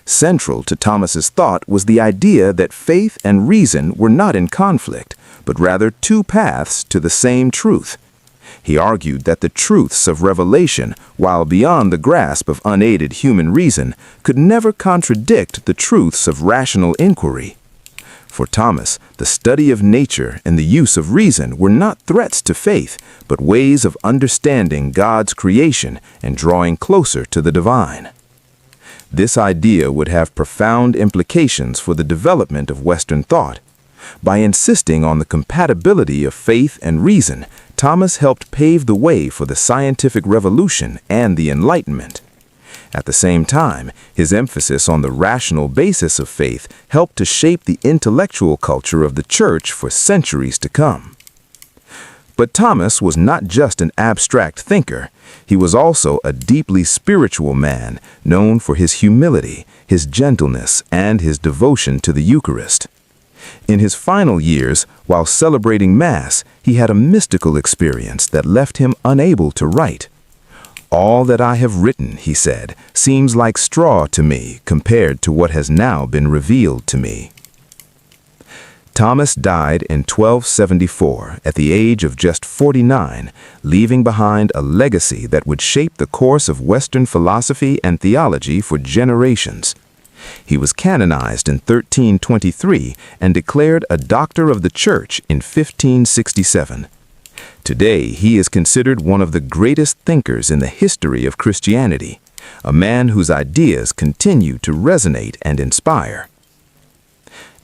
A: Central to Thomas's thought was the idea that faith and reason were not in conflict, but rather two paths to the same truth. He argued that the truths of revelation, while beyond the grasp of unaided human reason, could never contradict the truths of rational inquiry. For Thomas, the study of nature and the use of reason were not threats to faith, but ways of understanding God's creation and drawing closer to the divine. This idea would have profound implications for the development of Western thought. By insisting on the compatibility of faith and reason, Thomas helped pave the way for the scientific revolution and the Enlightenment. At the same time, his emphasis on the rational basis of faith helped to shape the intellectual culture of the Church for centuries to come. But Thomas was not just an abstract thinker. He was also a deeply spiritual man, known for his humility, his gentleness, and his devotion to the Eucharist. In his final years, while celebrating Mass, he had a mystical experience that left him unable to write. "All that I have written," he said, "seems like straw to me compared to what has now been revealed to me." Thomas died in 1274 at the age of just 49, leaving behind a legacy that would shape the course of Western philosophy and theology for generations. He was canonized in 1323 and declared a Doctor of the Church in 1567. Today, he is considered one of the greatest thinkers in the history of Christianity, a man whose ideas continue to resonate and inspire.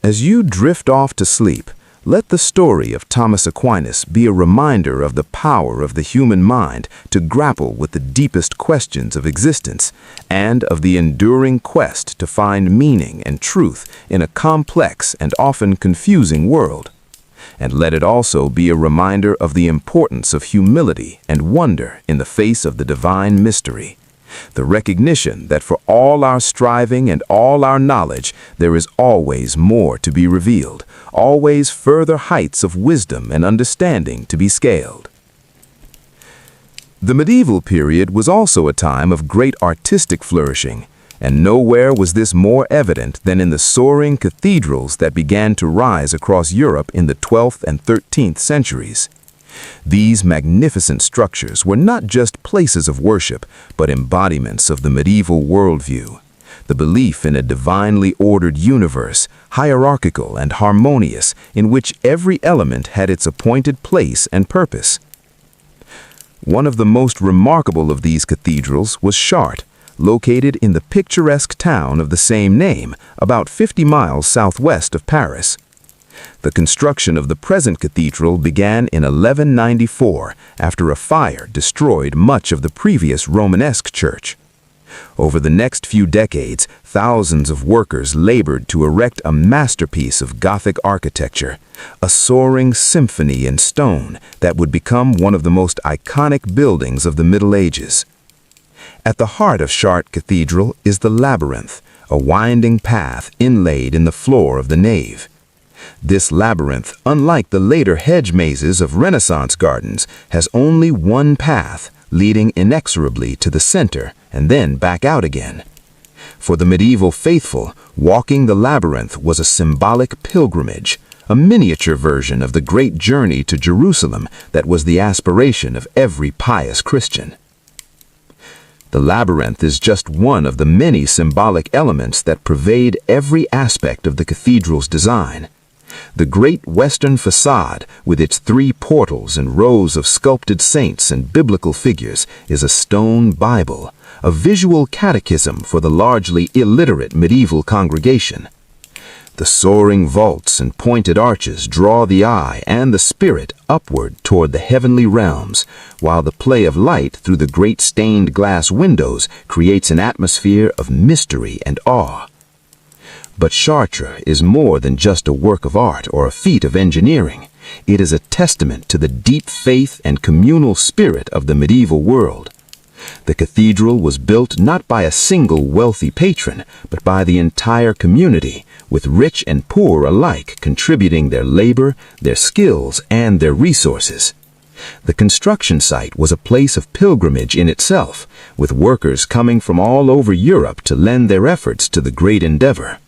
A: As you drift off to sleep, let the story of Thomas Aquinas be a reminder of the power of the human mind to grapple with the deepest questions of existence and of the enduring quest to find meaning and truth in a complex and often confusing world. And let it also be a reminder of the importance of humility and wonder in the face of the divine mystery. The recognition that for all our striving and all our knowledge, there is always more to be revealed, always further heights of wisdom and understanding to be scaled. The medieval period was also a time of great artistic flourishing, and nowhere was this more evident than in the soaring cathedrals that began to rise across Europe in the 12th and 13th centuries. These magnificent structures were not just places of worship, but embodiments of the medieval worldview, the belief in a divinely ordered universe, hierarchical and harmonious, in which every element had its appointed place and purpose. One of the most remarkable of these cathedrals was Chartres, located in the picturesque town of the same name, about 50 miles southwest of Paris. The construction of the present cathedral began in 1194 after a fire destroyed much of the previous Romanesque church. Over the next few decades, thousands of workers labored to erect a masterpiece of Gothic architecture, a soaring symphony in stone that would become one of the most iconic buildings of the Middle Ages. At the heart of Chartres Cathedral is the labyrinth,
C: a winding path inlaid in the floor of the nave. This labyrinth, unlike the later hedge mazes of Renaissance gardens, has only one path, leading inexorably to the center and then back out again. For the medieval faithful, walking the labyrinth was a symbolic pilgrimage, a miniature version of the great journey to Jerusalem that was the aspiration of every pious Christian. The labyrinth is just one of the many symbolic elements that pervade every aspect of the cathedral's design. The great western facade, with its 3 portals and rows of sculpted saints and biblical figures, is a stone Bible, a visual catechism for the largely illiterate medieval congregation. The soaring vaults and pointed arches draw the eye and the spirit upward toward the heavenly realms, while the play of light through the great stained glass windows creates an atmosphere of mystery and awe. But Chartres is more than just a work of art or a feat of engineering. It is a testament to the deep faith and communal spirit of the medieval world. The cathedral was built not by a single wealthy patron, but by the entire community, with rich and poor alike contributing their labor, their skills, and their resources. The construction site was a place of pilgrimage in itself, with workers coming from all over Europe to lend their efforts to the great endeavor.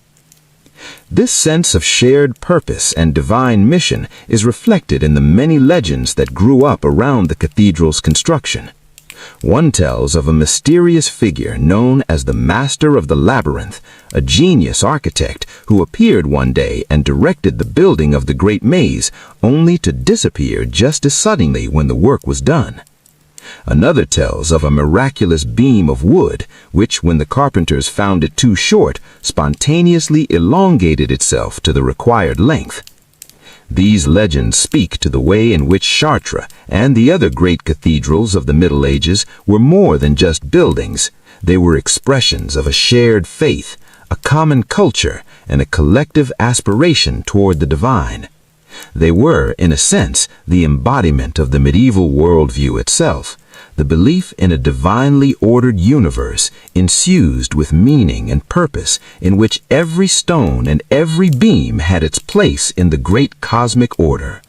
C: This sense of shared purpose and divine mission is reflected in the many legends that grew up around the cathedral's construction. One tells of a mysterious figure known as the Master of the Labyrinth, a genius architect who appeared one day and directed the building of the great maze, only to disappear just as suddenly when the work was done. Another tells of a miraculous beam of wood, which, when the carpenters found it too short, spontaneously elongated itself to the required length. These legends speak to the way in which Chartres and the other great cathedrals of the Middle Ages were more than just buildings. They were expressions of a shared faith, a common culture, and a collective aspiration toward the divine. They were, in a sense, the embodiment of the medieval worldview itself, the belief in a divinely ordered universe, infused with meaning and purpose, in which every stone and every beam had its place in the great cosmic order.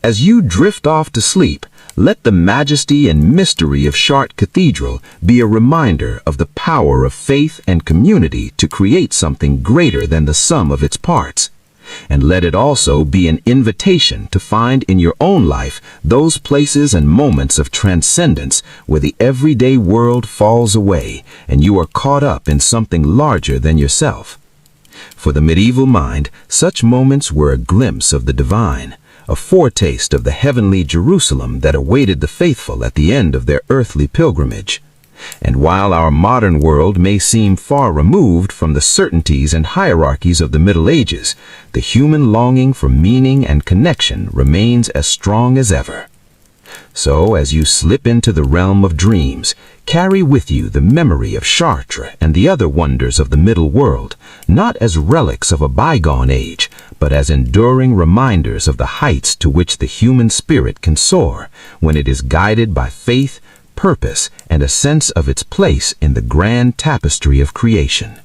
C: As you drift off to sleep, let the majesty and mystery of Chartres Cathedral be a reminder of the power of faith and community to create something greater than the sum of its parts. And let it also be an invitation to find in your own life those places and moments of transcendence where the everyday world falls away and you are caught up in something larger than yourself. For the medieval mind, such moments were a glimpse of the divine, a foretaste of the heavenly Jerusalem that awaited the faithful at the end of their earthly pilgrimage. And while our modern world may seem far removed from the certainties and hierarchies of the Middle Ages, the human longing for meaning and connection remains as strong as ever. So, as you slip into the realm of dreams, carry with you the memory of Chartres and the other wonders of the Middle World, not as relics of a bygone age, but as enduring reminders of the heights to which the human spirit can soar when it is guided by faith, purpose, and a sense of its place in the grand tapestry of creation.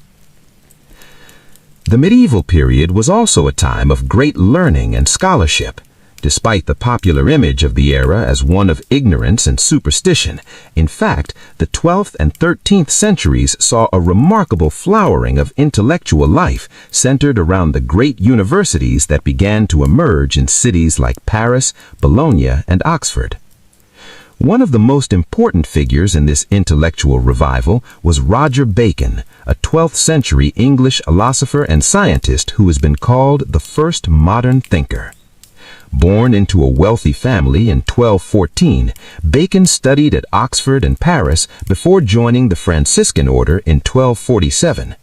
C: The medieval period was also a time of great learning and scholarship. Despite the popular image of the era as one of ignorance and superstition, in fact, the 12th and 13th centuries saw a remarkable flowering of intellectual life centered around the great universities that began to emerge in cities like Paris, Bologna, and Oxford. One of the most important figures in this intellectual revival was Roger Bacon, a 12th century English philosopher and scientist who has been called the first modern thinker. Born into a wealthy family in 1214, Bacon studied at Oxford and Paris before joining the Franciscan order in 1247.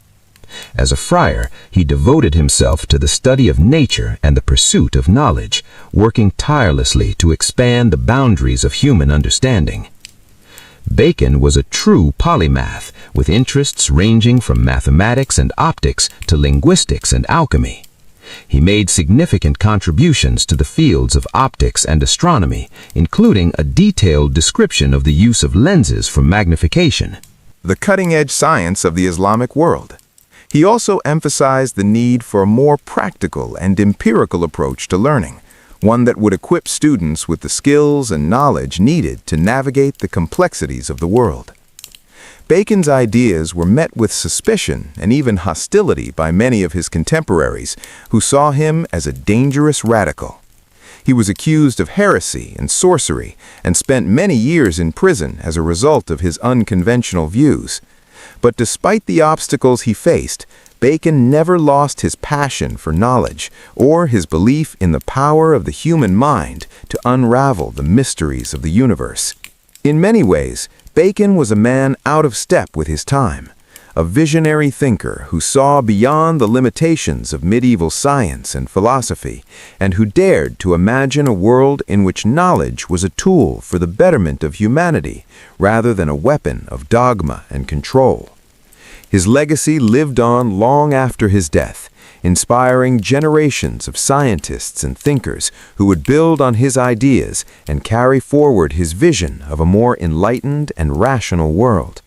C: As a friar, he devoted himself to the study of nature and the pursuit of knowledge, working tirelessly to expand the boundaries of human understanding. Bacon was a true polymath, with interests ranging from mathematics and optics to linguistics and alchemy. He made significant contributions to the fields of optics and astronomy, including a detailed description of the use of lenses for magnification.
A: The cutting-edge science of the Islamic world. He also emphasized the need for a more practical and empirical approach to learning, one that would equip students with the skills and knowledge needed to navigate the complexities of the world. Bacon's ideas were met with suspicion and even hostility by many of his contemporaries, who saw him as a dangerous radical. He was accused of heresy and sorcery and spent many years in prison as a result of his unconventional views. But despite the obstacles he faced, Bacon never lost his passion for knowledge or his belief in the power of the human mind to unravel the mysteries of the universe. In many ways, Bacon was a man out of step with his time, a visionary thinker who saw beyond the limitations of medieval science and philosophy, and who dared to imagine a world in which knowledge was a tool for the betterment of humanity rather than a weapon of dogma and control. His legacy lived on long after his death, inspiring generations of scientists and thinkers who would build on his ideas and carry forward his vision of a more enlightened and rational world.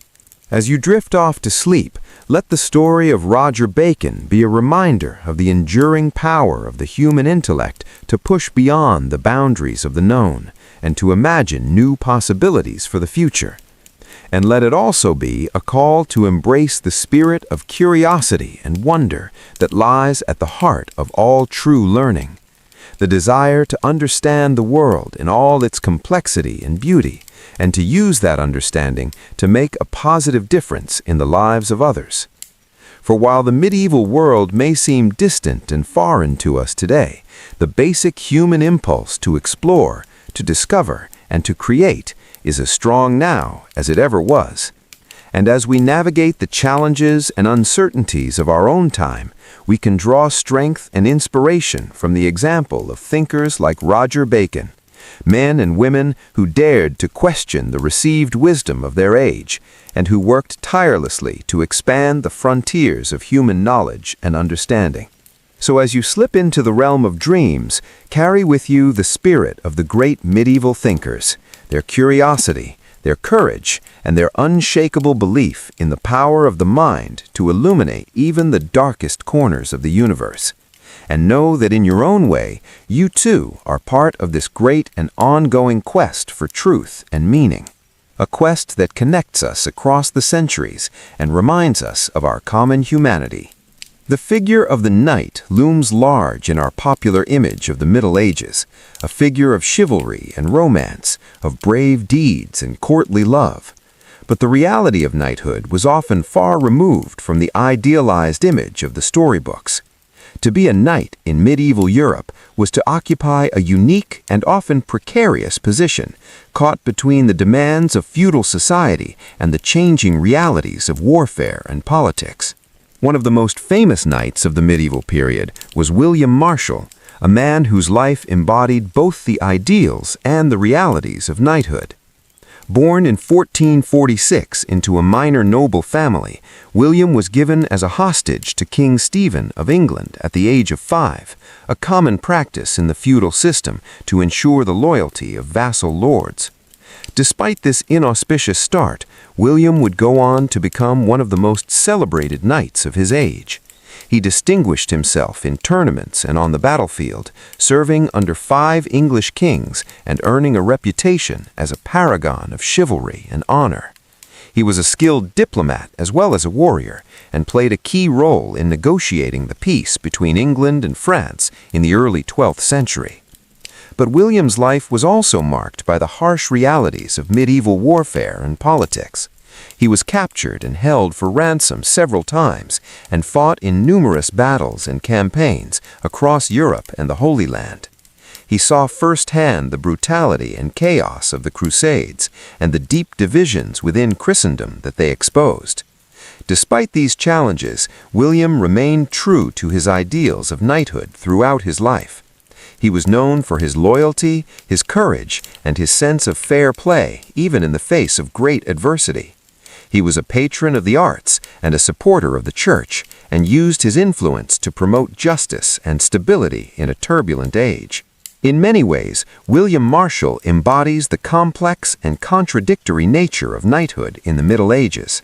A: As you drift off to sleep, let the story of Roger Bacon be a reminder of the enduring power of the human intellect to push beyond the boundaries of the known and to imagine new possibilities for the future. And let it also be a call to embrace the spirit of curiosity and wonder that lies at the heart of all true learning, the desire to understand the world in all its complexity and beauty, and to use that understanding to make a positive difference in the lives of others. For while the medieval world may seem distant and foreign to us today, the basic human impulse to explore, to discover, and to create is as strong now as it ever was. And as we navigate the challenges and uncertainties of our own time, we can draw strength and inspiration from the example of thinkers like Roger Bacon, men and women who dared to question the received wisdom of their age, and who worked tirelessly to expand the frontiers of human knowledge and understanding. So as you slip into the realm of dreams, carry with you the spirit of the great medieval thinkers, their curiosity, their courage, and their unshakable belief in the power of the mind to illuminate even the darkest corners of the universe. And know that in your own way, you too are part of this great and ongoing quest for truth and meaning. A quest that connects us across the centuries and reminds us of our common humanity. The figure of the knight looms large in our popular image of the Middle Ages, a figure of chivalry and romance, of brave deeds and courtly love. But the reality of knighthood was often far removed from the idealized image of the storybooks. To be a knight in medieval Europe was to occupy a unique and often precarious position, caught between the demands of feudal society and the changing realities of warfare and politics. One of the most famous knights of the medieval period was William Marshal, a man whose life embodied both the ideals and the realities of knighthood. Born in 1446 into a minor noble family, William was given as a hostage to King Stephen of England at the age of 5, a common practice in the feudal system to ensure the loyalty of vassal lords. Despite this inauspicious start, William would go on to become one of the most celebrated knights of his age. He distinguished himself in tournaments and on the battlefield, serving under 5 English kings and earning a reputation as a paragon of chivalry and honor. He was a skilled diplomat as well as a warrior, and played a key role in negotiating the peace between England and France in the early 12th century. But William's life was also marked by the harsh realities of medieval warfare and politics. He was captured and held for ransom several times and fought in numerous battles and campaigns across Europe and the Holy Land. He saw firsthand the brutality and chaos of the Crusades and the deep divisions within Christendom that they exposed. Despite these challenges, William remained true to his ideals of knighthood throughout his life. He was known for his loyalty, his courage, and his sense of fair play, even in the face of great adversity. He was a patron of the arts and a supporter of the church, and used his influence to promote justice and stability in a turbulent age. In many ways, William Marshal embodies the complex and contradictory nature of knighthood in the Middle Ages.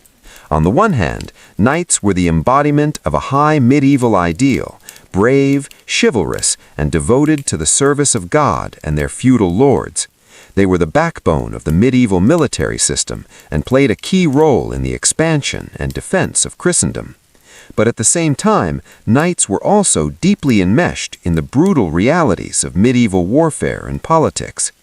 B: On the one hand, knights were the embodiment of a high medieval ideal, brave, chivalrous, and devoted to the service of God and their feudal lords. They were the backbone of the medieval military system and played a key role in the expansion and defense of Christendom. But at the same time, knights were also deeply enmeshed in the brutal realities of medieval warfare and politics.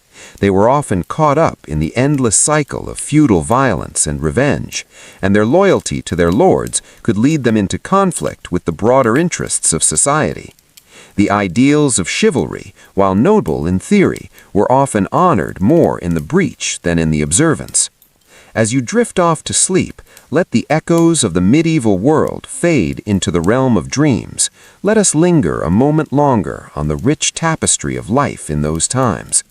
B: They were often caught up in the endless cycle of feudal violence and revenge, and their loyalty to their lords could lead them into conflict with the broader interests of society. The ideals of chivalry, while noble in theory, were often honored more in the breach than in the observance. As you drift off to sleep, let the echoes of the medieval world fade into the realm of dreams. Let us linger a moment longer on the rich tapestry of life in those times.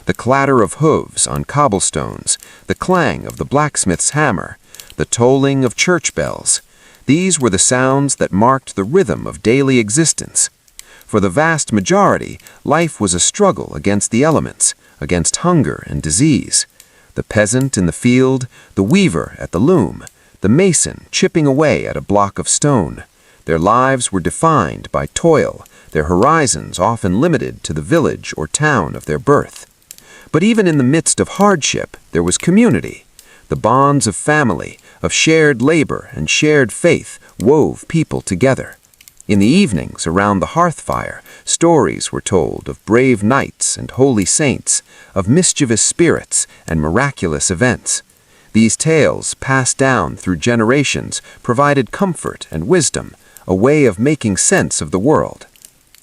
B: The clatter of hooves on cobblestones, the clang of the blacksmith's hammer, the tolling of church bells. These were the sounds that marked the rhythm of daily existence. For the vast majority, life was a struggle against the elements, against hunger and disease. The peasant in the field, the weaver at the loom, the mason chipping away at a block of stone. Their lives were defined by toil, their horizons often limited to the village or town of their birth. But even in the midst of hardship, there was community. The bonds of family, of shared labor and shared faith wove people together. In the evenings around the hearth fire, stories were told of brave knights and holy saints, of mischievous spirits and miraculous events. These tales, passed down through generations, provided comfort and wisdom, a way of making sense of the world.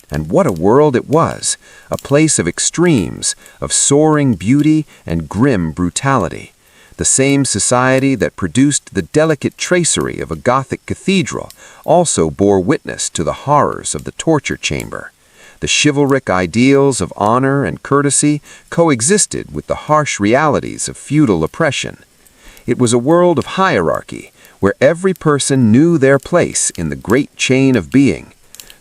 B: And what a world it was, a place of extremes, of soaring beauty and grim brutality. The same society that produced the delicate tracery of a Gothic cathedral also bore witness to the horrors of the torture chamber. The chivalric ideals of honor and courtesy coexisted with the harsh realities of feudal oppression. It was a world of hierarchy, where every person knew their place in the great chain of being.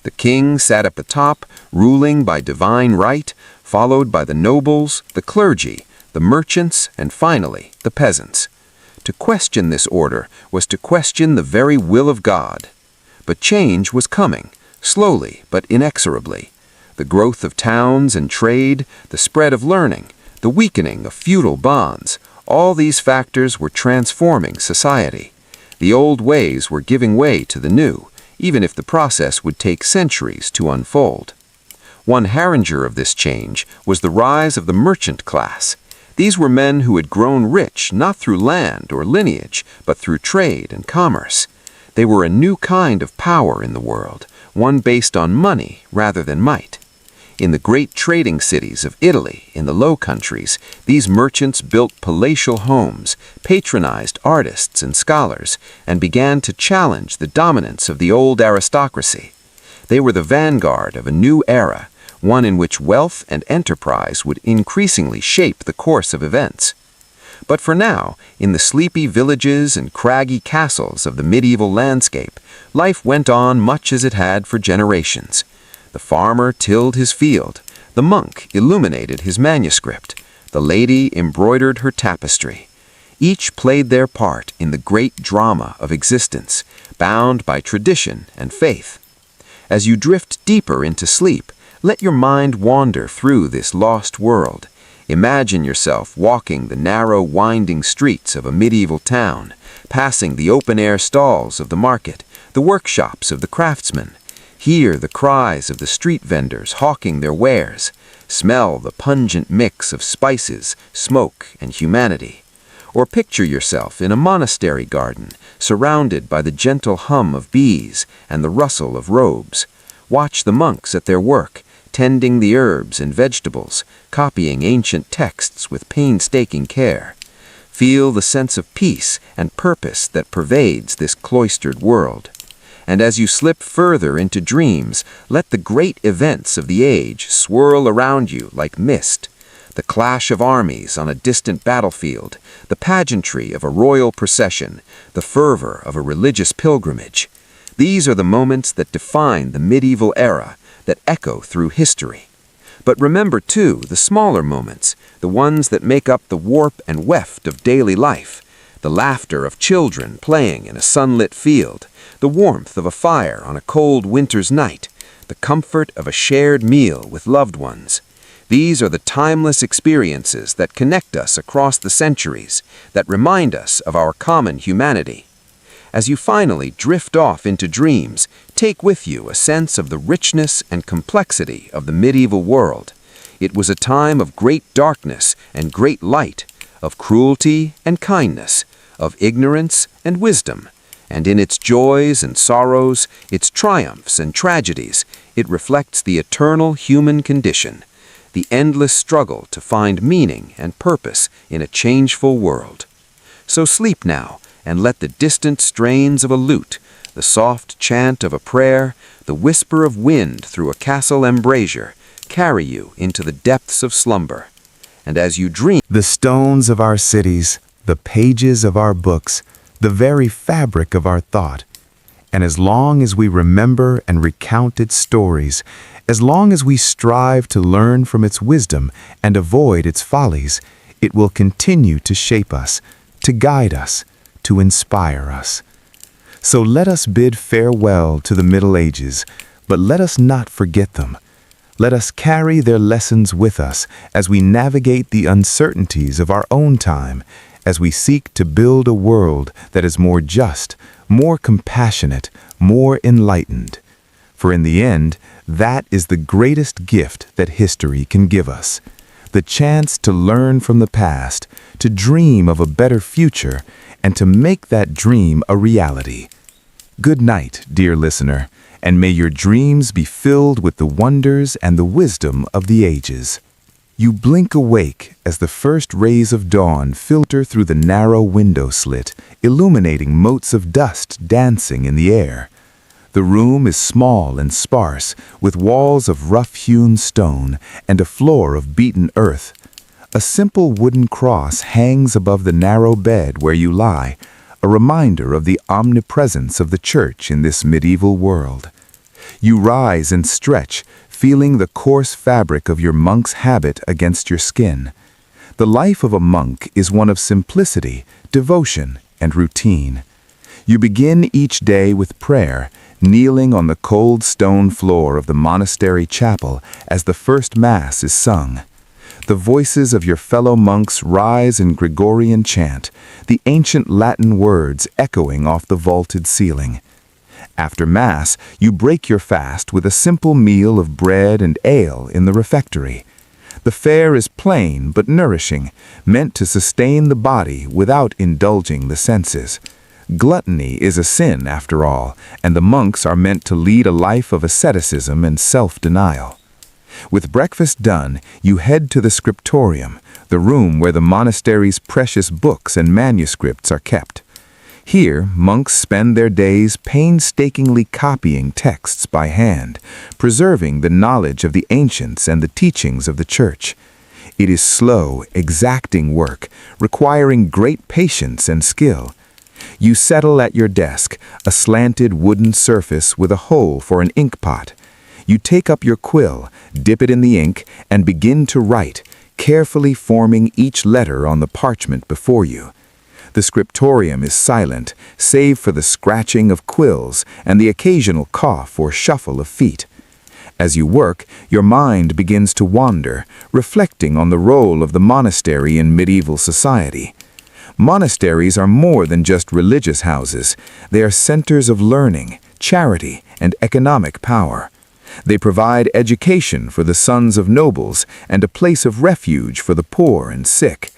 B: The king sat at the top, ruling by divine right, followed by the nobles, the clergy, the merchants, and finally, the peasants. To question this order was to question the very will of God. But change was coming, slowly but inexorably. The growth of towns and trade, the spread of learning, the weakening of feudal bonds, all these factors were transforming society. The old ways were giving way to the new, even if the process would take centuries to unfold. One harbinger of this change was the rise of the merchant class. These were men who had grown rich not through land or lineage, but through trade and commerce. They were a new kind of power in the world, one based on money rather than might. In the great trading cities of Italy, in the Low Countries, these merchants built palatial homes, patronized artists and scholars, and began to challenge the dominance of the old aristocracy. They were the vanguard of a new era, one in which wealth and enterprise would increasingly shape the course of events. But for now, in the sleepy villages and craggy castles of the medieval landscape, life went on much as it had for generations. The farmer tilled his field, the monk illuminated his manuscript, the lady embroidered her tapestry. Each played their part in the great drama of existence, bound by tradition and faith. As you drift deeper into sleep, let your mind wander through this lost world. Imagine yourself walking the narrow, winding streets of a medieval town, passing the open-air stalls of the market, the workshops of the craftsmen. Hear the cries of the street vendors hawking their wares. Smell the pungent mix of spices, smoke, and humanity. Or picture yourself in a monastery garden, surrounded by the gentle hum of bees and the rustle of robes. Watch the monks at their work, tending the herbs and vegetables, copying ancient texts with painstaking care. Feel the sense of peace and purpose that pervades this cloistered world. And as you slip further into dreams, let the great events of the age swirl around you like mist. The clash of armies on a distant battlefield, the pageantry of a royal procession, the fervor of a religious pilgrimage. These are the moments that define the medieval era, that echo through history. But remember, too, the smaller moments, the ones that make up the warp and weft of daily life. the laughter of children playing in a sunlit field, the warmth of a fire on a cold winter's night, the comfort of a shared meal with loved ones. These are the timeless experiences that connect us across the centuries, that remind us of our common humanity. As you finally drift off into dreams, take with you a sense of the richness and complexity of the medieval world. It was a time of great darkness and great light, of cruelty and kindness, of ignorance and wisdom, and in its joys and sorrows, its triumphs and tragedies, it reflects the eternal human condition, the endless struggle to find meaning and purpose in a changeful world. So sleep now, and let the distant strains of a lute, the soft chant of a prayer, the whisper of wind through a castle embrasure, carry you into the depths of slumber. And as you dream,
A: The stones of our cities, the pages of our books, the very fabric of our thought. And as long as we remember and recount its stories, as long as we strive to learn from its wisdom and avoid its follies, it will continue to shape us, to guide us, to inspire us. So let us bid farewell to the Middle Ages, but let us not forget them. Let us carry their lessons with us as we navigate the uncertainties of our own time, as we seek to build a world that is more just, more compassionate, more enlightened. For in the end, that is the greatest gift that history can give us. The chance to learn from the past, to dream of a better future, and to make that dream a reality. Good night, dear listener, and may your dreams be filled with the wonders and the wisdom of the ages. You blink awake as the first rays of dawn filter through the narrow window slit, illuminating motes of dust dancing in the air. The room is small and sparse, with walls of rough-hewn stone and a floor of beaten earth. A simple wooden cross hangs above the narrow bed where you lie, a reminder of the omnipresence of the church in this medieval world. You rise and stretch, feeling the coarse fabric of your monk's habit against your skin. The life of a monk is one of simplicity, devotion, and routine. You begin each day with prayer, kneeling on the cold stone floor of the monastery chapel as the first Mass is sung. The voices of your fellow monks rise in Gregorian chant, the ancient Latin words echoing off the vaulted ceiling. After Mass, you break your fast with a simple meal of bread and ale in the refectory. The fare is plain but nourishing, meant to sustain the body without indulging the senses. Gluttony is a sin, after all, and the monks are meant to lead a life of asceticism and self-denial. With breakfast done, you head to the scriptorium, the room where the monastery's precious books and manuscripts are kept. Here, monks spend their days painstakingly copying texts by hand, preserving the knowledge of the ancients and the teachings of the Church. It is slow, exacting work, requiring great patience and skill. You settle at your desk, a slanted wooden surface with a hole for an ink pot. You take up your quill, dip it in the ink, and begin to write, carefully forming each letter on the parchment before you. The scriptorium is silent, save for the scratching of quills and the occasional cough or shuffle of feet. As you work, your mind begins to wander, reflecting on the role of the monastery in medieval society. Monasteries are more than just religious houses. They are centers of learning, charity, and economic power. They provide education for the sons of nobles and a place of refuge for the poor and sick.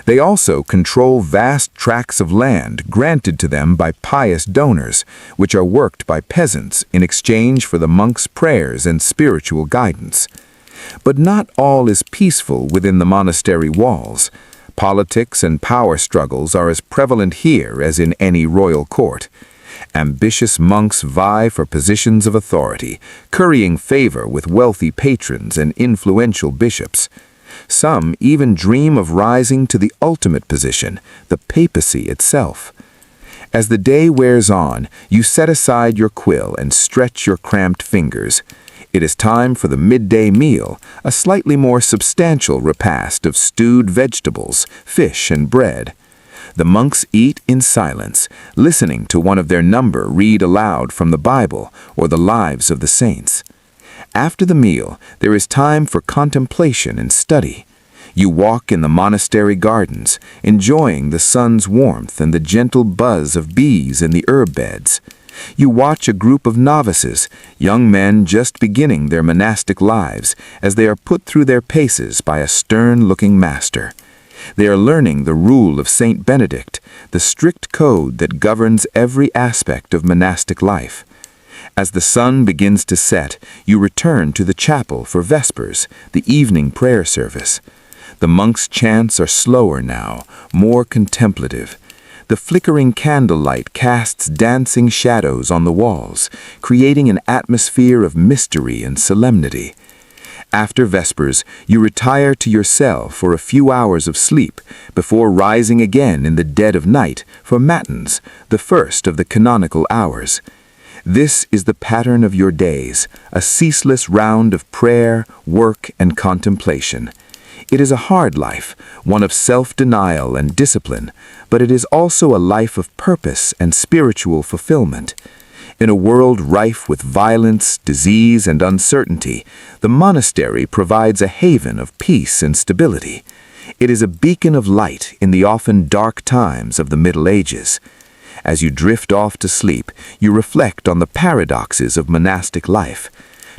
A: They also control vast tracts of land granted to them by pious donors, which are worked by peasants in exchange for the monks' prayers and spiritual guidance. But not all is peaceful within the monastery walls. Politics and power struggles are as prevalent here as in any royal court. Ambitious monks vie for positions of authority, currying favor with wealthy patrons and influential bishops. Some even dream of rising to the ultimate position, the papacy itself. As the day wears on, you set aside your quill and stretch your cramped fingers. It is time for the midday meal, a slightly more substantial repast of stewed vegetables, fish, and bread.
C: The monks eat in silence, listening to one of their number read aloud from the Bible or the lives of the saints. After the meal, there is time for contemplation and study. You walk in the monastery gardens, enjoying the sun's warmth and the gentle buzz of bees in the herb beds. You watch a group of novices, young men just beginning their monastic lives, as they are put through their paces by a stern-looking master. They are learning the rule of Saint Benedict, the strict code that governs every aspect of monastic life. As the sun begins to set, you return to the chapel for Vespers, the evening prayer service. The monks' chants are slower now, more contemplative. The flickering candlelight casts dancing shadows on the walls, creating an atmosphere of mystery and solemnity. After Vespers, you retire to your cell for a few hours of sleep before rising again in the dead of night for matins, the first of the canonical hours. This is the pattern of your days, a ceaseless round of prayer, work, and contemplation. It is a hard life, one of self-denial and discipline, but it is also a life of purpose and spiritual fulfillment. In a world rife with violence, disease, and uncertainty, the monastery provides a haven of peace and stability. It is a beacon of light in the often dark times of the Middle Ages. As you drift off to sleep, you reflect on the paradoxes of monastic life.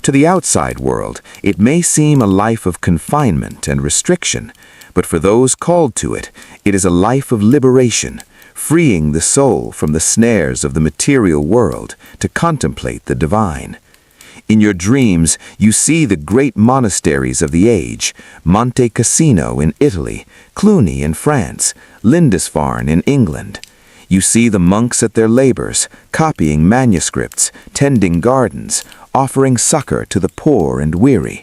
C: To the outside world, it may seem a life of confinement and restriction, but for those called to it, it is a life of liberation, freeing the soul from the snares of the material world to contemplate the divine. In your dreams, you see the great monasteries of the age, Monte Cassino in Italy, Cluny in France, Lindisfarne in England. You see the monks at their labors, copying manuscripts, tending gardens, offering succor to the poor and weary.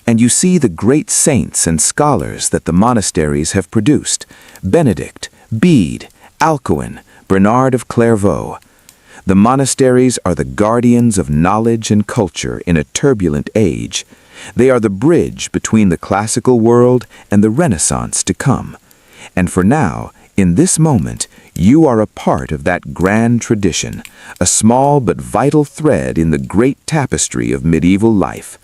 C: And you see the great saints and scholars that the monasteries have produced, Benedict, Bede, Alcuin, Bernard of Clairvaux. The monasteries are the guardians of knowledge and culture in a turbulent age. They are the bridge between the classical world and the Renaissance to come. And for now, in this moment, you are a part of that grand tradition, a small but vital thread in the great tapestry of medieval life.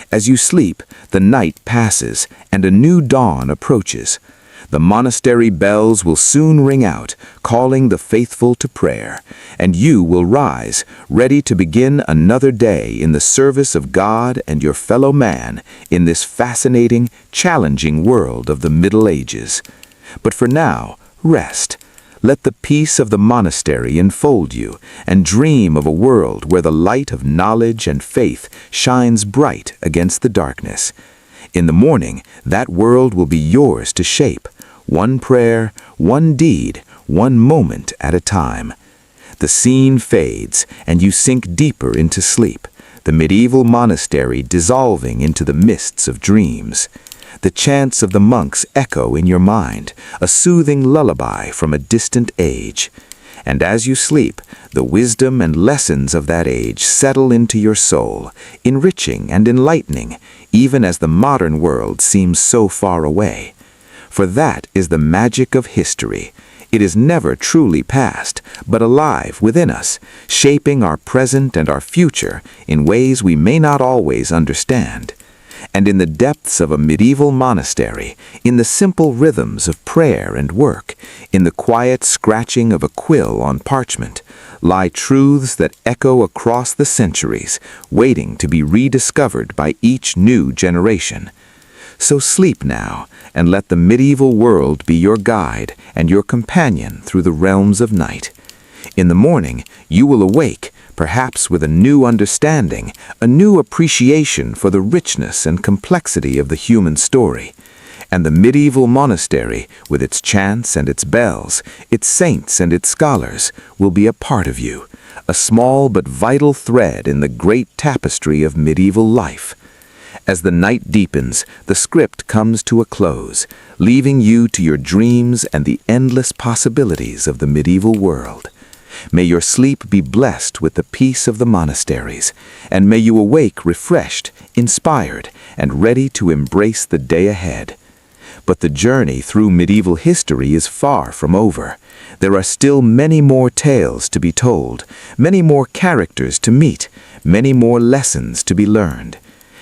C: As you sleep, the night passes and a new dawn approaches. The monastery bells will soon ring out, calling the faithful to prayer, and you will rise, ready to begin another day in the service of God and your fellow man in this fascinating, challenging world of the Middle Ages. But for now, rest. Let the peace of the monastery enfold you, and dream of a world where the light of knowledge and faith shines bright against the darkness. In the morning, that world will be yours to shape, one prayer, one deed, one moment at a time. The scene fades, and you sink deeper into sleep, the medieval monastery dissolving into the mists of dreams. The chants of the monks echo in your mind, a soothing lullaby from a distant age. And as you sleep, the wisdom and lessons of that age settle into your soul, enriching and enlightening, even as the modern world seems so far away. For that is the magic of history. It is never truly past, but alive within us, shaping our present and our future in ways we may not always understand. And in the depths of a medieval monastery, in the simple rhythms of prayer and work, in the quiet scratching of a quill on parchment, lie truths that echo across the centuries, waiting to be rediscovered by each new generation. So sleep now, and let the medieval world be your guide and your companion through the realms of night. In the morning, you will awake, perhaps with a new understanding, a new appreciation for the richness and complexity of the human story. And the medieval monastery, with its chants and its bells, its saints and its scholars, will be a part of you, a small but vital thread in the great tapestry of medieval life. As the night deepens, the script comes to a close, leaving you to your dreams and the endless possibilities of the medieval world. May your sleep be blessed with the peace of the monasteries, and may you awake refreshed, inspired, and ready to embrace the day ahead. But the journey through medieval history is far from over. There are still many more tales to be told, many more characters to meet, many more lessons to be learned.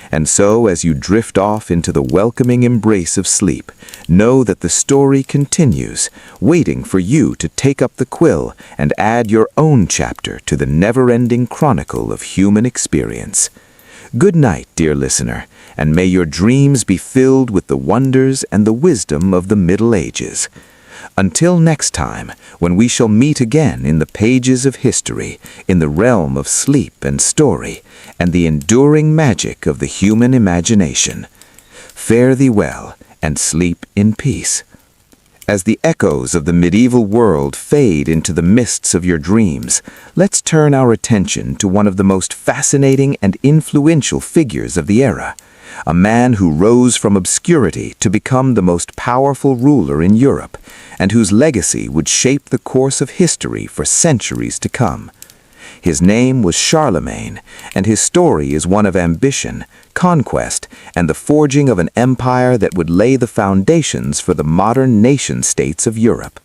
C: And so, as you drift off into the welcoming embrace of sleep, know that the story continues, waiting for you to take up the quill and add your own chapter to the never-ending chronicle of human experience. Good night, dear listener, and may your dreams be filled with the wonders and the wisdom of the Middle Ages. Until next time, when we shall meet again in the pages of history, in the realm of sleep and story, and the enduring magic of the human imagination. Fare thee well, and sleep in peace. As the echoes of the medieval world fade into the mists of your dreams, let's turn our attention to one of the most fascinating and influential figures of the era, a man who rose from obscurity to become the most powerful ruler in Europe, and whose legacy would shape the course of history for centuries to come. His name was Charlemagne, and his story is one of ambition, conquest, and the forging of an empire that would lay the foundations for the modern nation-states of Europe.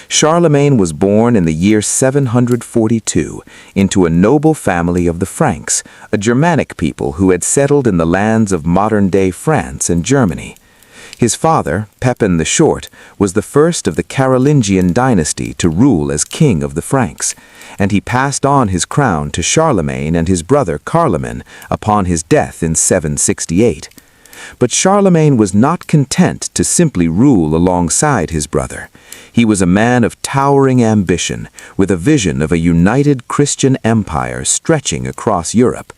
C: Charlemagne was born in the year 742 into a noble family of the Franks, a Germanic people who had settled in the lands of modern-day France and Germany. His father, Pepin the Short, was the first of the Carolingian dynasty to rule as king of the Franks, and he passed on his crown to Charlemagne and his brother Carloman upon his death in 768. But Charlemagne was not content to simply rule alongside his brother. He was a man of towering ambition, with a vision of a united Christian empire stretching across Europe.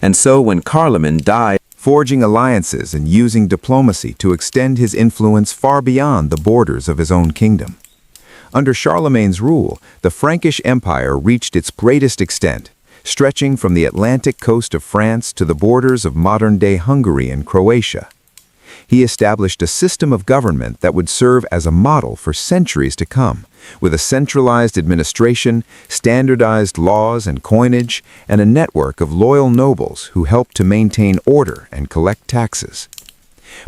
C: And so when Carloman died,
D: forging alliances and using diplomacy to extend his influence far beyond the borders of his own kingdom. Under Charlemagne's rule, the Frankish Empire reached its greatest extent, stretching from the Atlantic coast of France to the borders of modern-day Hungary and Croatia. He established a system of government that would serve as a model for centuries to come, with a centralized administration, standardized laws and coinage, and a network of loyal nobles who helped to maintain order and collect taxes.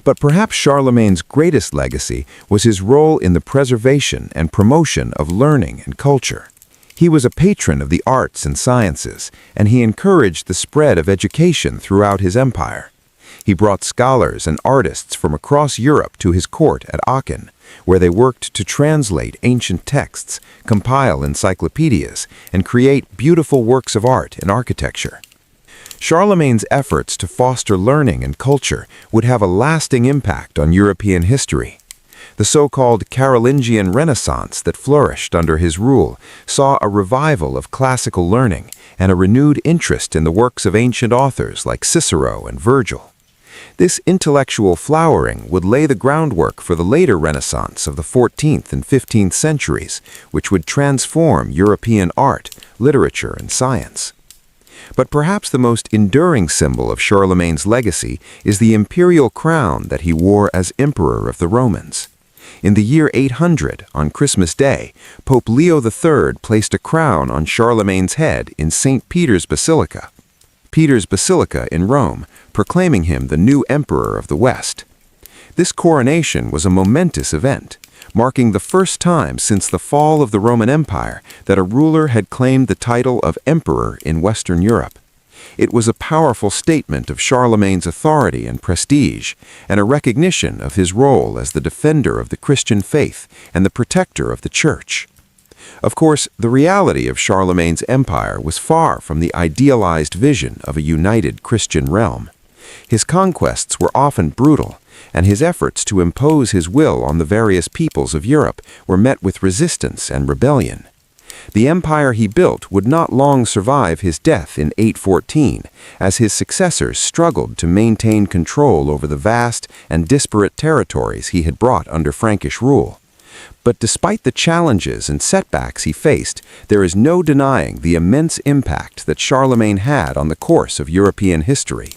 D: But perhaps Charlemagne's greatest legacy was his role in the preservation and promotion of learning and culture. He was a patron of the arts and sciences, and he encouraged the spread of education throughout his empire. He brought scholars and artists from across Europe to his court at Aachen, where they worked to translate ancient texts, compile encyclopedias, and create beautiful works of art and architecture. Charlemagne's efforts to foster learning and culture would have a lasting impact on European history. The so-called Carolingian Renaissance that flourished under his rule saw a revival of classical learning and a renewed interest in the works of ancient authors like Cicero and Virgil. This intellectual flowering would lay the groundwork for the later Renaissance of the 14th and 15th centuries, which would transform European art, literature, and science. But perhaps the most enduring symbol of Charlemagne's legacy is the imperial crown that he wore as Emperor of the Romans. In the year 800, on Christmas Day, Pope Leo III placed a crown on Charlemagne's head in St. Peter's Basilica in Rome, proclaiming him the new Emperor of the West. This coronation was a momentous event, marking the first time since the fall of the Roman Empire that a ruler had claimed the title of Emperor in Western Europe. It was a powerful statement of Charlemagne's authority and prestige, and a recognition of his role as the defender of the Christian faith and the protector of the Church. Of course, the reality of Charlemagne's empire was far from the idealized vision of a united Christian realm. His conquests were often brutal, and his efforts to impose his will on the various peoples of Europe were met with resistance and rebellion. The empire he built would not long survive his death in 814, as his successors struggled to maintain control over the vast and disparate territories he had brought under Frankish rule. But despite the challenges and setbacks he faced, there is no denying the immense impact that Charlemagne had on the course of European history.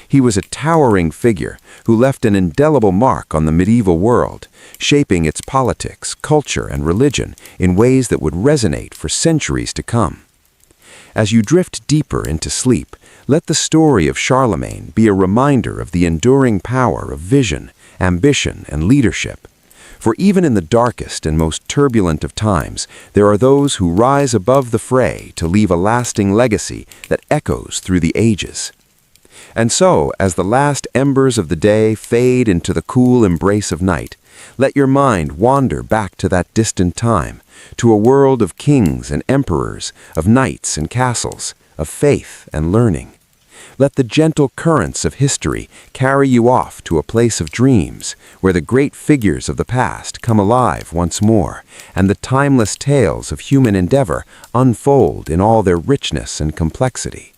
D: He was a towering figure who left an indelible mark on the medieval world, shaping its politics, culture, and religion in ways that would resonate for centuries to come. As you drift deeper into sleep, let the story of Charlemagne be a reminder of the enduring power of vision
B: ambition, and leadership. For even in the darkest and most turbulent of times, there are those who rise above the fray to leave a lasting legacy that echoes through the ages. And so, as the last embers of the day fade into the cool embrace of night, let your mind wander back to that distant time, to a world of kings and emperors, of knights and castles, of faith and learning. Let the gentle currents of history carry you off to a place of dreams, where the great figures of the past come alive once more, and the timeless tales of human endeavor unfold in all their richness and complexity.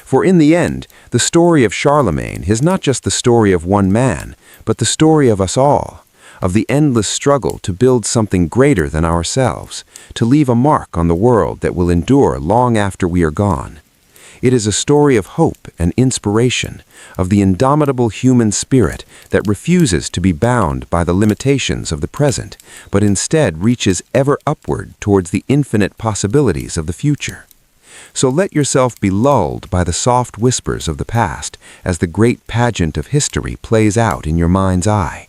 B: For in the end, the story of Charlemagne is not just the story of one man, but the story of us all, of the endless struggle to build something greater than ourselves, to leave a mark on the world that will endure long after we are gone. It is a story of hope and inspiration, of the indomitable human spirit that refuses to be bound by the limitations of the present, but instead reaches ever upward towards the infinite possibilities of the future. So let yourself be lulled by the soft whispers of the past as the great pageant of history plays out in your mind's eye.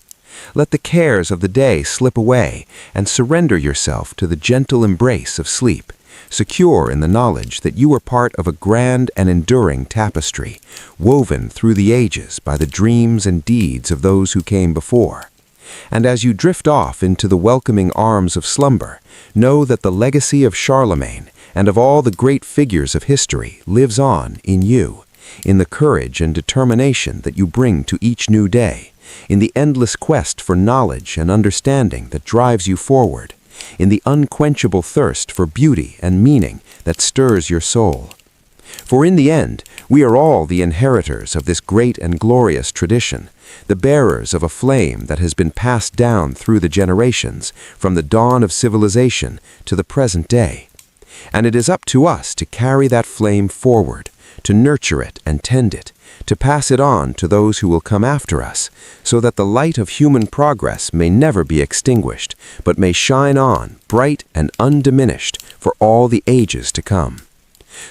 B: Let the cares of the day slip away and surrender yourself to the gentle embrace of sleep, secure in the knowledge that you are part of a grand and enduring tapestry, woven through the ages by the dreams and deeds of those who came before. And as you drift off into the welcoming arms of slumber, know that the legacy of Charlemagne and of all the great figures of history lives on in you, in the courage and determination that you bring to each new day, in the endless quest for knowledge and understanding that drives you forward, in the unquenchable thirst for beauty and meaning that stirs your soul. For in the end, we are all the inheritors of this great and glorious tradition, the bearers of a flame that has been passed down through the generations, from the dawn of civilization to the present day. And it is up to us to carry that flame forward, to nurture it and tend it, to pass it on to those who will come after us, so that the light of human progress may never be extinguished, but may shine on, bright and undiminished, for all the ages to come.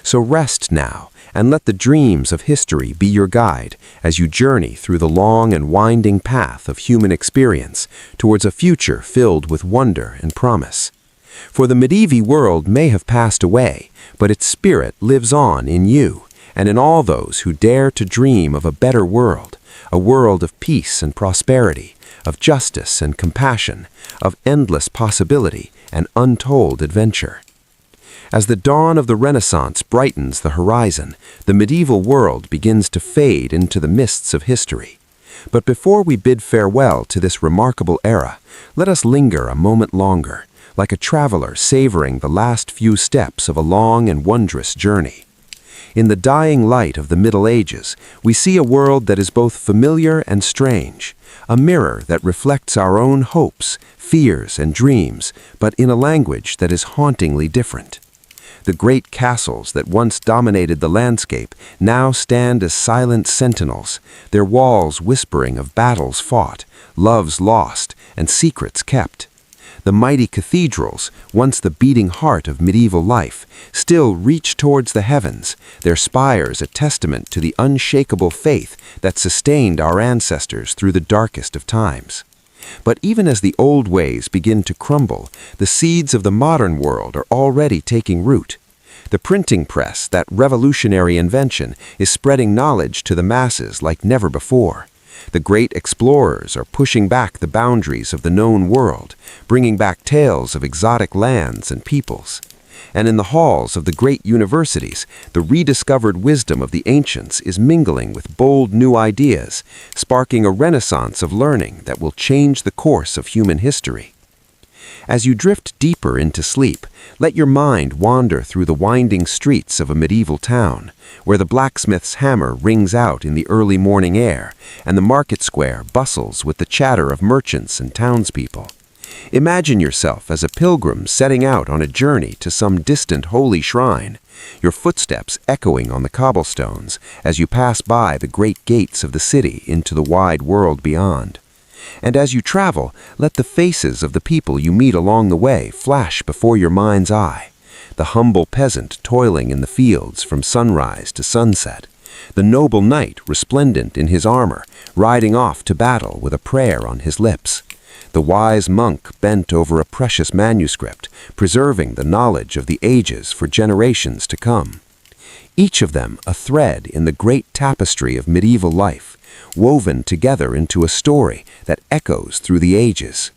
B: So rest now, and let the dreams of history be your guide as you journey through the long and winding path of human experience towards a future filled with wonder and promise. For the medieval world may have passed away, but its spirit lives on in you, and in all those who dare to dream of a better world, a world of peace and prosperity, of justice and compassion, of endless possibility and untold adventure. As the dawn of the Renaissance brightens the horizon, the medieval world begins to fade into the mists of history. But before we bid farewell to this remarkable era, let us linger a moment longer, like a traveler savoring the last few steps of a long and wondrous journey. In the dying light of the Middle Ages, we see a world that is both familiar and strange, a mirror that reflects our own hopes, fears, and dreams, but in a language that is hauntingly different. The great castles that once dominated the landscape now stand as silent sentinels, their walls whispering of battles fought, loves lost, and secrets kept. The mighty cathedrals, once the beating heart of medieval life, still reach towards the heavens, their spires a testament to the unshakable faith that sustained our ancestors through the darkest of times. But even as the old ways begin to crumble, the seeds of the modern world are already taking root. The printing press, that revolutionary invention, is spreading knowledge to the masses like never before. The great explorers are pushing back the boundaries of the known world, bringing back tales of exotic lands and peoples. And in the halls of the great universities, the rediscovered wisdom of the ancients is mingling with bold new ideas, sparking a renaissance of learning that will change the course of human history. As you drift deeper into sleep, let your mind wander through the winding streets of a medieval town, where the blacksmith's hammer rings out in the early morning air, and the market square bustles with the chatter of merchants and townspeople. Imagine yourself as a pilgrim setting out on a journey to some distant holy shrine, your footsteps echoing on the cobblestones as you pass by the great gates of the city into the wide world beyond. And as you travel, let the faces of the people you meet along the way flash before your mind's eye. The humble peasant toiling in the fields from sunrise to sunset, The noble knight resplendent in his armor, riding off to battle with a prayer on his lips. The wise monk bent over a precious manuscript, preserving the knowledge of the ages for generations to come. Each of them a thread in the great tapestry of medieval life, woven together into a story that echoes through the ages.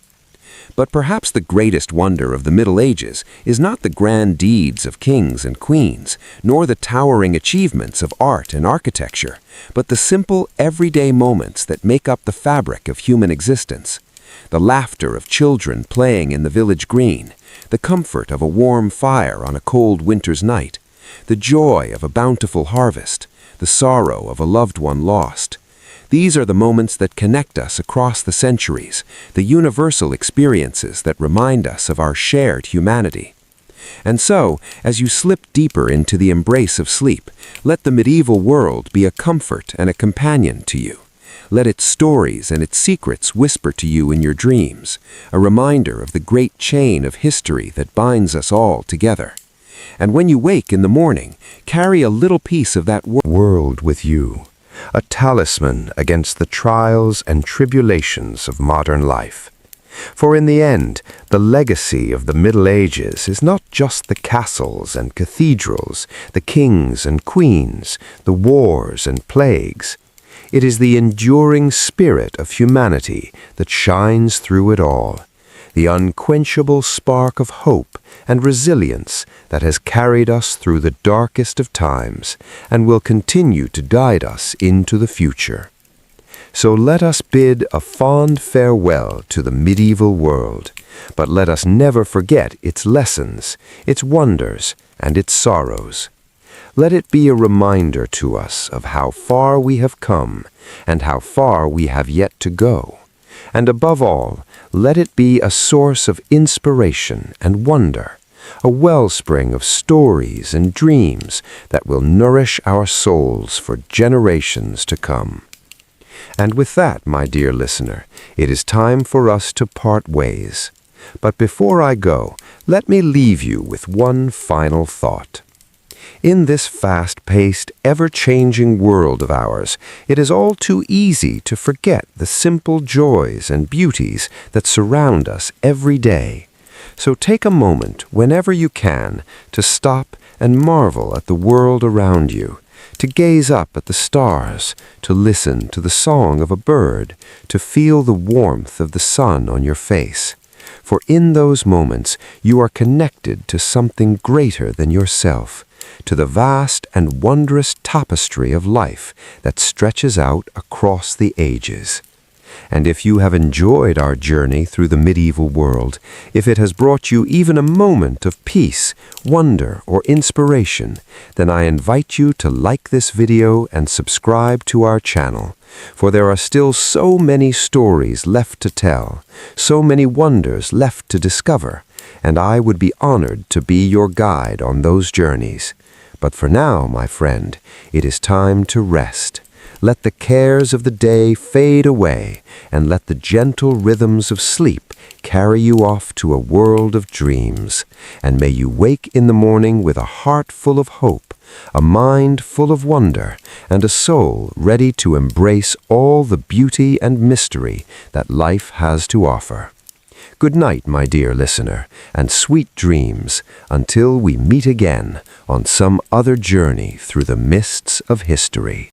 B: But perhaps the greatest wonder of the Middle Ages is not the grand deeds of kings and queens, nor the towering achievements of art and architecture, but the simple, everyday moments that make up the fabric of human existence. The laughter of children playing in the village green, the comfort of a warm fire on a cold winter's night, the joy of a bountiful harvest, the sorrow of a loved one lost. These are the moments that connect us across the centuries, the universal experiences that remind us of our shared humanity. And so, as you slip deeper into the embrace of sleep, let the medieval world be a comfort and a companion to you. Let its stories and its secrets whisper to you in your dreams, a reminder of the great chain of history that binds us all together. And when you wake in the morning, carry a little piece of that
A: World with you, a talisman against the trials and tribulations of modern life. For in the end, the legacy of the Middle Ages is not just the castles and cathedrals, the kings and queens, the wars and plagues. It is the enduring spirit of humanity that shines through it all, the unquenchable spark of hope and resilience that has carried us through the darkest of times and will continue to guide us into the future. So let us bid a fond farewell to the medieval world, but let us never forget its lessons, its wonders, and its sorrows. Let it be a reminder to us of how far we have come and how far we have yet to go. And above all, let it be a source of inspiration and wonder, a wellspring of stories and dreams that will nourish our souls for generations to come. And with that, my dear listener, it is time for us to part ways. But before I go, let me leave you with one final thought. In this fast-paced, ever-changing world of ours, it is all too easy to forget the simple joys and beauties that surround us every day. So take a moment, whenever you can, to stop and marvel at the world around you, to gaze up at the stars, to listen to the song of a bird, to feel the warmth of the sun on your face. For in those moments, you are connected to something greater than yourself, to the vast and wondrous tapestry of life that stretches out across the ages. And if you have enjoyed our journey through the medieval world, if it has brought you even a moment of peace, wonder, or inspiration, then I invite you to like this video and subscribe to our channel, for there are still so many stories left to tell, so many wonders left to discover, and I would be honored to be your guide on those journeys. But for now, my friend, it is time to rest. Let the cares of the day fade away, and let the gentle rhythms of sleep carry you off to a world of dreams. And may you wake in the morning with a heart full of hope, a mind full of wonder, and a soul ready to embrace all the beauty and mystery that life has to offer. Good night, my dear listener, and sweet dreams until we meet again on some other journey through the mists of history.